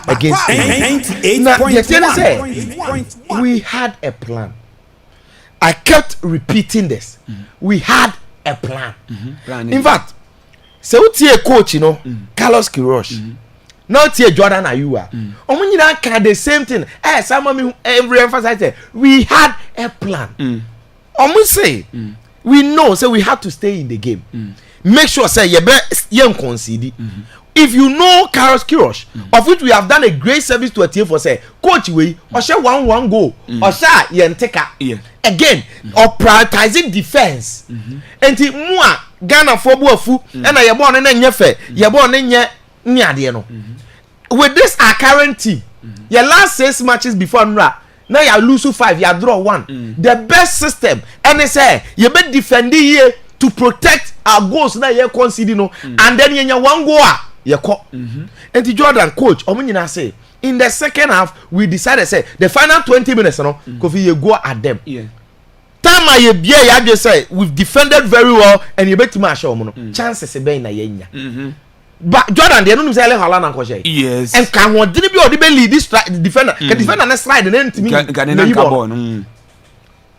Against 98.1. We had a plan. I kept repeating this. We had a plan. In fact, so what's your coach, you know, Carlos Queiroz. Not here Jordan Ayua. Omunyina can the same thing. Some of me every emphasize we had a plan. Say we know so we have to stay in the game. Make sure say you concede. If you know Carlos Queiroz, of which we have done a great service to a team for say coach we or share 1-1 goal or share yenteka again or prioritizing defense. And ti mua Ghana for boafu and I born and nyefe ye born nye nyade no. With this our current team, your last 6 matches before Nra now you lose 5, you draw 1. The best system and they say you be defending here to protect our goals na ye concede no and then you 1 goal ye ko and the Jordan coach omunyina say in the second half we decided say the final 20 minutes no Kofi ye go at them time I bia ya just say we've defended very well and you bet ma show no chances be na ye nya but Jordan they no say le hala na ko shey yes and can one did be odi be lead this defender the defender na slide na ntimi na ball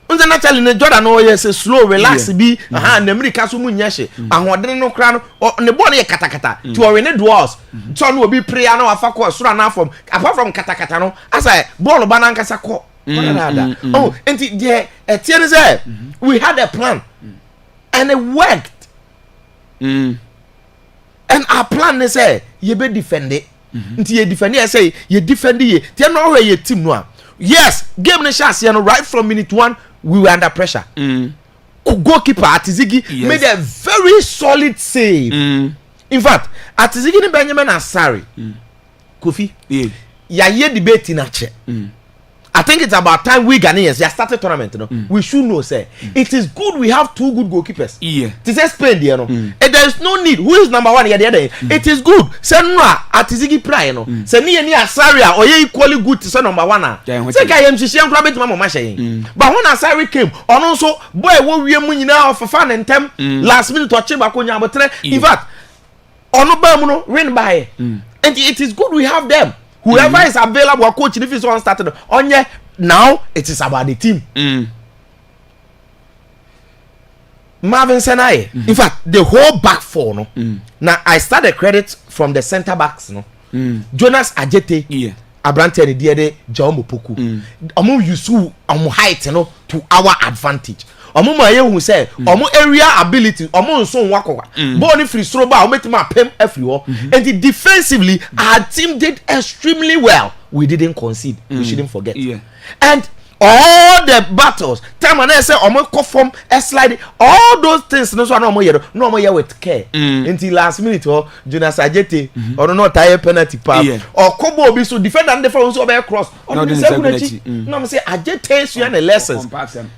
unza naturally ne Jordan no yes slow relax bi na America so munya hye ahodene no kra no ne ball no ye katakata ti o we ne duels so no obi prayer na afa ko sura na form apart from katakata no asa ball ba na nkasa ko oh enti there tiene say we had a plan and it worked and our plan is say ye be defend it enti ye defend it say ye defend it tie no we ye team no a yes game ne chance no right from minute 1 we were under pressure. Goalkeeper Atizigi made a very solid save. In fact, Atizigi ni Benjamin Asari. Kofi, ya ye debate in ache. I think it's about time we Ghanaians started tournament. No? We should know say it is good we have 2 good goalkeepers. To say Spain there no. And there is no need. Who is number 1 here the other? It is good. Say no Atizigi play no. Say ni Asari or ye equally good to say number 1. Say ka yem hihia nkra betima mama hye. But when Asari came, on also boy wo wie mu nyina of fan and tem last minute to che bako nya abotre. In fact, ono ba mu no win by. And it is good we have them. Whoever is available, coach, if it's one started on ye, now it is about the team. Marvin Senaye. In fact, the whole back four, no. Now I start the credit from the center backs, no. Jonas Ajete, Abrante and Diede, Jaume Poku. Omo Yusu, omo height, no, to our advantage. Omo maye who say, omo area ability, omo so wakowa. Boni free throw ba, omo tima pem everywhere. And defensively, our team did extremely well. We didn't concede. We shouldn't forget. And all the battles, time and I say omo go from a slide, all those things no so no more here with care. Until last minute Jonas Ajete or no tire penalty pass or Kobo be so defend and defend so be cross. No say Ajete so the lessons.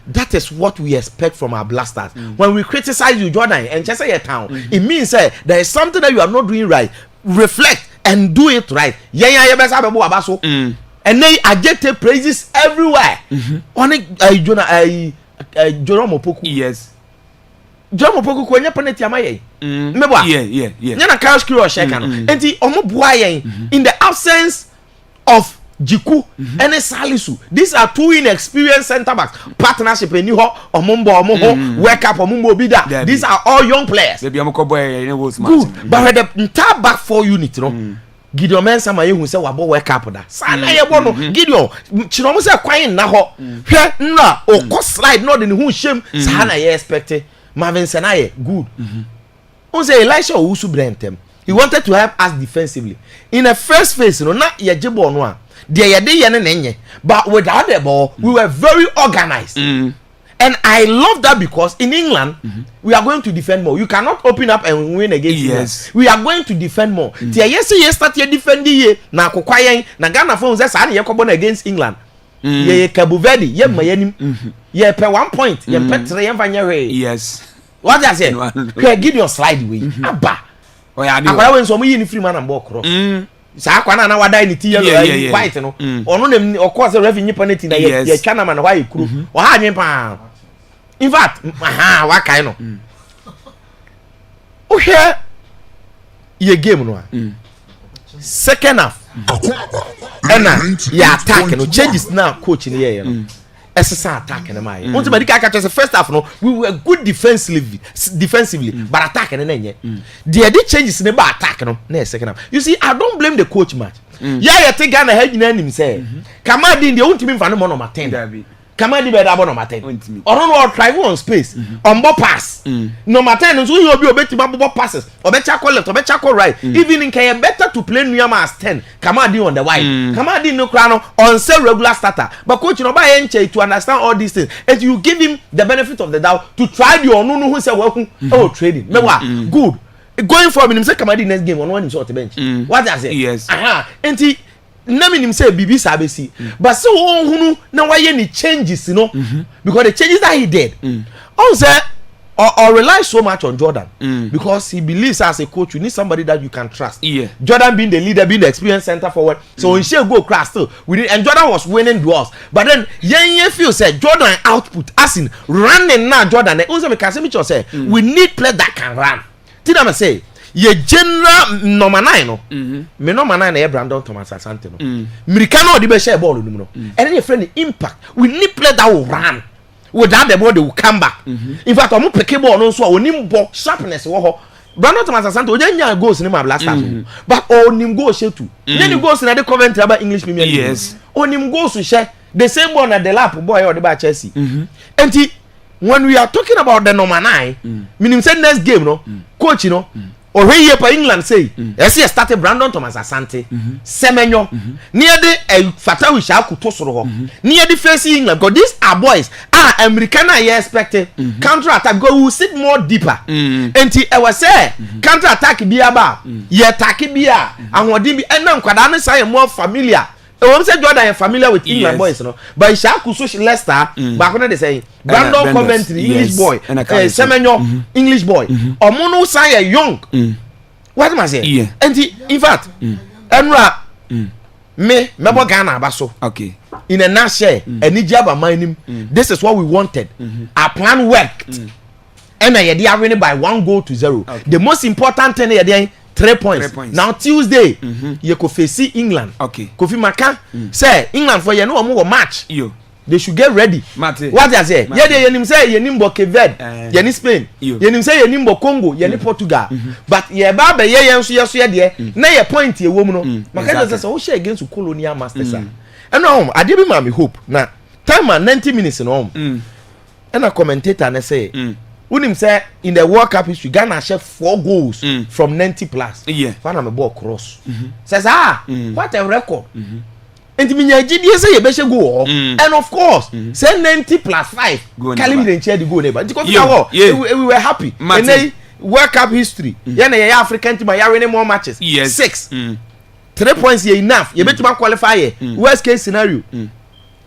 That is what we expect from our blasters. When we criticize you Jordan and just say your town, it means there is something that you are not doing right. Reflect and do it right. And then Ajete praises everywhere. Only Jerome Opoku. Yes. Jerome Opoku kwenye penalty amaye. Mebwa. Yeah. Nyana Carlos Queiroz sheka no. Enti omo buaye in the absence of Jiku and Salisu. These are 2 inexperienced center backs. Partnership eni ho omo wake up omo bida. These are all young players. Good. But the entire back 4 unit, you know. Gideon Mensah ma yehu se wabo work up da sa na ye bo no Gideon chino mo se kwan na ho hwe na o slide no de ne hu shem sa na ye expect Marvin Senaye good on say Elisha Owusu Brentem he wanted to help us defensively in the first phase no na ye jebo no a de ye de ye ne nenye but without the ball we were very organized and I love that because in England we are going to defend more. You cannot open up and win against England. We are going to defend more. Tia yes start ye defend ye na kokwayen na Ghana for say sa na ye kobon against England. Ye Cabo Verde ye mayanim. Ye pe 1 point ye pe 3 ye fanya we. Yes. What I say? Can give your slide way. Aba. Oh yeah, akwa when so mo yi ni free man and ball cross. Sa akwa na wada ni ti yellow white no. Ono dem of course revenue penalty na ye twa na man why kuru. O ha nwen pa. In fact, what kind of? Oh here, ye game no. Second half, and ya attack no changes now. Coach in here, SSR attack and my. Once the catch the first half no, we were good defensively, but attacking and then the other changes in the attack no. Next second half, you see, I don't blame the coach much. Yeah, you take Ghana head in him say, come on, the only team for the man on my 10. Kamadi be that number 10. Or no drive on space. On ball pass. Number 10 so you be obeti ball passes. Obecha call left, obecha call right. Even in Kenya better to play Nuyama as 10. Kamadi on the wide. Kamadi no crown on say regular starter. But coach no buy enche to understand all these things. And you give him the benefit of the doubt to try the onu who say welcome trading. Mewa good. Going for him say Kamadi next game on one him on the bench. What I say? Yes. Enti na me nim say bibi sabesi but so hunu na why any changes because the changes that he did on say or rely so much on Jordan because he believes as a coach you need somebody that you can trust. Jordan being the leader, being the experienced center forward, so when she go crash still and Jordan was winning duels, but then yen feel say Jordan output as in running now Jordan also me can say we need players that can run. Did I say ye general number 9 no me number 9 na Brandon Thomas Asante no Mirikano di be share ball no and then your friend impact we need play that will run without the ball they will come back in fact omo pick ball no so onim ball sharpness wo ho Brandon Thomas Asante onyanya goals ni ma blasters but onim goals she too any goals na the Coventry about English Premier League yes onim goals share the same ball na the lap boy or the ba Chelsea and when we are talking about the number 9 meaning say next game no coach or here for England say yes he started Brandon Thomas Asante Semenyo near the Fatawi Shaku Tosoro near the face England because these are boys American I expected counter attack go will sit more deeper and I was say counter attack be aba ye attack be and what be and now kwada say more familiar. I say Jordan is familiar with England boys, no. But Shaku so Leicester, back when they say Brandon Coventry English boy, Semenyo English boy, or Mono say young. What am I saying? And in fact, Enra me Ghana baso. Okay. In a nutshell, any job of mine, this is what we wanted. Our plan worked, and I had winning by 1-0. The most important thing is 3 points. Now Tuesday, you could face England. Okay. Kofi Maka say England for you know more match. They should get ready. Mate. What I say? Yeah, they nim say you nimbo Cape you nim Spain. You nim say you nimbo Congo, you nim Portugal. But yeah, baba yeah so there. Na your point here woman no. Maka say so share against colonial masters. And no, I did be hope. Na time and 90 minutes no. And a commentator na say Unim say in the World Cup history, Ghana share 4 goals from 90 plus. Yeah. Fan am a ball cross. Says what a record. And me GDS say you better go. And of course, say 90 plus 5. Kalim didn't share the goal neighbor. Because we were happy. And then World Cup history. Yeah, na African team are winning more matches. Yes. 6. 3 points here enough. You better qualify here. Worst case scenario.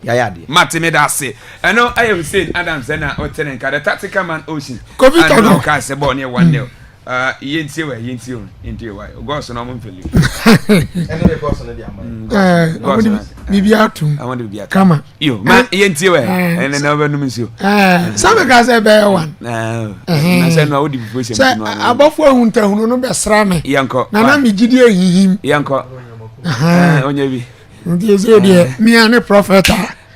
Yeah, Martin made us say. I know I have said Adam Zena or Tenant, the tactical man Ocean. COVID or no? Can't say born here 1-0. Yinti into your goes on home for you. Maybe out to I want to be a come you, Yinti, and then over no you. Some guys are better one. I said, no, above 400 who no be srame. Yanko, Nana mi jidie him. Yanko, on your me and a prophet.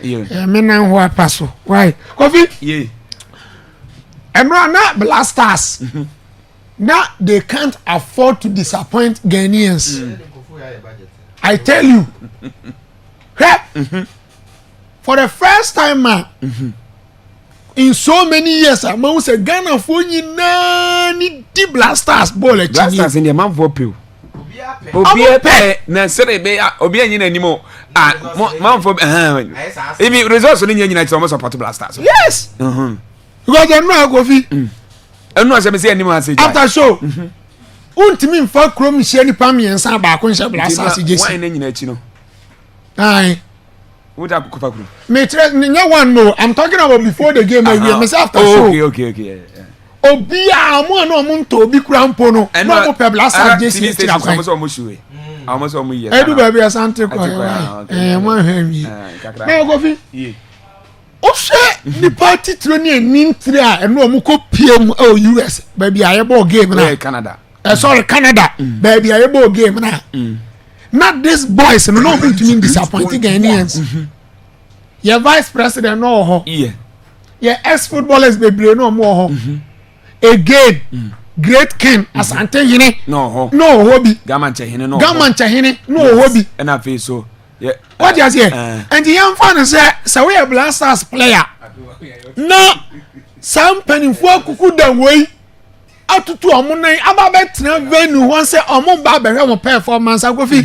Me now who are passo. Why? Coffee? Yeah. And not blasters. Now they can't afford to disappoint Ghanaians. I tell you. For the first time, in so many years, I must say Ghana for you nani di blasters ball. Blasters in the man for pill. Obia pay na sere be obia nyina animo man for if results in United almost support blasters. Yes. Because they know Kofi. I know say animo say after show. Untimi mfa krom hye nipa miensa ba ko nhye blasters jesi. Why na nyina achi no? Ai. What up kofa krom? Me nya one no. I'm talking about before the game and me say after show. Okay. Yeah. Obi a mo na mo nto obi kura mpo no na mo pe blasters jesi ti akwan almost yes edu ba bia sante kwa mo hwemi na go fi o hwe ni party tro ni nintri a eno mo ko piem US ba bia ye ball game na Canada sorry Canada ba bia ye ball game na not these boys no going to mean disappointing Ghanaians your vice president no ho yeah ex footballers be bre no mo ho again great king asante hine no hobby gamanche hine no hobby and I feel so yeah what you say and the young fan say we a blasters player no some penifo akuku dan wey atutu omunan ababetra venue won say omo ba behwe mo performance agofi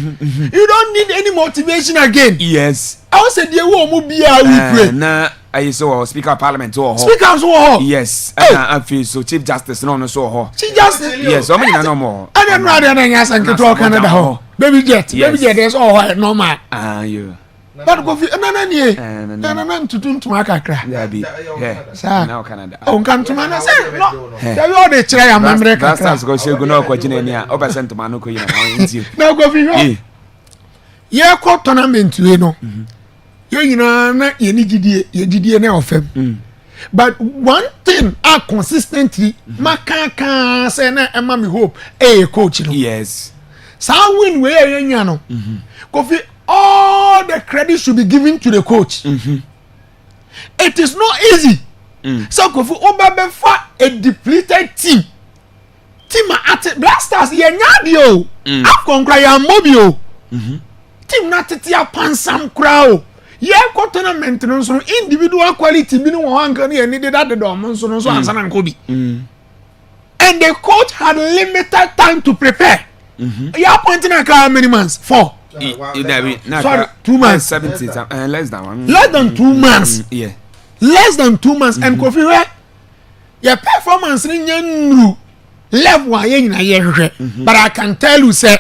you don't need any motivation again yes I was say dey we omo bia we pray na I saw speaker of parliament speakers ho yes I feel so chief justice no so ho chief justice yes o me no more and then rather than yes and to Canada ho baby jet there's all normal you but go fi na tutuntum akakra yeah now Canada on kan tuma na say no they all dey try am America that's go shegu no kwa jina ni a o% ma no ko yina na nti na go fi ye ko tournament we no you know na ye gidie na ofem but one thing are consistently makaka say na ema me hope coach no yes so win we anya no Kofi all the credit should be given to the coach it is not easy so Kofi obabefa a depleted team at blasters ye nyadio afcon cry am mobile team na tetia pansam crowd ye ko tournament no so individual quality bi no ho anka na needed that the dom so no so ansa na nko bi and the coach had limited time to prepare ya pointing at how many months 4 sorry 2 months 70 less than 2 months yeah less than 2 months and Kofi where your performance ni nyanu level aye nyina ye hwehwe but I can tell you say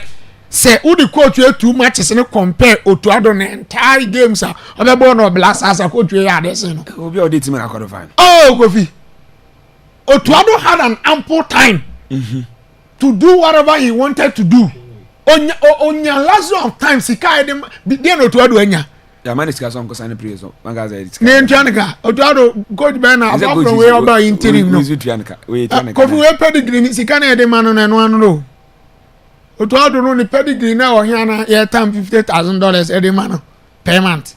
who the coach you too much is compare Otuado the entire games obebo no blasters coach you had this no obi o dey team na qualify Kofi Otuado had an ample time to do whatever he wanted to do onya last of time sika dem dey Otuado anya ya man is kaso nkosa ne praise so manga za edit ne ntuanka Otuado coach ben na apart from we oba interim no Kofi we pedigree sika na dem anu na no Otuado no ni pedigree na ohiana ye tam $50,000 every man per month.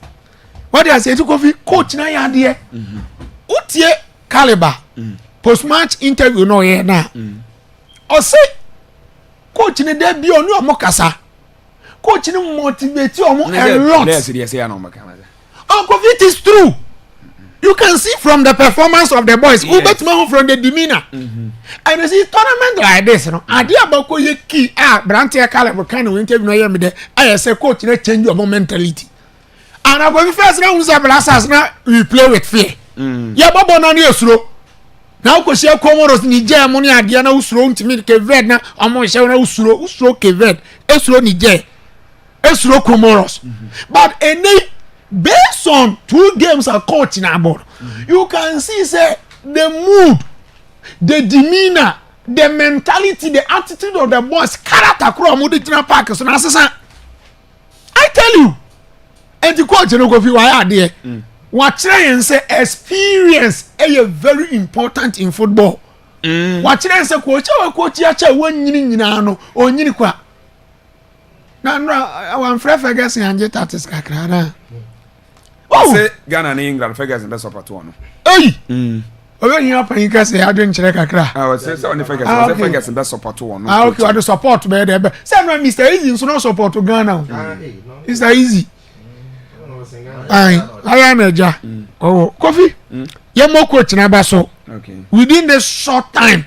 What they say to Kofi coach na ya de. Utie caliber. Post match interview no ye na. O say coach ni de bi onu omo kasa. Coach ni motivate omo a lot. Yes, ya no maka. Kofi, it is true. You can see from the performance of the boys, from the demeanor. And you see tournament like this, you know, idea about ye key Brantia caliber kind of interview me there. I say coach you change your mentality. And I go first now now we play with fear. Yeah, Bobo na ni osuro. Now ko share Comoros Niger money idea na usuro ntimi Keved na amo share na usuro Keved. Usuro Niger. Usuro Comoros. But any based on 2 games are coaching about, you can see say the mood, the demeanor, the mentality, the attitude of the boys, character from Mudina Park. So I tell you, and the coach no go fi why there. What try and say experience is very important in football. What try and say coach ya cha wan nyina no o nyini kwa. Na wan Ferguson anje tatis kakra na. Oh, say Ghana and England Ferguson best support one. Hey, Obe yin apa yin ka say adwen kire kakra. Ah, say on Ferguson best support one. Ah, okay, what the support be there. Say no Mr. Easy so no support to Ghana. Mr. Easy. I am a ja. Oh, coffee. You more coach na ba so. Okay. Within this short time,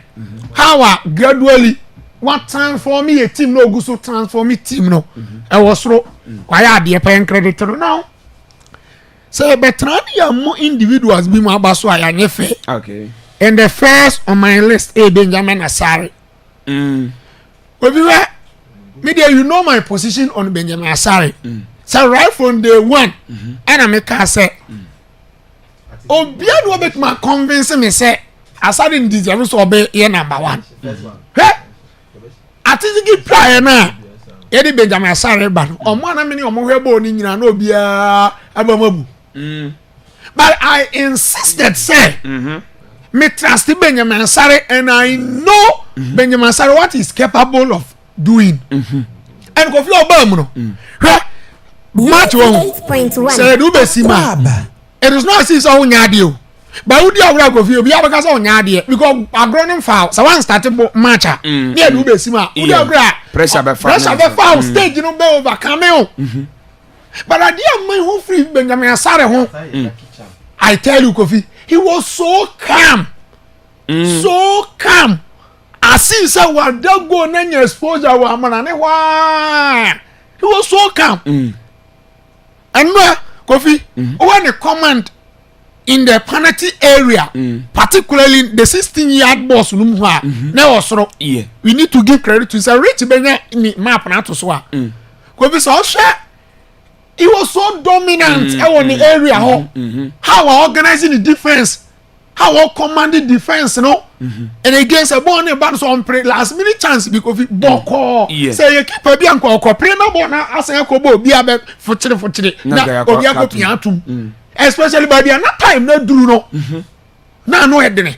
how gradually what transform me a team no go so transform me team no. I was so why are the paying credit now? Say better more individuals be more about so I am fair. Okay. And the first on my list is Benjamin Asare. But media, you know my position on Benjamin Asare. So right from day one, and I make her say, oh, beyond what make my convince me say, Asare deserves to obey your number one. Hey, I think you play now. Eddie Benjamin Asare ban. Or one a minute or more born in no be a but I insisted, say, me trust Benjamin Asare, and I know Benjamin Asare what he's capable of doing. And go for Obama. Match one. Say, do be sima. It is not his own yadio. But would you have go for you? Be able to go on yadia because a grown foul. So one started matcha. Yeah, do be sima. Would you have pressure be foul stage? You know, be over cameo. But I dear man who free Benjamin Asare home. I tell you, Kofi, he was so calm. So calm. I see someone don't go and then exposure wa manane why. He was so calm. And where Kofi, when a command in the penalty area, particularly the 16-yard boss Lumwa, now so we need to give credit to Sir Rich Benya in map na to so. Kofi so share. He was so dominant on the area. How I organizing the defense, how I commanding defense, you know, and against a born about some last minute chance because it boko. Say you keep a bianco, pray no more. I say I could be a bit for today. Especially by the another time, no do no. Now no head in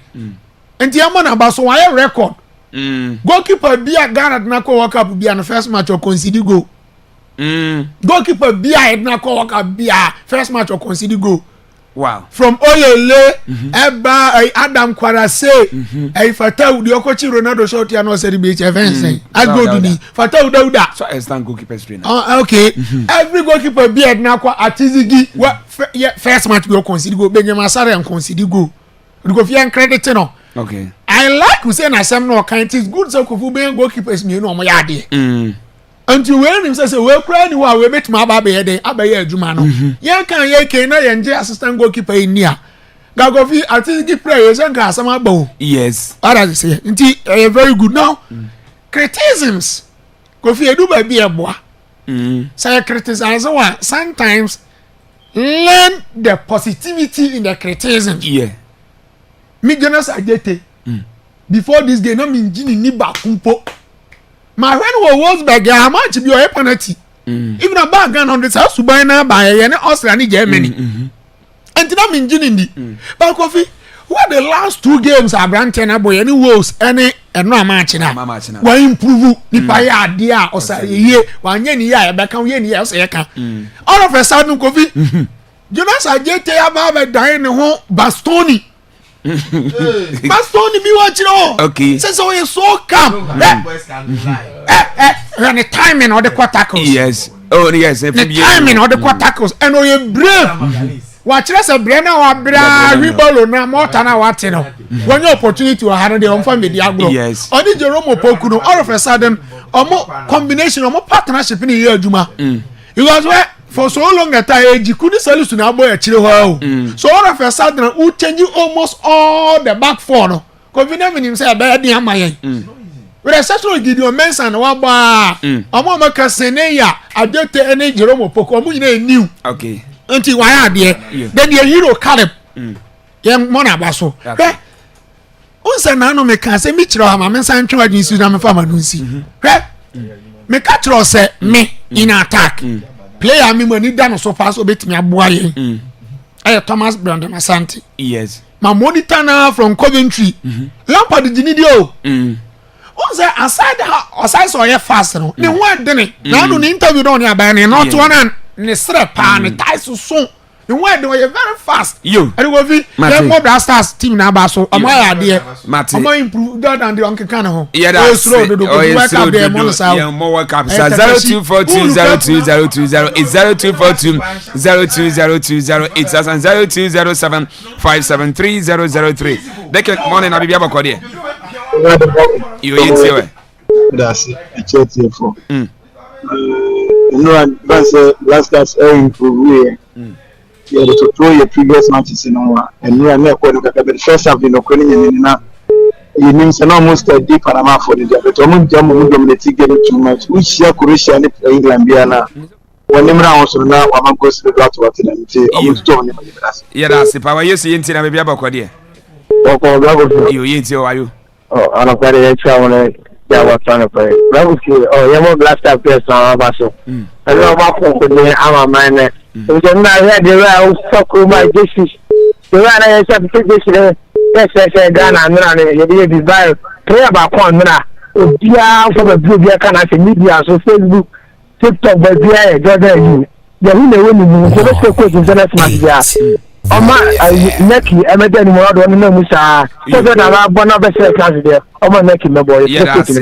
and the amount about so I record. Goalkeeper be a Ghana Nako walk up be on the first match or consider go. Goalkeeper be a na call be a first match or consider go. Wow. From Oyele, Eba, Adam Kwarase, Fatau, the Okochi Ronaldo shot ya no said beach events. I go to the Fatau Dauda. So I stand goalkeeper screen. Okay. Every goalkeeper be at Nakwa Atizigi. What first match we consider go. Benjamin Asare and consider go. Because you credit no. Okay. I like to say na some no kind. It's good so Kofu be goalkeepers me no mo yade. Until when him say we cry ni wa we bet ma ba be here abaye adwuma no yen kan ye ken na yen je assistant goalkeeper in here Gagofi Atizigi play yen kan asama gbo. Yes, what does say nti very good now. Criticisms Kofi edu ba bi eboa say criticize one sometimes learn the positivity in the criticism. Me Jonas Ajete before this game no me njini ni ba kumpo. My friend was beg how much be your penalty. Even a bag gun on the South Subina by any Australian Germany. And to them in the but Kofi, what the last two games are Brantana boy any woes any and no match now. Why improve the paya dear or say ye 1 year back on years all of a sudden Kofi Jonas Ajete about dying home Bastoni. Bastoni be watching all. Okay. Says so you're so calm. And the timing of the quarters. Yes. Oh yes. The timing of the quarters. And you brave. Watch us a brain or bra rebel na more than a what you know. When your opportunity to have the unfam with Diablo. Yes. Or did Jerome Pokuno all of a sudden or more combination or more partnership in the Juma. Because where for so long a time you couldn't sell to now boy a chill. So all of a sudden who change you almost all the back four no. Convenient himself bad near my with a sexual Gideon Mensa and one bar. A mama can say I don't tell any Jerome Poko new. Okay. Until why are there? Then the hero Caleb. Young Mona Basso. Unsa na no me kan say me kire ma me san twa adwin si na me fa ma no nsi hwe me ka kire say me in attack player me mani da no so pass obetimi aboa ye Thomas Brandon Asante. Yes, my monitor now from Coventry. Lampard Ginidio. Unsa aside so ye fast no me ho adene na no interview don ya ba ne not one ne sre pa ne tai so The way they were very fast. You. And we be them more Blasters team na ba so. Omo ya de. Omo improve than the Uncle Kano. Yeah, that's slow. Yeah, more work up. 0242020220 is 02420220 it's 0207573003. They can morning na bibia bakọ de. You eat here. That's it for. No, that's Blasters improve. Yeah, to throw your previous matches in one, and we are not going to get the first half in the Ukrainian. You mean almost a deep Panama for the but the getting too much. Which year Croatia and England Biana? When them rounds now, I'm going to the draft what them say. Yeah, that's the power you see in Tina Baby Abacodia. You eat your are you? Oh, I'm not very extra. Yeah, what's trying to play? Oh, you're more Blaster players on Abaso. I know about I'm a man. So now here they were stuck with my dishes. They were not able to take this. Yes, Ghana, and you did buy pray about one minute. Yeah, from a blue beer can I say media, so Facebook, TikTok, but yeah, Jordan, you win, so let's go to the next match. Oh my, Neki, I'm a dead more than no Musa. So that I have one of the class there. Oh my, Neki, my boy,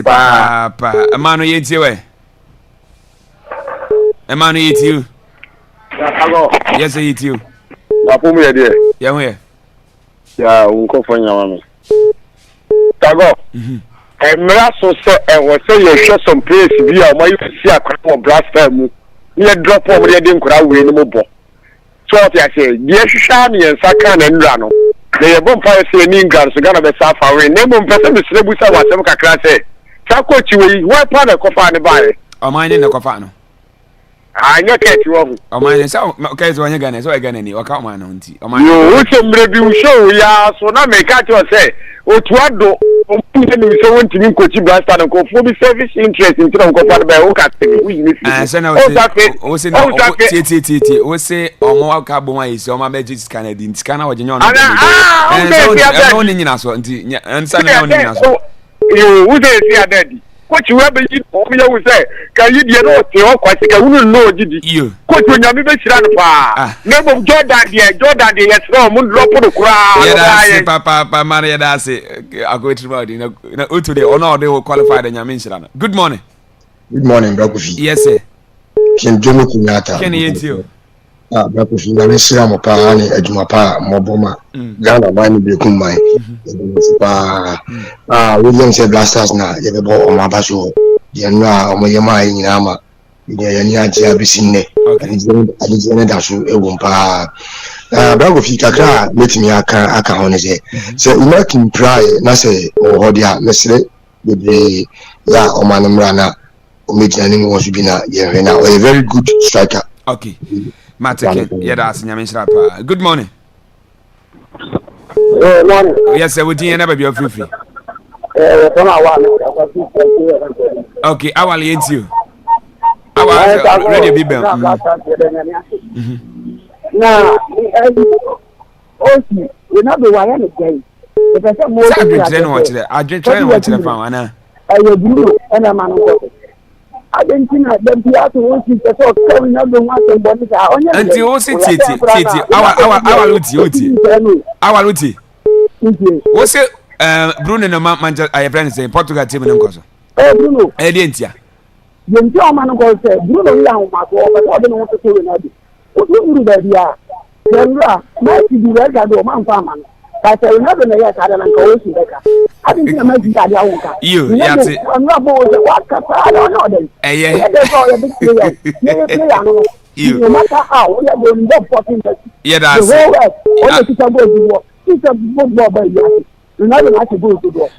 Papa, a man who eats you. A man who eats you. Yes, I eat you. Yeah, where? Yeah, uncle for your Tago. And Mirasso said, and was say you shot some place via my see a crap of blast family. You drop over the didn't crowd with no more. So I say, yes, Shani and Sakan and Rano. They are bonfire saying in England, so gonna be suffering. Name on person is Rebusa was some cacrase. Taco Chewy, what part of Cofano by? Or mine in the Cofano. I know catch you off. Oh, mine is okay, so again, so again, any or count my own tea. Oh, my review show, yeah, so now make out your say, or to do, so want to mean Coach Blaster and go for the service interest in Tron Cofano by Oka. And send out, say, or more carbon is your magic scanner, didn't scan out your own. And so, you would say, Daddy. What you ever eat, you say, can you get out your question? I wouldn't know you. What when you be Shanapa? Never Jordan, yes, no, moon drop on the crowd. Yeah, Papa, Maria, that's it. I'll go to body. Today, or no, they will qualify the Yamin. Good morning. Good morning, Brakofi. Yes, sir. Can Jomo Kenyatta. Can he eat you? Brakofi, na Nisra Mopani, Ejumapa, Moboma, Ghana, Bani Bekumai. William said Blasters na Yabo or Mabaso, Yana or Mayama in Yama, Yania Jabisine, and Dasu Ewumpa. Brakofi Kaka, let me aka honest. So, American Pride, Nase or Hodia, Mesre, the Ya or Manamrana, or Midjanin was Bina, Yerena, or a very good striker. Okay. Matake, yeah, that's Yamin. Good morning. Yes, I would never be free. Okay, I will eat you. I will ready to be better. Now, you know the way again. If I said more, I drink train watch the farm. I will and a man. Argentina, them people want to get all coming up the one and bodies are on. And you also Titi, our Luti. What's it? Bruno and Manchester, I have friends in Portugal team in Koso. Bruno, Edientia. The German goes, Bruno, young, my boy, but I don't want to say another. What do you do that? Yeah, then, might be like a man farmer. I say, never know yet, I don't know. I think you might be that you, yes, I'm not bored. What I don't know then. Yeah, you no matter how, we are going to put in the that's it's a football by you. You're not going to go to go.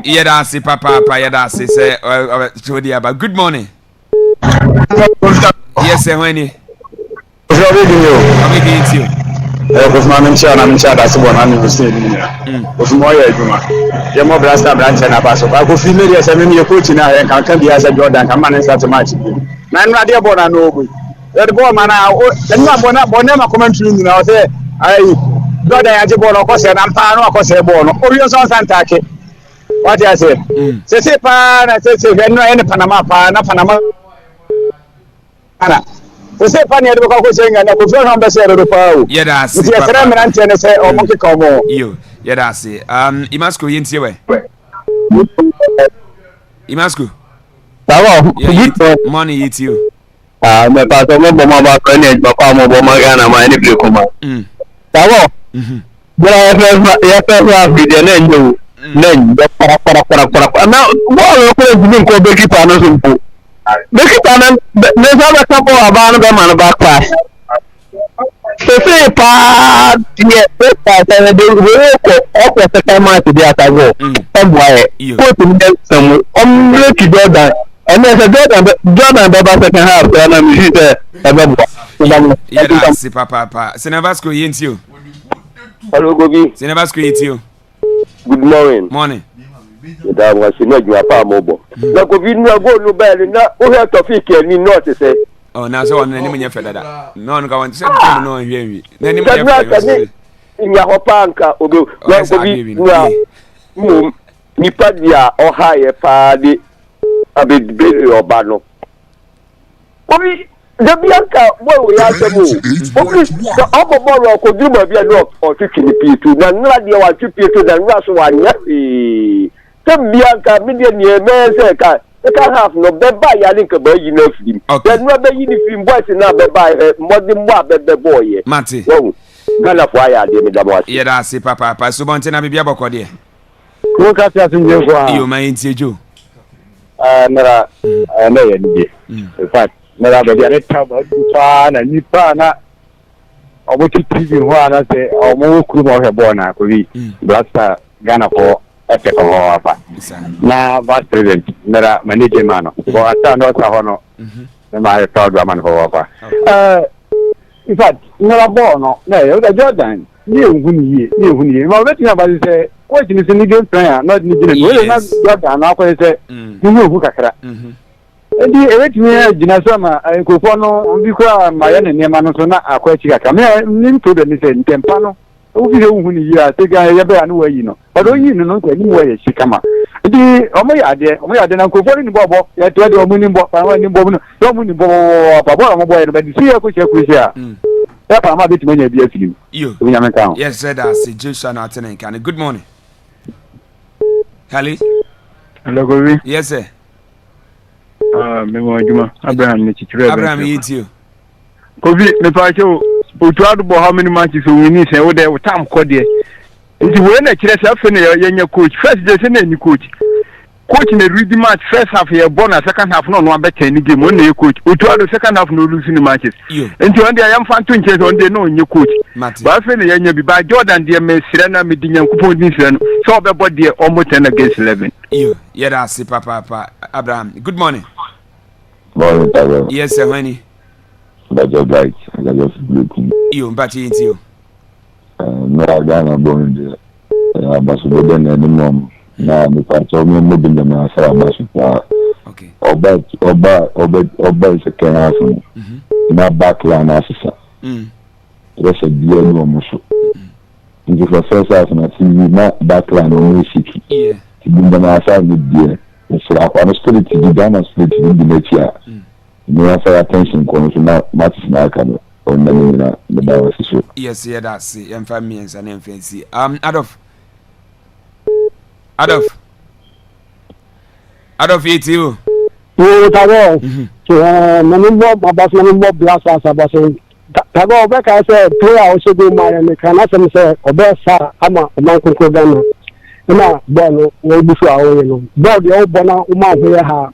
Yeah, that's it, Papa. Yeah, that's it. Say, but good morning. Yes, sir, when you. I'm against you. Because my name is that's one I'm in the stadium. Of more, you're more Blaster branch and a pass. I could feel it as a mini coach now and can be as a Jordan, come on and start a match. Man, I dear born and noble. The boy man, and not Bonema commentary now. Say, I got a Jabon or Cosset and Pano or Cosset born, or your sons and take it. What I said? Say, Pan, I said, no, any Panama, Panama. say funny e ko say nga na ko fẹ́ number say do pa o yeah that's it is say me na ntẹ ne say o mo kika mo yo yeah that's Imasco yentie we Imasco Tawo money eat you me pa to mo mo ba ko ni ba pa mo bo ma Ghana ma ni bi ko ma Tawo bra ya fa video na nyo na nyo para na wo ko ni ko be kipa no so po be kipa na ne sa ba ta po aba no be ma no back pass so say pa tie pe pa ta de wo ko o ko ta ma ti dia ta go e bo e ko ti ne samu o break Jordan and then Jordan be ba second half na mi see say e be bo yeah that's papa Senabasco yentio hello Gobi Senabasco yentio good morning da wa se na ju apa mo bo na Gobi nu go nu ba le na o he Tofik ni not say oh na so on anim nya fedada no ka want say no hwenwi na anim nya fedada nya hopanka obi wa Gobi nu nipa dia o haye pa de abedbe oba no Gobi the Bianca boy ya semo obi so bolo ko duma bia no o twitwi pitu na nra de wa twitwi pitu na nra so wa nya the Bianca media ni e say ka half no be ba ya link ba yi na film the nra be yi ni film boys na be ba modern be boy mate Ghana for ya de me da mo yeah that's papa so bonte na bibia bokọ de ko ka tia sunje ko yo ma yentie jo nara na ya ndi in fact nara be dia ta ba tuta na nipa na omo ti TV ho ana se omo kuru mo hebo na ko bi brasta Ghana for efe ko ho apa na vice president nara manage mano ko ata no sa ho no na ma ta do man ho apa in fact nara bo no na yo da Jordan ni ehuni ma be tina ba se ko ti ni game plan na ni gina no na Jordan na ko se ni hu kakra edi ewetimi gina so ma nkofo no bi kwa ma ya ne nema no so na akwa chi kakra me ni to de ni se ntempa no o fi hu ni ya te ga ya be anu wa yi no but o yi no ko ni wa ya chi kama edi omo ya de na nkofo ni bobo ya to de omo ni bo pa wa ni bo no omo ni bo pa bo omo bo ya be di si ya ko che ku sia ya pa ma be ti manya bi afili yo nya me kan yes said that's Joshua na tenen kan good morning hello Gobi yes sir me mo aduma Abraham ni chichire Abraham yitio Gobi me pa che o tuado bo how many matches we need say o dey time ko dey nti we na kire say afa na yenya coach first day say na ni coach na read match first half ya bona second half no abeta ni game on na coach o tuado second half no lose ni matches nti on dey am fan to nche on dey no nye coach ba afa na yenya bi ba Jordan dey me sire na me dinyan kupon din sire no so obebo dey almost 10 against 11 yeah that's papa Abraham good morning morning yes sir honey that's your right I just looking you mbati intio no Ghana born there ambassador den na mom na me pato me mo bin na sa ambassador okay oba second half na backline assisa that's a deal no mo so in the first half na TV na backline no shiki yeah bin na sa ni dia so akwa spirit di Ghana spirit di metia no after attention ko so na match na aka no on na the balance so yes yeah that's it and 5 minutes and fancy Adolf ETU tago so manimbo babas manimbo blast abaso tago be ka say player o so go my me kana sem say obesa ama o man ko Ghana na ball no bufu awo no ball de o bona o ma ho ya ha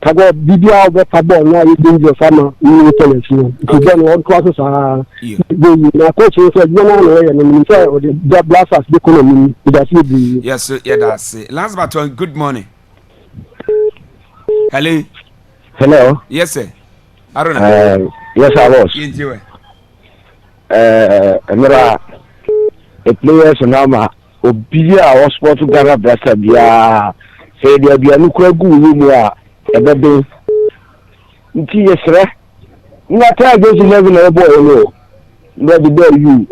tago bibia o be ta ball na ye dinjo sama ni telephone so ball o to aso sa go na coach so gbona no ye no ni say o de blasters de kono ni da si bi yes yeah that's it last but one good morning hello yes sir Aruna yes I was enjoy Emira a players now obia o sport Ghana brasa bia say dia bia nu kwa gu mu a ebebe nti yesre na ta go to level na boy no na the ball you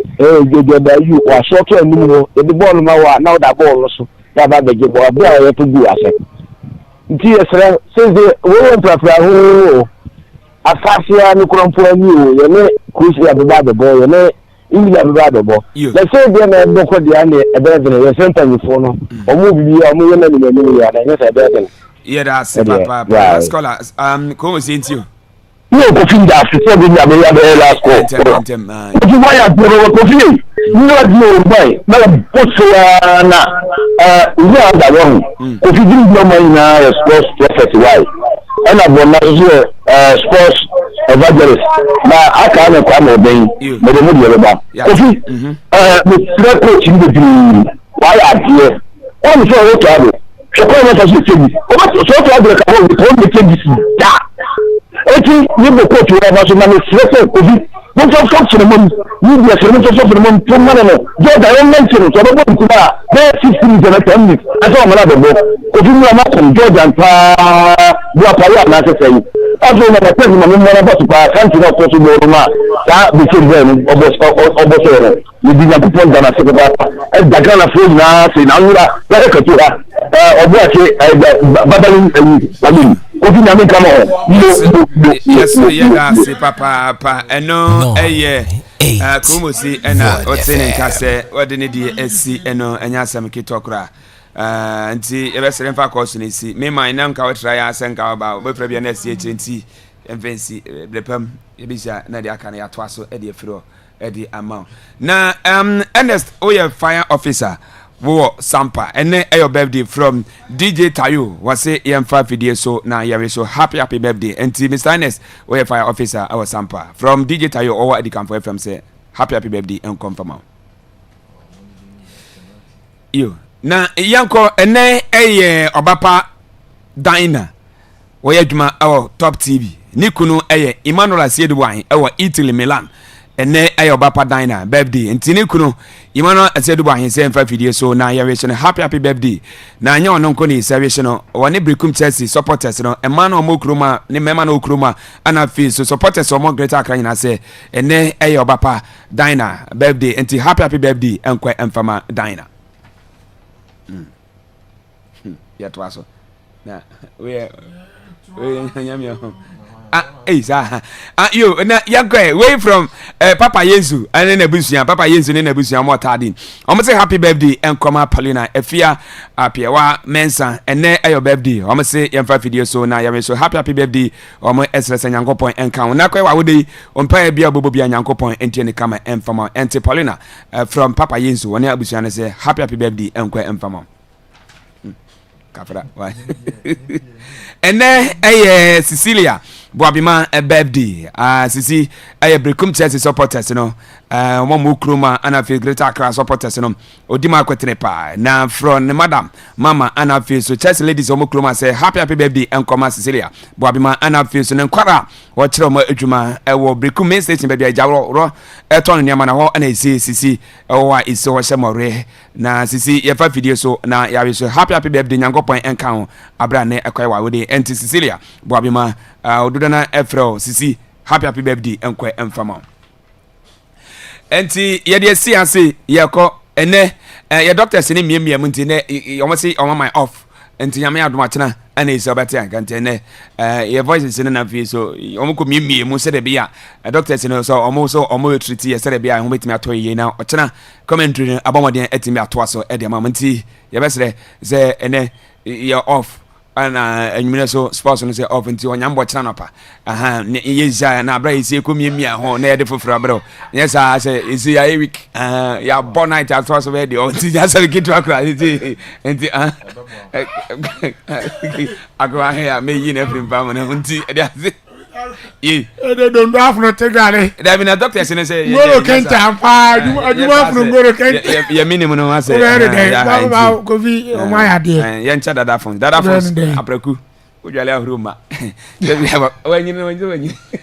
go da you wa short anu no the ball ma wa na da ball so da ba beje ball bia ya to gu ase nti yesre say we won prapra ho Afasia no krompo ani o ye ne kusi abeba de boy ye ne India abeba de boy. Let's say dem na boko de ane e be de ye senta ni fo no. Omo bibi omo ye na ni ya na ye say be de. Yeah, that's papa. Let's call us. Come see you. No coffee that se be na be ya be last call. If you buy a coffee, you know buy. Na post na you are the one. Coffee drink no money na sports prophet why. And abona sports evangelist. Na aka na kwa mo ben. Me de mo de ba. Coffee me try coach in the why are here. On so what to do. So come na so change. So to do ka ho to change da. Eti ni be coach wa ba so na me stress Covid. Mo so for the money. Ni be so for the money. To man no. Go da yon mention so ba ko ba. Be 15 minutes 10 minutes. Aso ma na be bo. Covid ni ma ko Jordan pa bo pa ya na se say. Aso na be mo na ba so pa kan ti na ko so bo ma. Da be se be no obo so. Ni bi na people da na se ba. E da kana fo na se na nura. Ba ka tu ha. Obo ake babalin babalin. Yes, papa, and no, Kumusi, and Otene Case, ordinary SC, and no, and Yasam Kitokra. And see, ever sent for caution, see, me my name, Cow try, I send about, but probably an SCHNT, and Fancy, the Pum, Ebisha, Nadia Cania, Twasso, Eddie Fro, Eddie amount. Now, Ernest, Oya fire officer. Wo sampa ene your birthday from DJ Tayo was say EM5 video so na you so happy birthday and Mr. Ernest we fire officer our sampa from DJ Tayo or the camp from say happy birthday and confirm you na yanko ene obapa diner we adwuma our top TV ni kunu Emmanuel Asiedu wan Italy Milan ene obapa diner birthday ntini kunu Imano Asiedu wan say 5 video so na ya happy birthday na nya ono nko ni celebration no woni Brekum Chelsea supporters no Emmanuel Mokroma ni mema na Okroma ana feel so supporters o mo greater akran na say ene obapa diner birthday enti happy birthday enkwa emfama diner ya twaso na we nyamia you na yakwe way from Papa Yesu and then Ebusian Papa Yesu and Ebusian more tardin. I'm say happy birthday and come up Paulina Efia Apia Mensa and then your birthday. I'm say yam5 video so now you so happy birthday or my SS and Yanko point and count. Na kwa would on pay bia bobo and Yanko point and tiene kama and from Auntie Paulina from Papa Yesu when Ebusian say happy birthday and kwa and from Kafra why and then Cecilia Boabima a birthday. Sisi a Brekum Chelsea supporters, no. One more Kruma and I feel greater class supporters, no. Odima Quetrepa. Now from Madam Mama and I feel so Chelsea ladies Omo Kruma say happy birthday and come Cecilia. Boabima and I feel so Nquara. Watch Roma Ujuma. I will Brekum main station baby Jaro a ton in Yamana and I see Sisi. Oh, I is so Shamore. Na Sisi your 5 video so now ya so happy birthday Yango point and count Abrane Akwaaba with the anti Cecilia. Boabima Odudana Efro Sisi happy birthday enkwe emfama enti ye de si ase ye ko ene ye doctors ni miemia munti ne omo say on my off enti nyame adoma tena ana isi obete an kante ne ye voices ni na fi so omo ko miemia mu se de bia doctors ni so omo treat ye se de bia omo betimi ato ye na otena commentary abomoden etimi ato aso e de mamunti ye besere ze ene ye off ana enyumine so sports no say off nti onyambo chana nopa yeza na abra isi ekomiemia ho na yede foforo abro yes I say isi ya week ya bon night at so be de nti ya say kitu akra nti akwa here me yin every pam na nti ye don't have no tegare there been a doctor say go kenta pa aduma from go kenta ya minimum no say ya go vi o my ade ya ncha dada phone apreku ojale ahuruma wenyi